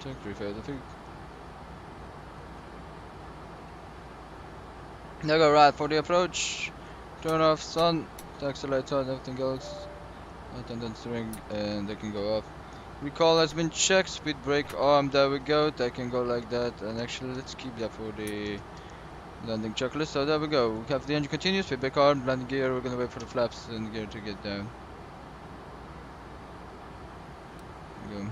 Check 3,000 feet. Now go right for the approach. Turn off sun, taxi lights on, everything else. Attendant steering, and they can go off. Recall has been checked, speed brake arm, there we go. They can go like that, and actually let's keep that for the landing checklist. So there we go. We have the engine continuous, speed brake arm, landing gear. We're gonna wait for the flaps and gear to get down. There we go.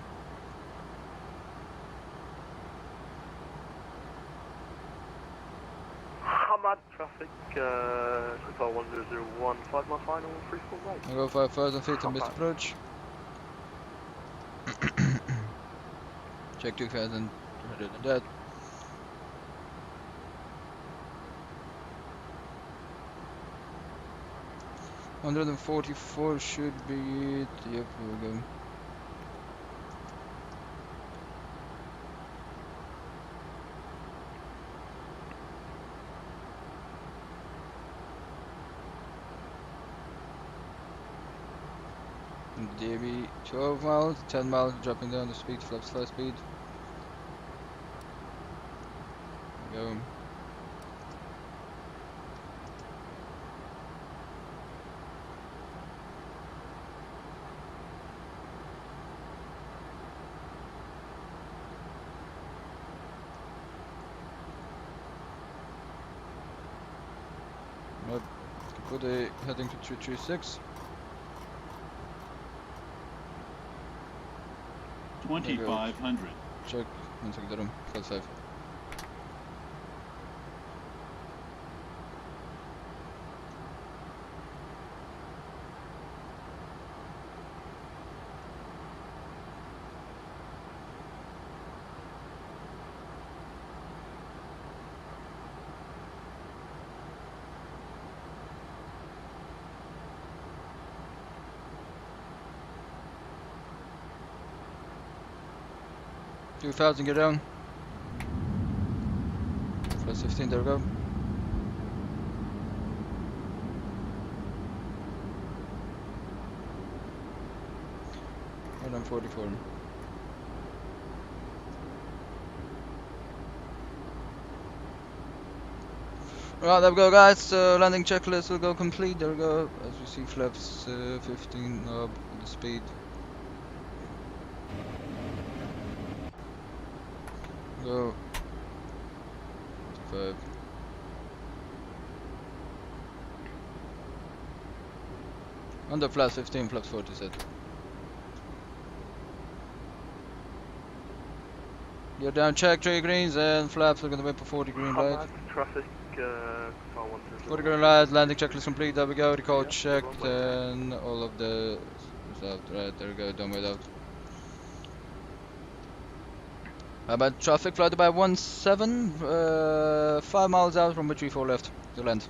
Hamad traffic, Qatar 1001, 5 mile final, 3-4 right. I'll go 5,000 feet on this approach. Check 2,000, other than that. $144 should be it. Yep, here we go. DB 12 miles, 10 miles, dropping down the speed, flaps 5 speed. Go. Buddy heading to 336. 2500. Check, one second, the room, flight 5. $2,000, get down. Plus 15, there we go. And I'm 44. Right, there we go, guys. Landing checklist will go complete. There we go. As you see, flaps 15 knob the speed. Go 5. Under flaps 15, flaps 40 set. You're down, check 3 greens and flaps are gonna wait for 40 green light. Traffic, 40 green light, landing checklist complete, there we go, recall checked and all of the stuff, right, there we go, done without. About traffic, FlyDubai 17, 5 miles out from which we 4 left to land.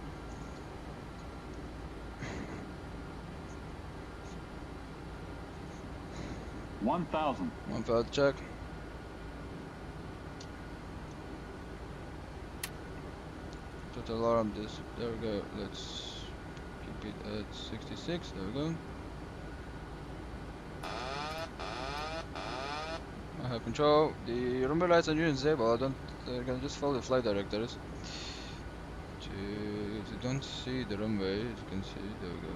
$1,000. 1,000 check. Total alarm this, there we go, let's keep it at 66, there we go. I have control. The runway lights and units disabled. They're gonna just follow the flight directors. If you don't see the runway, as you can see, there we go.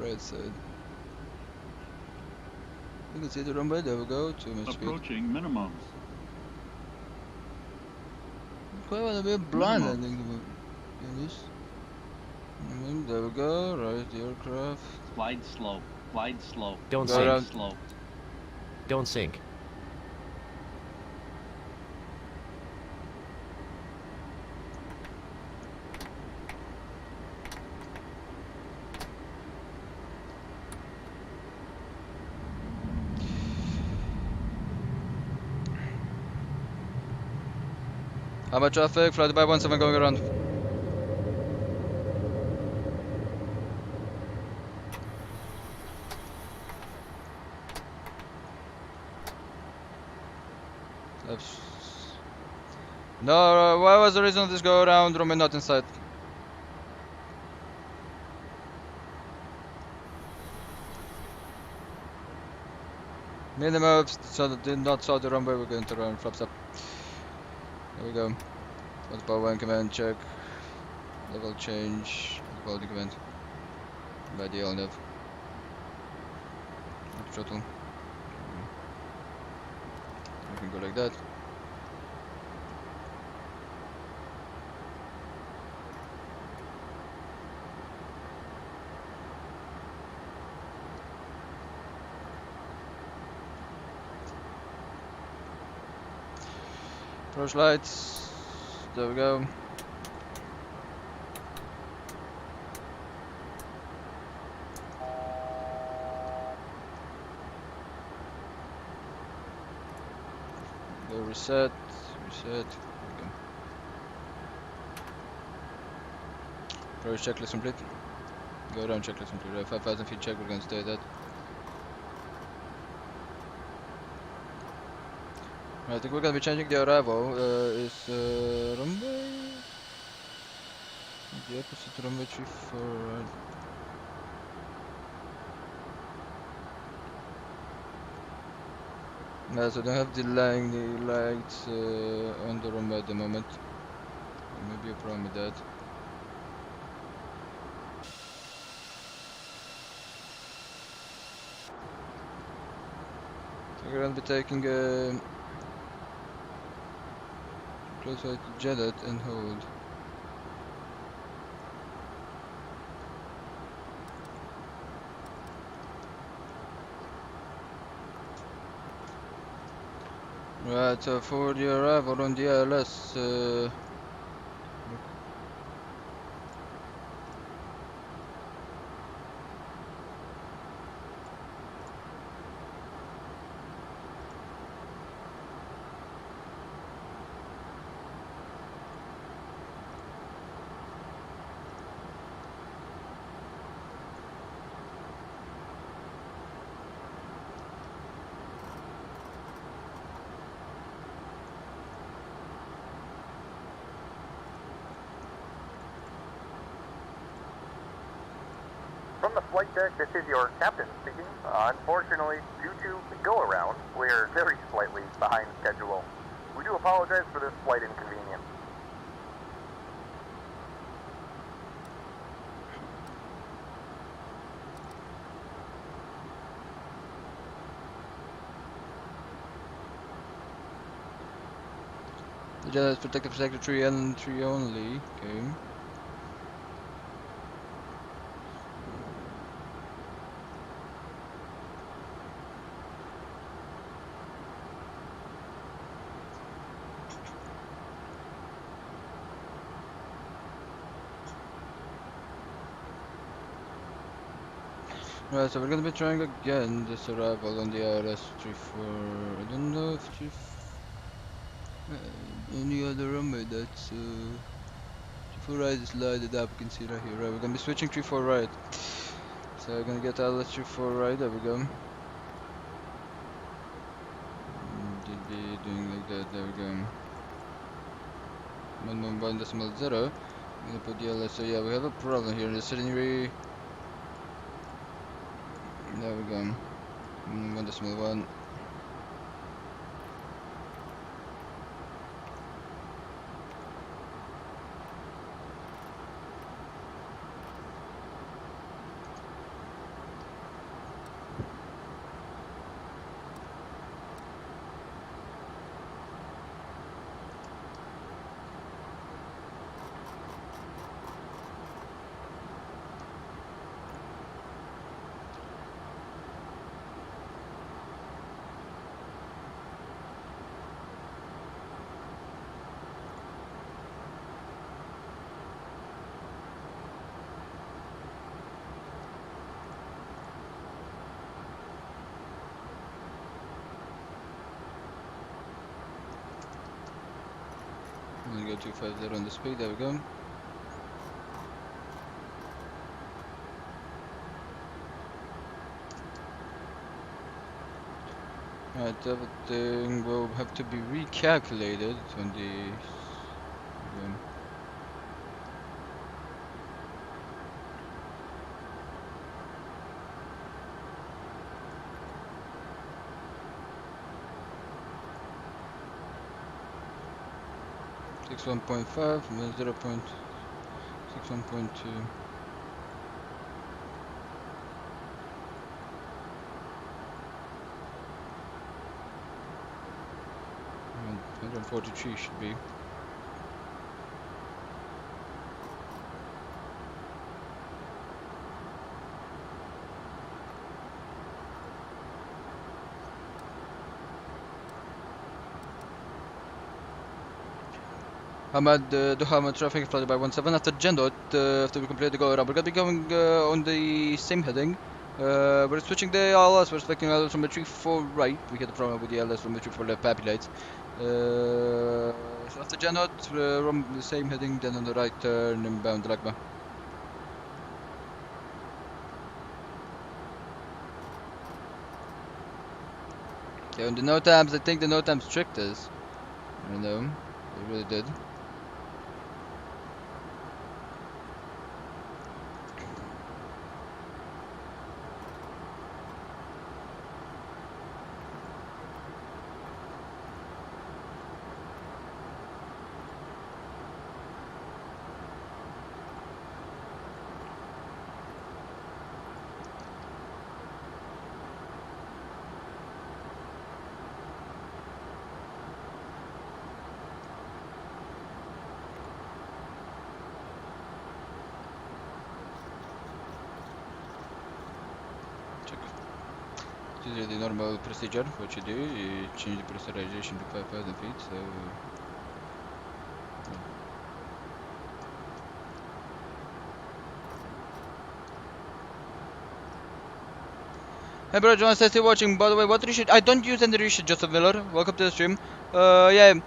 Right side. You can see the runway, there we go, too much speed. Approaching minimums. Quite a bit blind, I think. There we go, right the aircraft. Glide slow, glide slow. Don't go sink. around. Slow. Don't sink. How much traffic? FlyDubai 17 going around. No, what was the reason of this go around? Room not inside. Minimum, so that did not saw the runway, we're going to run flaps up. There we go. What's power 1 command check. Level change. Quality command. By the all nav. Throttle. We can go like that. Approach lights, there we go. Go reset, there we go. Approach checklist complete. Go down checklist complete, right, 5,000 feet check, we're gonna stay at that. I think we're gonna be changing the arrival. Is runway? The opposite runway 34. Yeah, so I don't have the lights on the runway at the moment. There may be a problem with that. So we're gonna be taking a close way to Jeddah and hold. Right, so for the arrival on the ILS, From the flight deck, this is your captain speaking. Unfortunately, due to the go-around, we're very slightly behind schedule. We do apologize for this flight inconvenience. the Jeddah is protected for sector 3 and 3 only. Okay. Right, so we're gonna be trying again this arrival on the ILS 34. I don't know if any other runway that's 34 right is lighted up. You can see right here. Right, we're gonna be switching 34 right. So we're gonna get ILS 34 right. There we go. Doing like that. There we go. 1.1.0. I'm gonna put the ILS. So yeah, we have a problem here. The scenery. There we go. 1.1. I'm gonna go 250 on the speed, there we go. Right, everything will have to be recalculated on the... Six 1.5 and 0.61.2. And 143 should be. Hamad Duham traffic FlyDubai 17 after Gendot, after we complete the go around. We're gonna be going on the same heading. We're switching the LS, we're expecting LS from the 34 right. We had a problem with the LS from the 34 left pappy lights. So after Gendot, on the same heading, then on the right turn inbound Lakba. Okay, on the no times, I think the no times tricked us. I don't know, they really did. This is the normal procedure. What you do, you change the pressurization to 5,000 feet. So. Hey bro, John says still watching. By the way, what reshoot? I don't use any reshoot, Joseph Miller. Welcome to the stream. Yeah.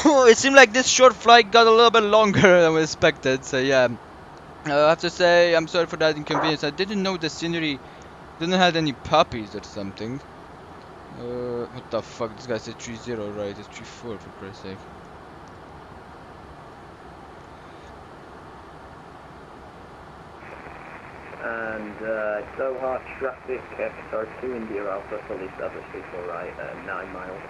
It seemed like this short flight got a little bit longer than we expected. So yeah. I have to say, I'm sorry for that inconvenience. I didn't know the scenery didn't have any puppies or something. What the fuck? This guy said 3-0, right? It's 3-4 for Christ's sake. And Doha traffic, sorry, 2 India Alpha, fully established, before right, 9 miles.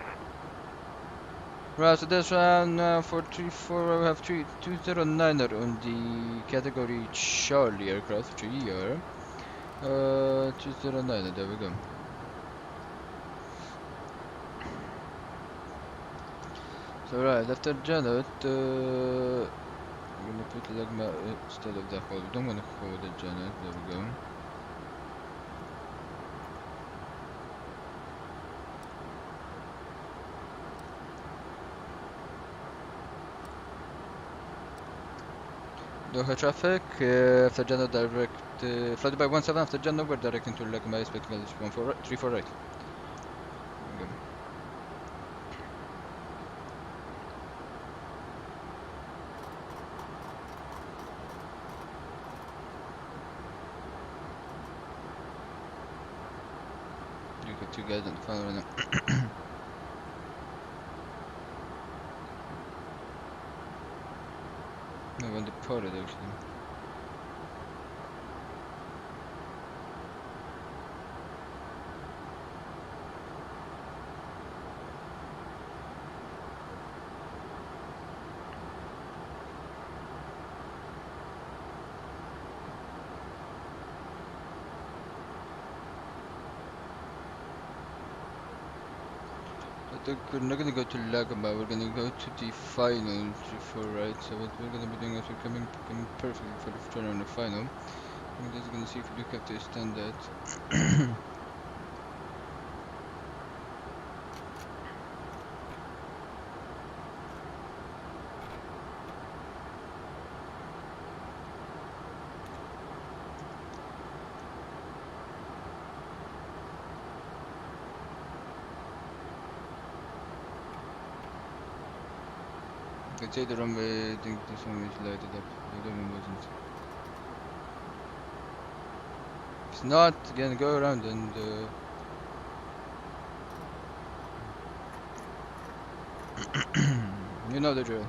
Right, so this round for 3-4, we have 209er on the category Charlie aircraft, 3-year. 209er, there we go. So right, after Janet, we're gonna put the Lagma instead of the hold. We don't wanna hold the Janet, there we go. Doha traffic, after Janet direct, FlyDubai 17 after Janet, we're directing to Lagma, expecting 3-4 right. Okay. You got 2 guys on the phone right now. No one departed actually. We're not gonna go to Lagama, we're gonna go to the final for right. So what we're gonna be doing is we're coming perfectly for the turn on the final. We're just gonna see if we do have to extend that. I could say the runway, I think this one is lighted up, the other one wasn't. If it's not, again go around and you know the drill.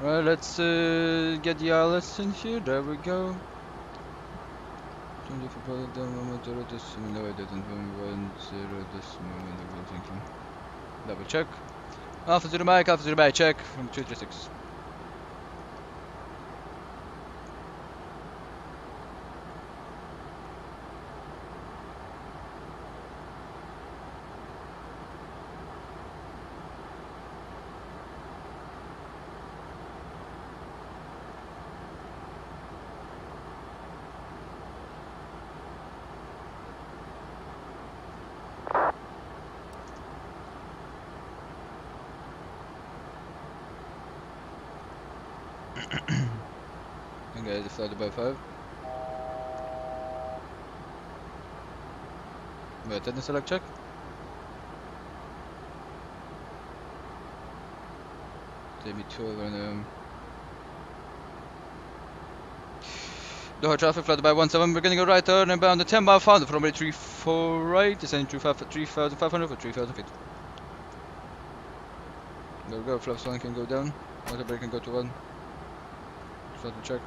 Right, let's get the ILS in here, there we go. No, I didn't. 110 thinking. Double check. Alpha 0 Mike, check from 236. Okay, the FlyDubai 5. Wait, didn't select check? Take me 12 and Doha traffic, FlyDubai 17, we're gonna go right turn and bound the 10 mile final from 34 right, descending to 3,500 for 3,000 feet. There we go, flaps 1 can go down, water brake can go to 1. Start to check.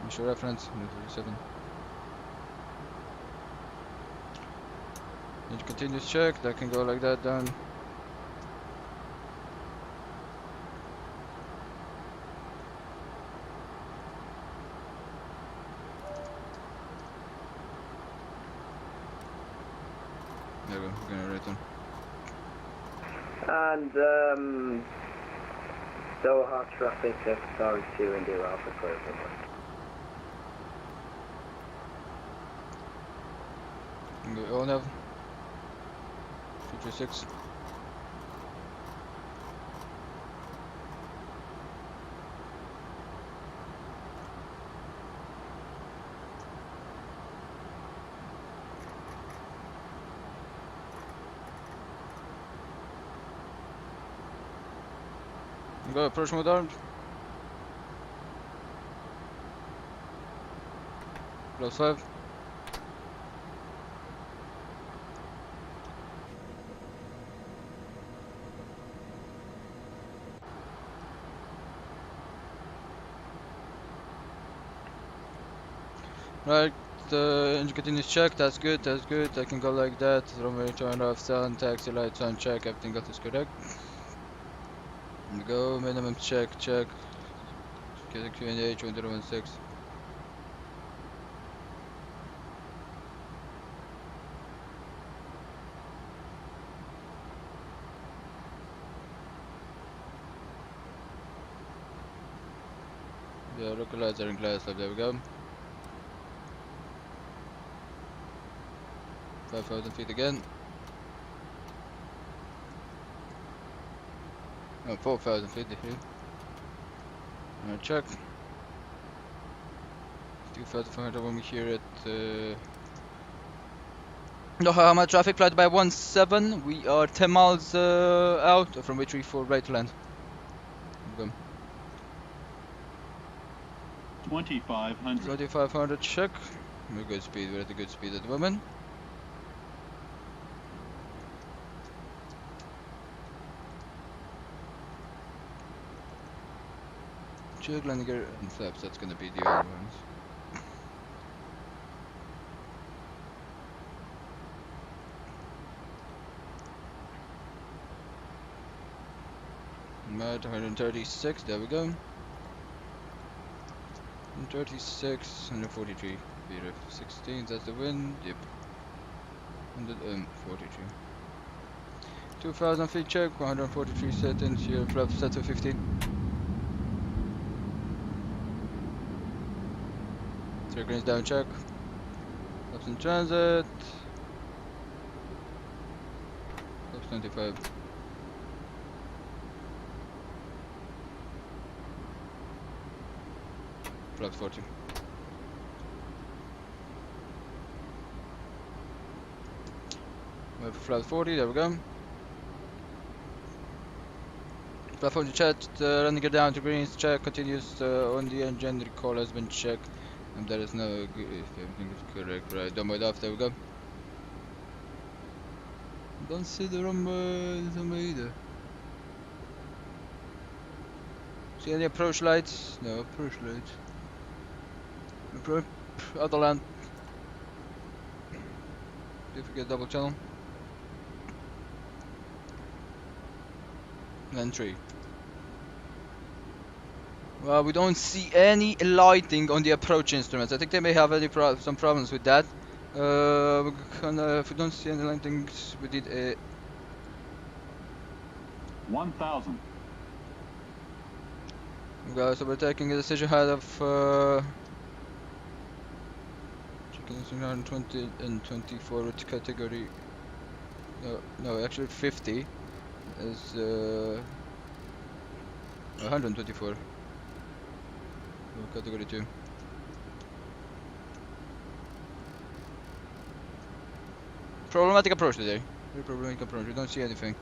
Initial reference, 37. Need to continuous check, that can go like that down. There we go, we're gonna right on. And Doha traffic, Qatari 2 India Alpha, clear runway. Go on now. 236. Go approach mode armed. Close 5. Right, the engine continues check, that's good, that's good. I can go like that. Runway turn off, sun, taxi lights on check, everything else is correct. And go, minimum check. Get a QNH 1016. Yeah, localizer and glass lab, there we go. 5,000 feet again. No, 4,000 feet here. Check. 2,500 when we here at Doha traffic, FlyDubai 17. We are 10 miles out from which we for right to land. Boom. 2,500. 2,500 check. We're good speed, we're at a good speed at the moment. Check landing gear and flaps, that's gonna be the other ones. Mad 136, there we go. 136, 143, Peter 16, that's the wind, yep. 143. 2,000 feet check, 143 settings, here flap set to 15. Greens down check. Flaps in transit. Flaps 25. Flaps 40. Wait for flaps 40, there we go. Flap 40 chat, running it down to greens, check, continues on the engine, recall has been checked. And there is no good, if everything is correct, right? Don't wait off, there we go. Don't see the runway either. See any approach lights? No approach lights. Other land. If we get double channel. Land 3. Well, we don't see any lighting on the approach instruments. I think they may have some problems with that. If we don't see any lighting, we did a 1,000. Okay, so we're taking a decision ahead of checking 120 and 24 with category. No, actually 50 is 124. Category 2. Problematic approach today. Very problematic approach. We don't see anything.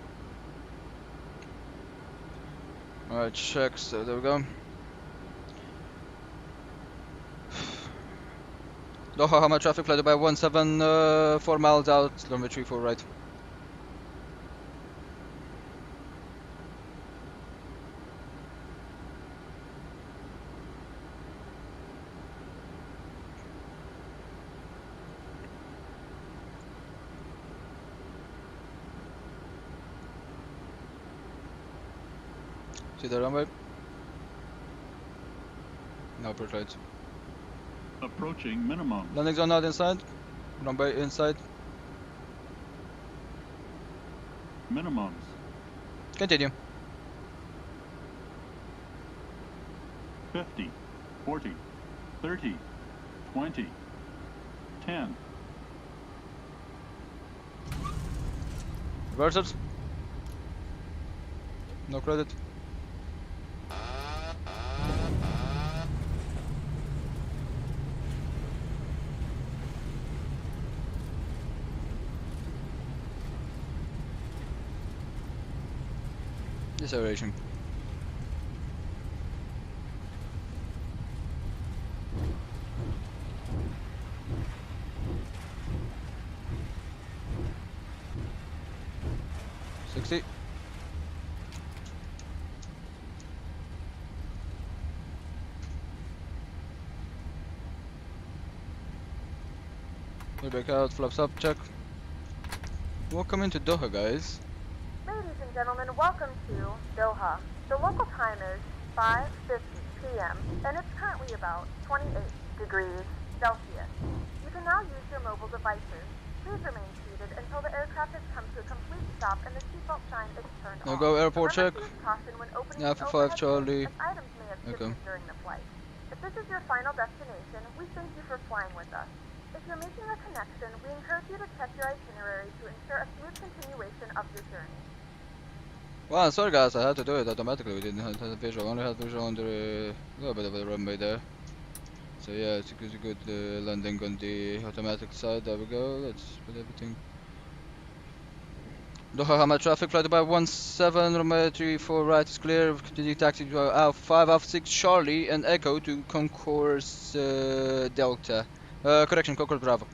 Alright, check. So there we go. Doha Hama traffic, FlyDubai 17, 4 miles out, runway 34 right. See the runway? No approach lights. Approaching minimum. Landing zone out inside. Runway inside. Minimums. Continue. 50, 40, 30, 20, 10. Reversals. No credit. Deceleration. Back out, flaps up, check. Welcome into Doha, guys. Ladies and gentlemen, welcome to Doha. The local time is 5:50 p.m. and it's currently about 28 degrees Celsius. You can now use your mobile devices. Please remain seated until the aircraft has come to a complete stop and the seatbelt sign is turned Now off. go airport check. Alpha 5 Charlie. Items may have shifted during the flight. If this is your final destination, we thank you for flying with us. If you're making a connection, we encourage you to check your itinerary to ensure a smooth continuation of your journey. Well, sorry guys, I had to do it automatically. We didn't have the visual. Only had visual on the little bit of the runway there. So yeah, it's a good landing on the automatic side. There we go. Let's put everything. Doha Hamad traffic, FlyDubai 17, runway 34 right is clear. Continue taxi to Alpha 5, Alpha 6 Charlie and Echo to Concourse Delta. Correction, Concourse Bravo.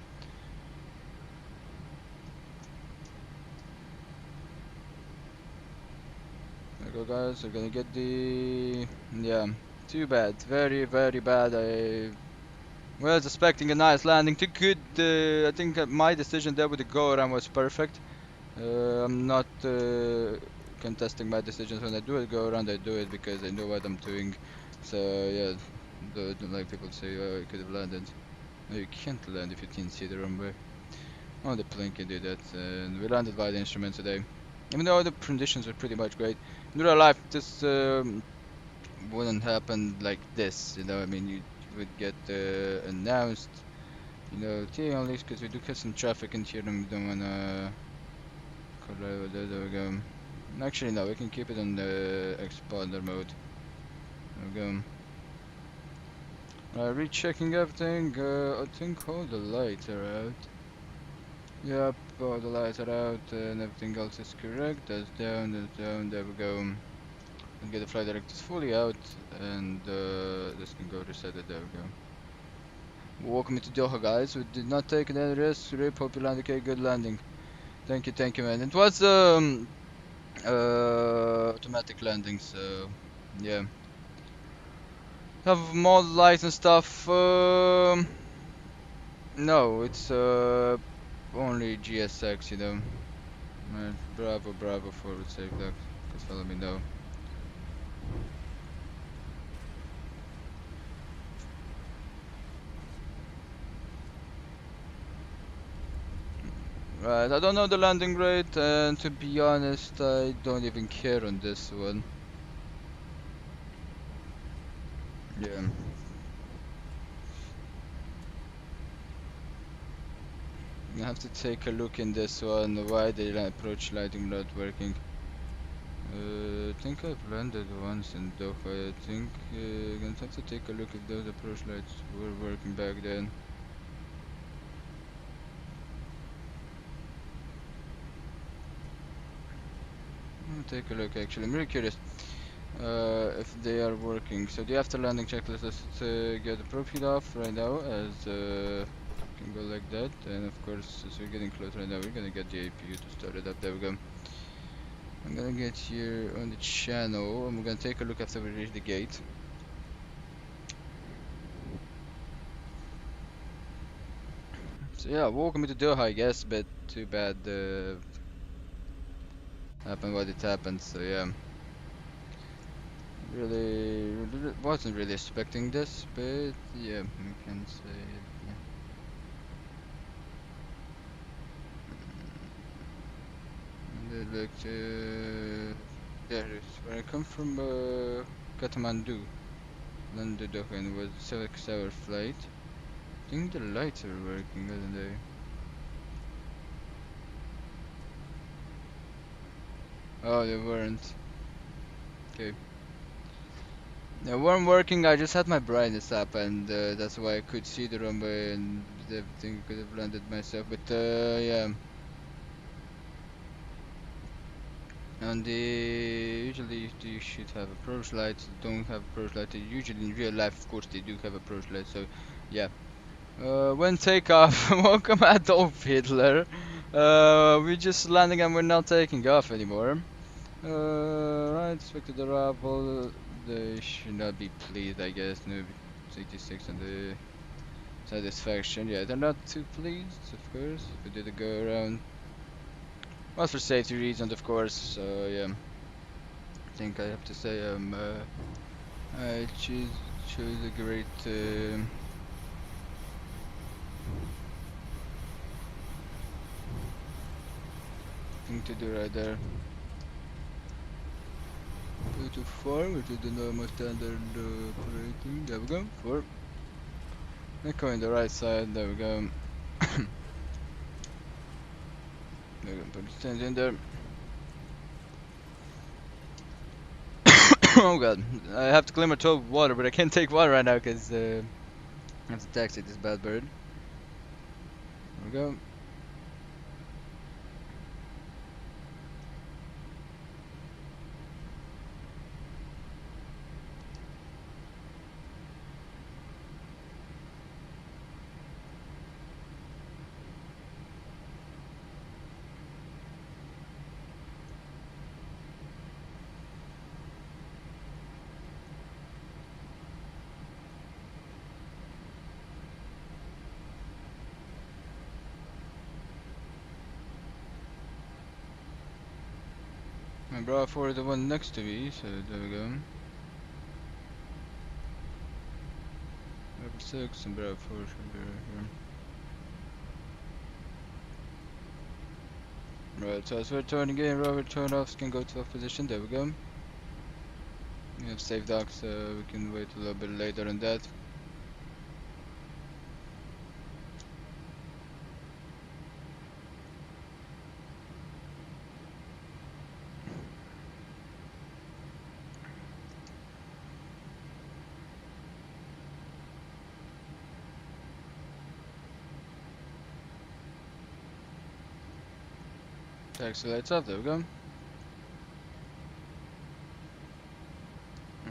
There we go, guys. We're gonna get the. Yeah, too bad. Very bad. I was expecting a nice landing. Too good. I think my decision there with the go around was perfect. I'm not contesting my decisions when I do it go around. I do it because I know what I'm doing. So yeah, don't like people say, oh, you could have landed. No, you can't land if you can't see the runway. Oh, the plane can do that. And we landed by the instruments today. Even though the conditions were pretty much great. In real life, this wouldn't happen like this. You know, I mean, you would get announced. You know, T only because we do get some traffic in here and we don't wanna. There we go. Actually, no, we can keep it on the expander mode. There we go. Rechecking everything. I think all the lights are out. Yep, all the lights are out and everything else is correct. That's down, there we go. And get the flight directives fully out and this can go reset it, there we go. Welcome to Doha, guys. We did not take any risks. Rip, hope you land okay, good landing. Thank you man. It was automatic landing, so yeah. Have mod lights and stuff. No, it's only GSX, you know. Bravo forward safe duck. Just follow me now. Right, I don't know the landing rate, and to be honest, I don't even care on this one. Yeah. You have to take a look in this one, why the approach lighting not working. I think I've landed once in Doha. I think you're gonna have to take a look if those approach lights were working back then. I'll take a look actually, I'm really curious if they are working. So the after landing checklist, let's get the profile off right now as can go like that, and of course as we're getting close right now we're gonna get the APU to start it up. There we go. I'm gonna get here on the channel and we're gonna take a look after we reach the gate. So yeah, welcome to Doha, I guess, but too bad happened what it happened, so yeah. Really wasn't really expecting this, but yeah, we can say it. Yeah. Look, there is where I come from, Kathmandu. London Doha and was 6-hour flight. I think the lights are working, aren't they? Oh, they weren't. Okay. They weren't working, I just had my brightness up and that's why I could see the runway and everything. Could have landed myself, but yeah. And usually you should have approach lights. Don't have approach light. Usually in real life, of course, they do have approach light. So, yeah. When takeoff, welcome Adolf Hitler. We're just landing and we're not taking off anymore. Right, expected arrival. They should not be pleased, I guess. No, 66 on the satisfaction. Yeah, they're not too pleased, of course. We did a go around. Well, for safety reasons, of course. So yeah, I think I have to say I chose a great thing to do right there. Go to 4, which is the normal standard operating. There we go, 4. Echo in the right side. There we go. We're gonna put the stand in there. Oh god, I have to clean my throat with water, but I can't take water right now because I have to taxi this bad bird. There we go. My Bravo 4 is the one next to me, so there we go. Bravo 6 and Bravo 4 should be right here. Right, so as we're turning in, Robert turn-offs can go to off position, there we go. We have safe dock, so we can wait a little bit later on that. Taxi lights up, there we go.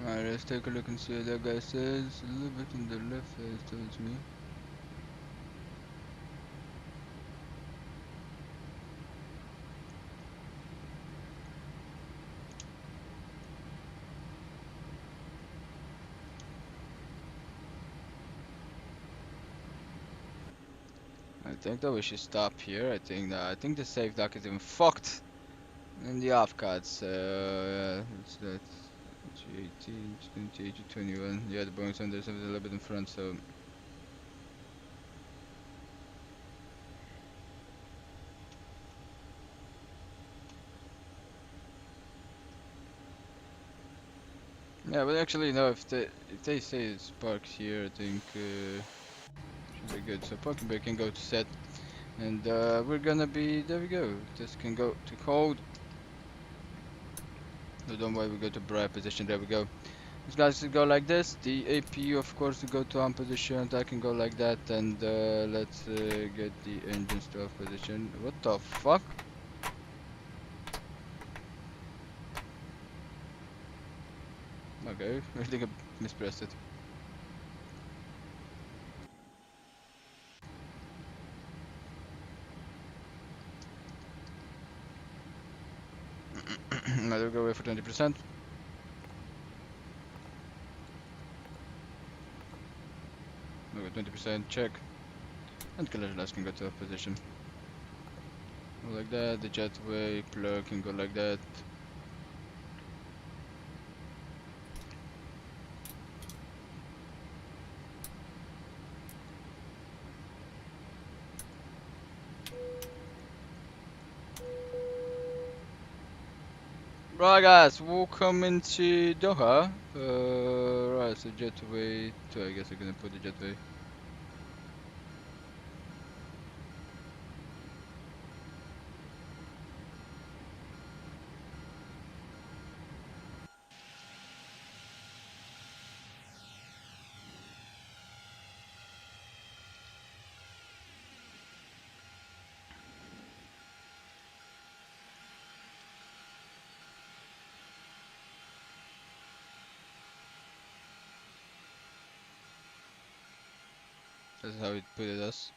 Alright, let's take a look and see what that guy says. A little bit on the left side towards me. I think that we should stop here. I think the safe dock is even fucked in the off cuts. So it's that G18, G20, G21. Yeah, the Boeing 737 is a little bit in front, so. Yeah, but actually no. If they say it's parked here, I think should be good. So parking brake can go to set, and we're gonna be there. We go. This can go to hold. So don't worry, we go to bright position. There we go. These guys should go like this. The APU, of course, to go to on position. That can go like that, and let's get the engines to off position. What the fuck? Okay, I think I mispressed it. Now we'll go away for 20%. We'll go 20%, check. And collision lights can go to off position. Go like that, the jetway plug can go like that. Right guys, welcome into Doha. Alright, so jetway 2, I guess I'm gonna put the jetway. That's how it put it us.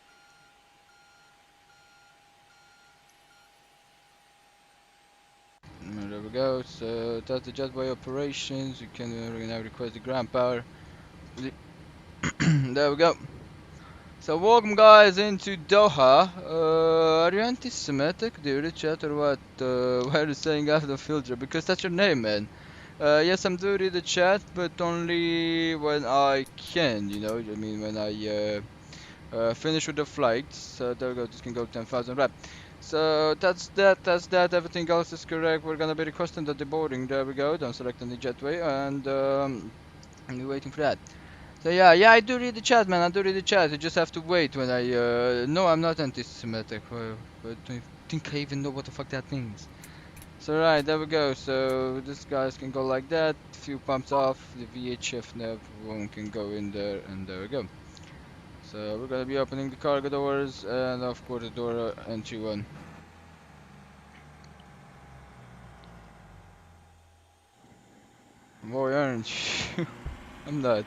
There we go, so that's the jetway operations. You can now request the ground power. There we go. So welcome guys into Doha. Are you anti-Semitic? Do you read chat or what? Why are you saying after the filter? Because that's your name, man. Yes, I'm do read the chat, but only when I can, you know. I mean, when I finish with the flight. So there we go. This can go 10,000 right. So that's that. Everything else is correct. We're gonna be requesting the deboarding. There we go. Don't select any jetway, and I'm waiting for that. So yeah, I do read the chat, man. I do read the chat. You just have to wait when I. No, I'm not anti-Semitic. I don't think I even know what the fuck that means. So right, there we go. So this guys can go like that. Few pumps off. The VHF nav one can go in there, and there we go. So we're gonna be opening the cargo doors, and of course the door entry one. Boy, aren't you? I'm not.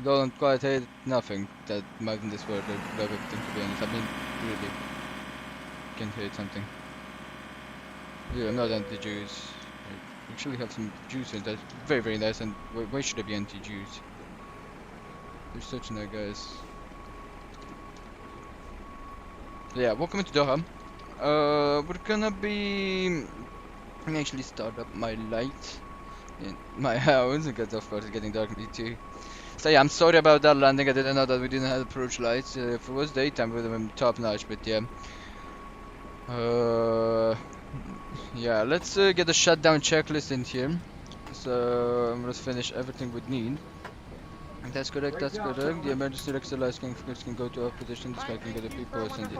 Don't quite hate nothing that might in this world. I love everything, to be honest. I mean, really, can't hate something. Yeah, I'm not anti-Jews. I actually have some Jews in that. Very, very nice. And why should I be anti-Jews? They're such nice guys. So yeah, welcome to Doha. We're gonna be. Let me actually start up my light in my house because of course it's getting dark too. So yeah, I'm sorry about that landing. I didn't know that we didn't have approach lights. If it was daytime, it would have been top notch. But yeah, yeah. Let's get a shutdown checklist in here. So I'm gonna finish everything we need. That's correct. That's correct. The emergency exit lights can go to off position. This guy can go to people and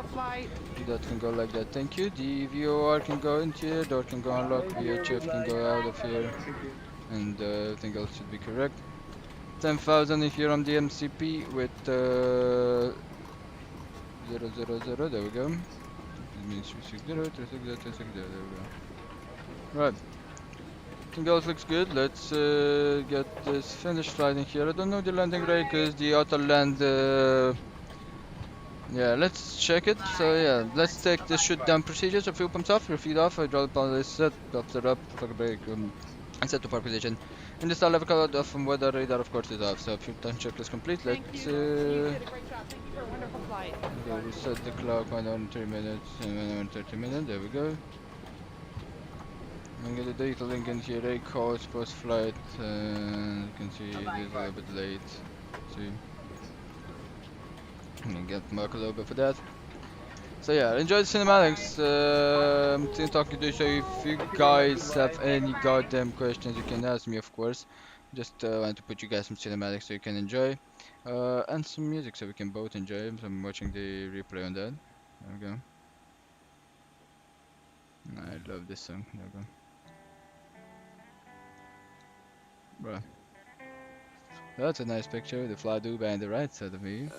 that can go like that. Thank you. The VOR can go into here. Door can go unlock. VHF can go out of here, and everything else should be correct. 10,000 if you're on the MCP with 000, there we go. It means 360, 360, 360, there we go. Right. Everything else looks good. Let's get this finished flying here. I don't know the landing rate because the auto land. Yeah, let's check it. So yeah, let's take the shutdown procedure. So fuel pumps off, your feet off, hydraulic pump is set, belts are up, plug brake, and set to park position. In the stall level code off from weather radar of course is off. So fuel tank checklist complete. Let's reset the clock 1 hour and 3 minutes and 1 hour and 30 minutes. There we go. I'm gonna get the data link in here, A calls post flight, and you can see it is a little bit late. See, I'm gonna get Mark a little bit for that. So yeah, enjoy the cinematics. I'm talking to you, so if you guys have any goddamn questions, you can ask me, of course. Just want to put you guys some cinematics so you can enjoy, and some music so we can both enjoy. So I'm watching the replay on that. There we go. I love this song. There we go. Bruh. That's a nice picture. The FlyDubai on the right side of me.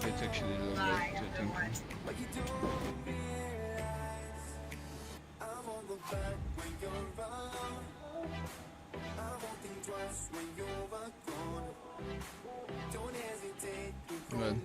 It's actually a little late, I think. Right.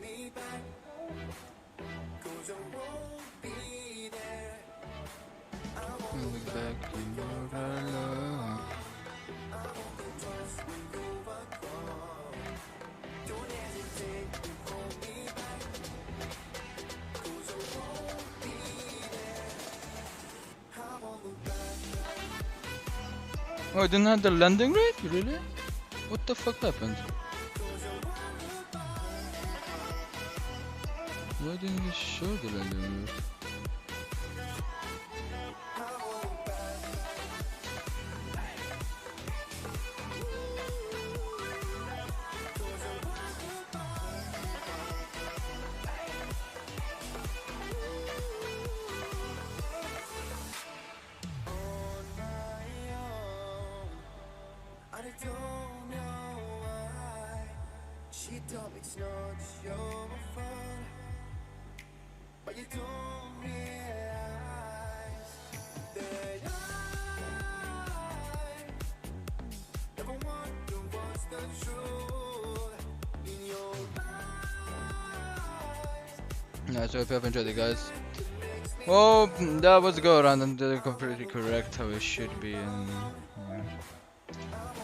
Oh, I didn't have the landing rate? Really? What the fuck happened? Why didn't you show the landing? It's not your fault, but you don't realize that I never wonder what's the truth in your eyes. Yeah, so I hope you have enjoyed it, guys. Oh, that was a go around and they're completely correct how it should be. And yeah,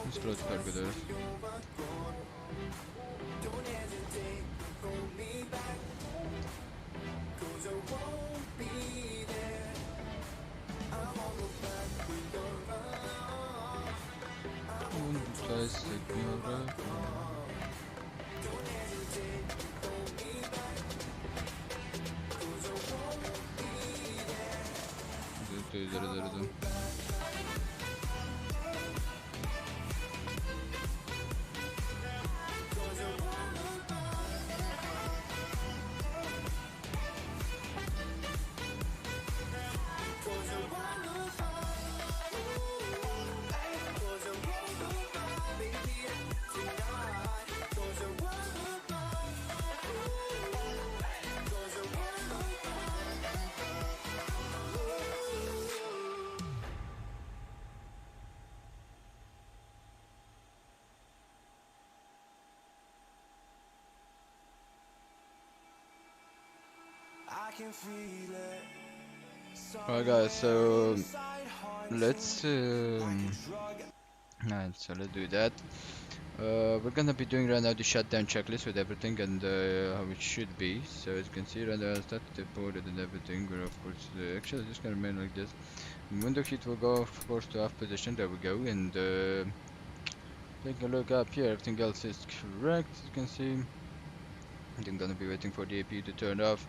let's close the cargo there. Alright guys, so let's alright, so let's do that. We're gonna be doing right now the shutdown checklist with everything and how it should be. So as you can see right now, I started the boarded and everything. We're of course actually just gonna remain like this. Window heat will go of course to off position. There we go. And take a look up here. Everything else is correct. As you can see, I'm gonna be waiting for the APU to turn off.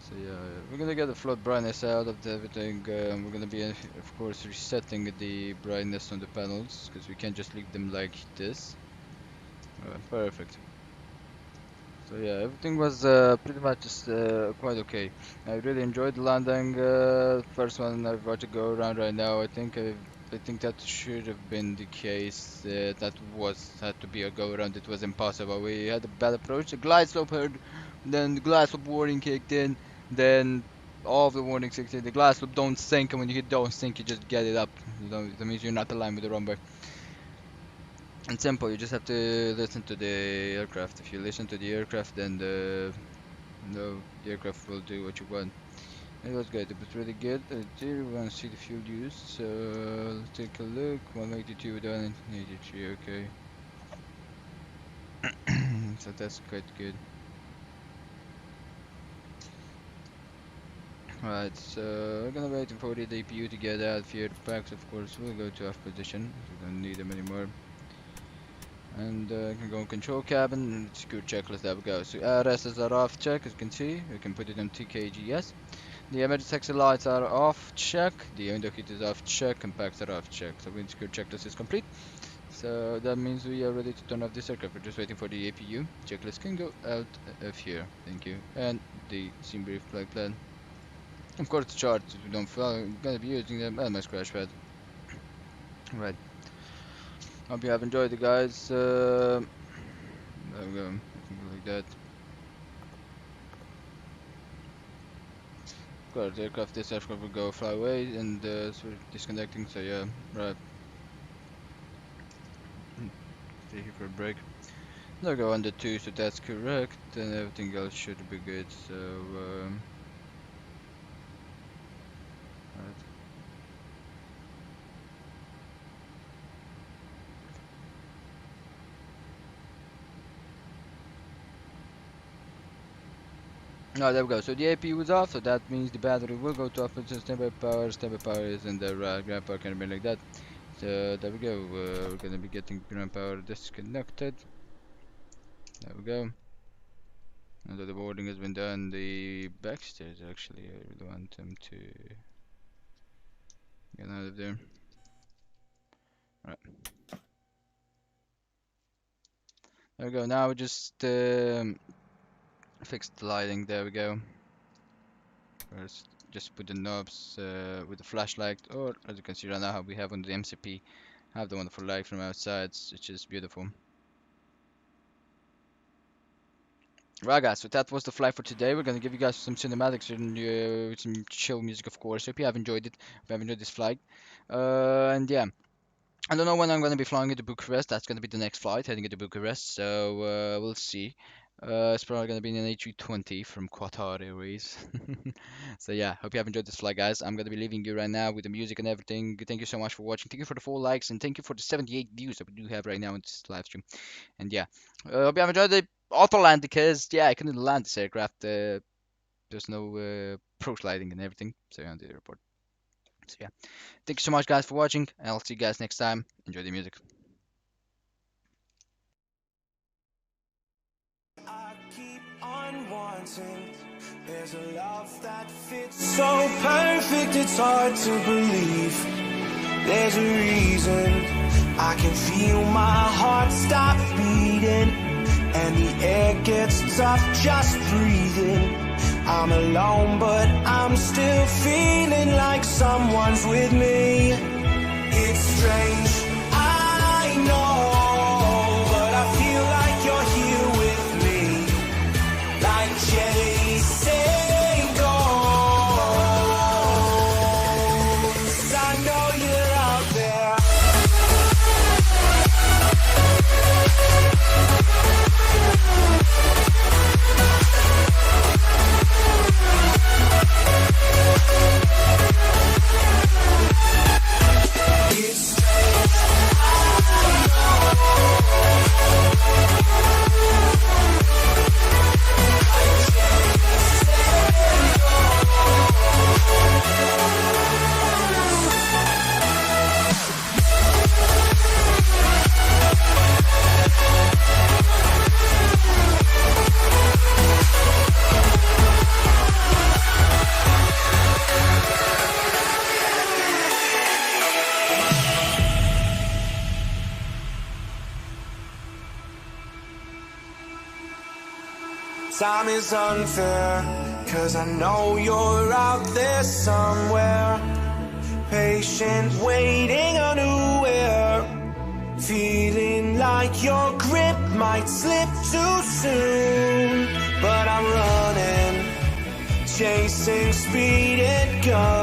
So yeah, we're gonna get the float brightness out of everything. We're gonna be, of course, resetting the brightness on the panels because we can't just leave them like this. Perfect. So yeah, everything was pretty much just quite okay. I really enjoyed the landing. First one I've got to go around right now. I think that should have been the case. That had to be a go around. It was impossible. We had a bad approach. The glide slope heard, then the glide slope warning kicked in. Then all of the warnings kicked in. The glide slope don't sink, and when you hit don't sink, you just get it up. That means you're not aligned with the runway. It's simple. You just have to listen to the aircraft. If you listen to the aircraft, then the aircraft will do what you want. It was good. It was really good. Here we want to see the fuel use. So let's take a look. 182 down, 83. Okay. So that's quite good. Alright, so we're gonna wait for the APU to get out here. The packs, of course, will go to off position. We don't need them anymore. And I can go in control cabin and secure checklist. There we go. So RSs are off check, as you can see. We can put it on TKGS. The emergency exit lights are off check. The window heat is off check. And packs are off check. So wind secure checklist is complete. So that means we are ready to turn off this aircraft. We're just waiting for the APU. Checklist can go out of here. Thank you. And the sim brief flight plan. Of course, the charts, if we don't fly, we're gonna be using them and my crash pad. Right. Hope you have enjoyed it, guys. There we go. Something like that. Of course, this aircraft will go fly away, and so we're disconnecting. So yeah, right. Stay here for a break. They'll go under 2, so that's correct, and everything else should be good. So. Right. Oh, there we go. So the APU is off, so that means the battery will go to off position. Standby power is in the ground power can be like that. So there we go. We're gonna be getting ground power disconnected. There we go. Now that the boarding has been done, the backstairs actually, I really want them to get out of there. Right. There we go. Now we just fix the lighting. There we go. First, just put the knobs with the flashlight, or as you can see right now, how we have on the MCP, have the wonderful light from outside, which is beautiful. Right guys, so that was the flight for today. We're gonna give you guys some cinematics and some chill music, of course. Hope you have enjoyed it. Hope you have enjoyed this flight. And yeah, I don't know when I'm gonna be flying into Bucharest. That's gonna be the next flight, heading into Bucharest. So we'll see. It's probably gonna be in an A320 from Qatar Airways. So yeah, hope you have enjoyed this flight, guys. I'm gonna be leaving you right now with the music and everything. Thank you so much for watching. Thank you for the 4 likes, and thank you for the 78 views that we do have right now in this live stream. And yeah, hope you have enjoyed the auto land, because yeah, I couldn't land this aircraft. There's no pro sliding and everything, so on the airport. So yeah, thank you so much, guys, for watching, and I'll see you guys next time. Enjoy the music. I keep on wanting. There's a love that fits so perfect, it's hard to believe. There's a reason I can feel my heart stop beating, and the air gets tough just breathing. I'm alone, but I'm still feeling like someone's with me. It's strange, I know, but I feel like you're here with me, like chasing ghosts. I know you're out there. Time is unfair, 'cause I know you're out there somewhere, patient, waiting unaware, feeling like your grip might slip too soon. But I'm running, chasing speed and gun.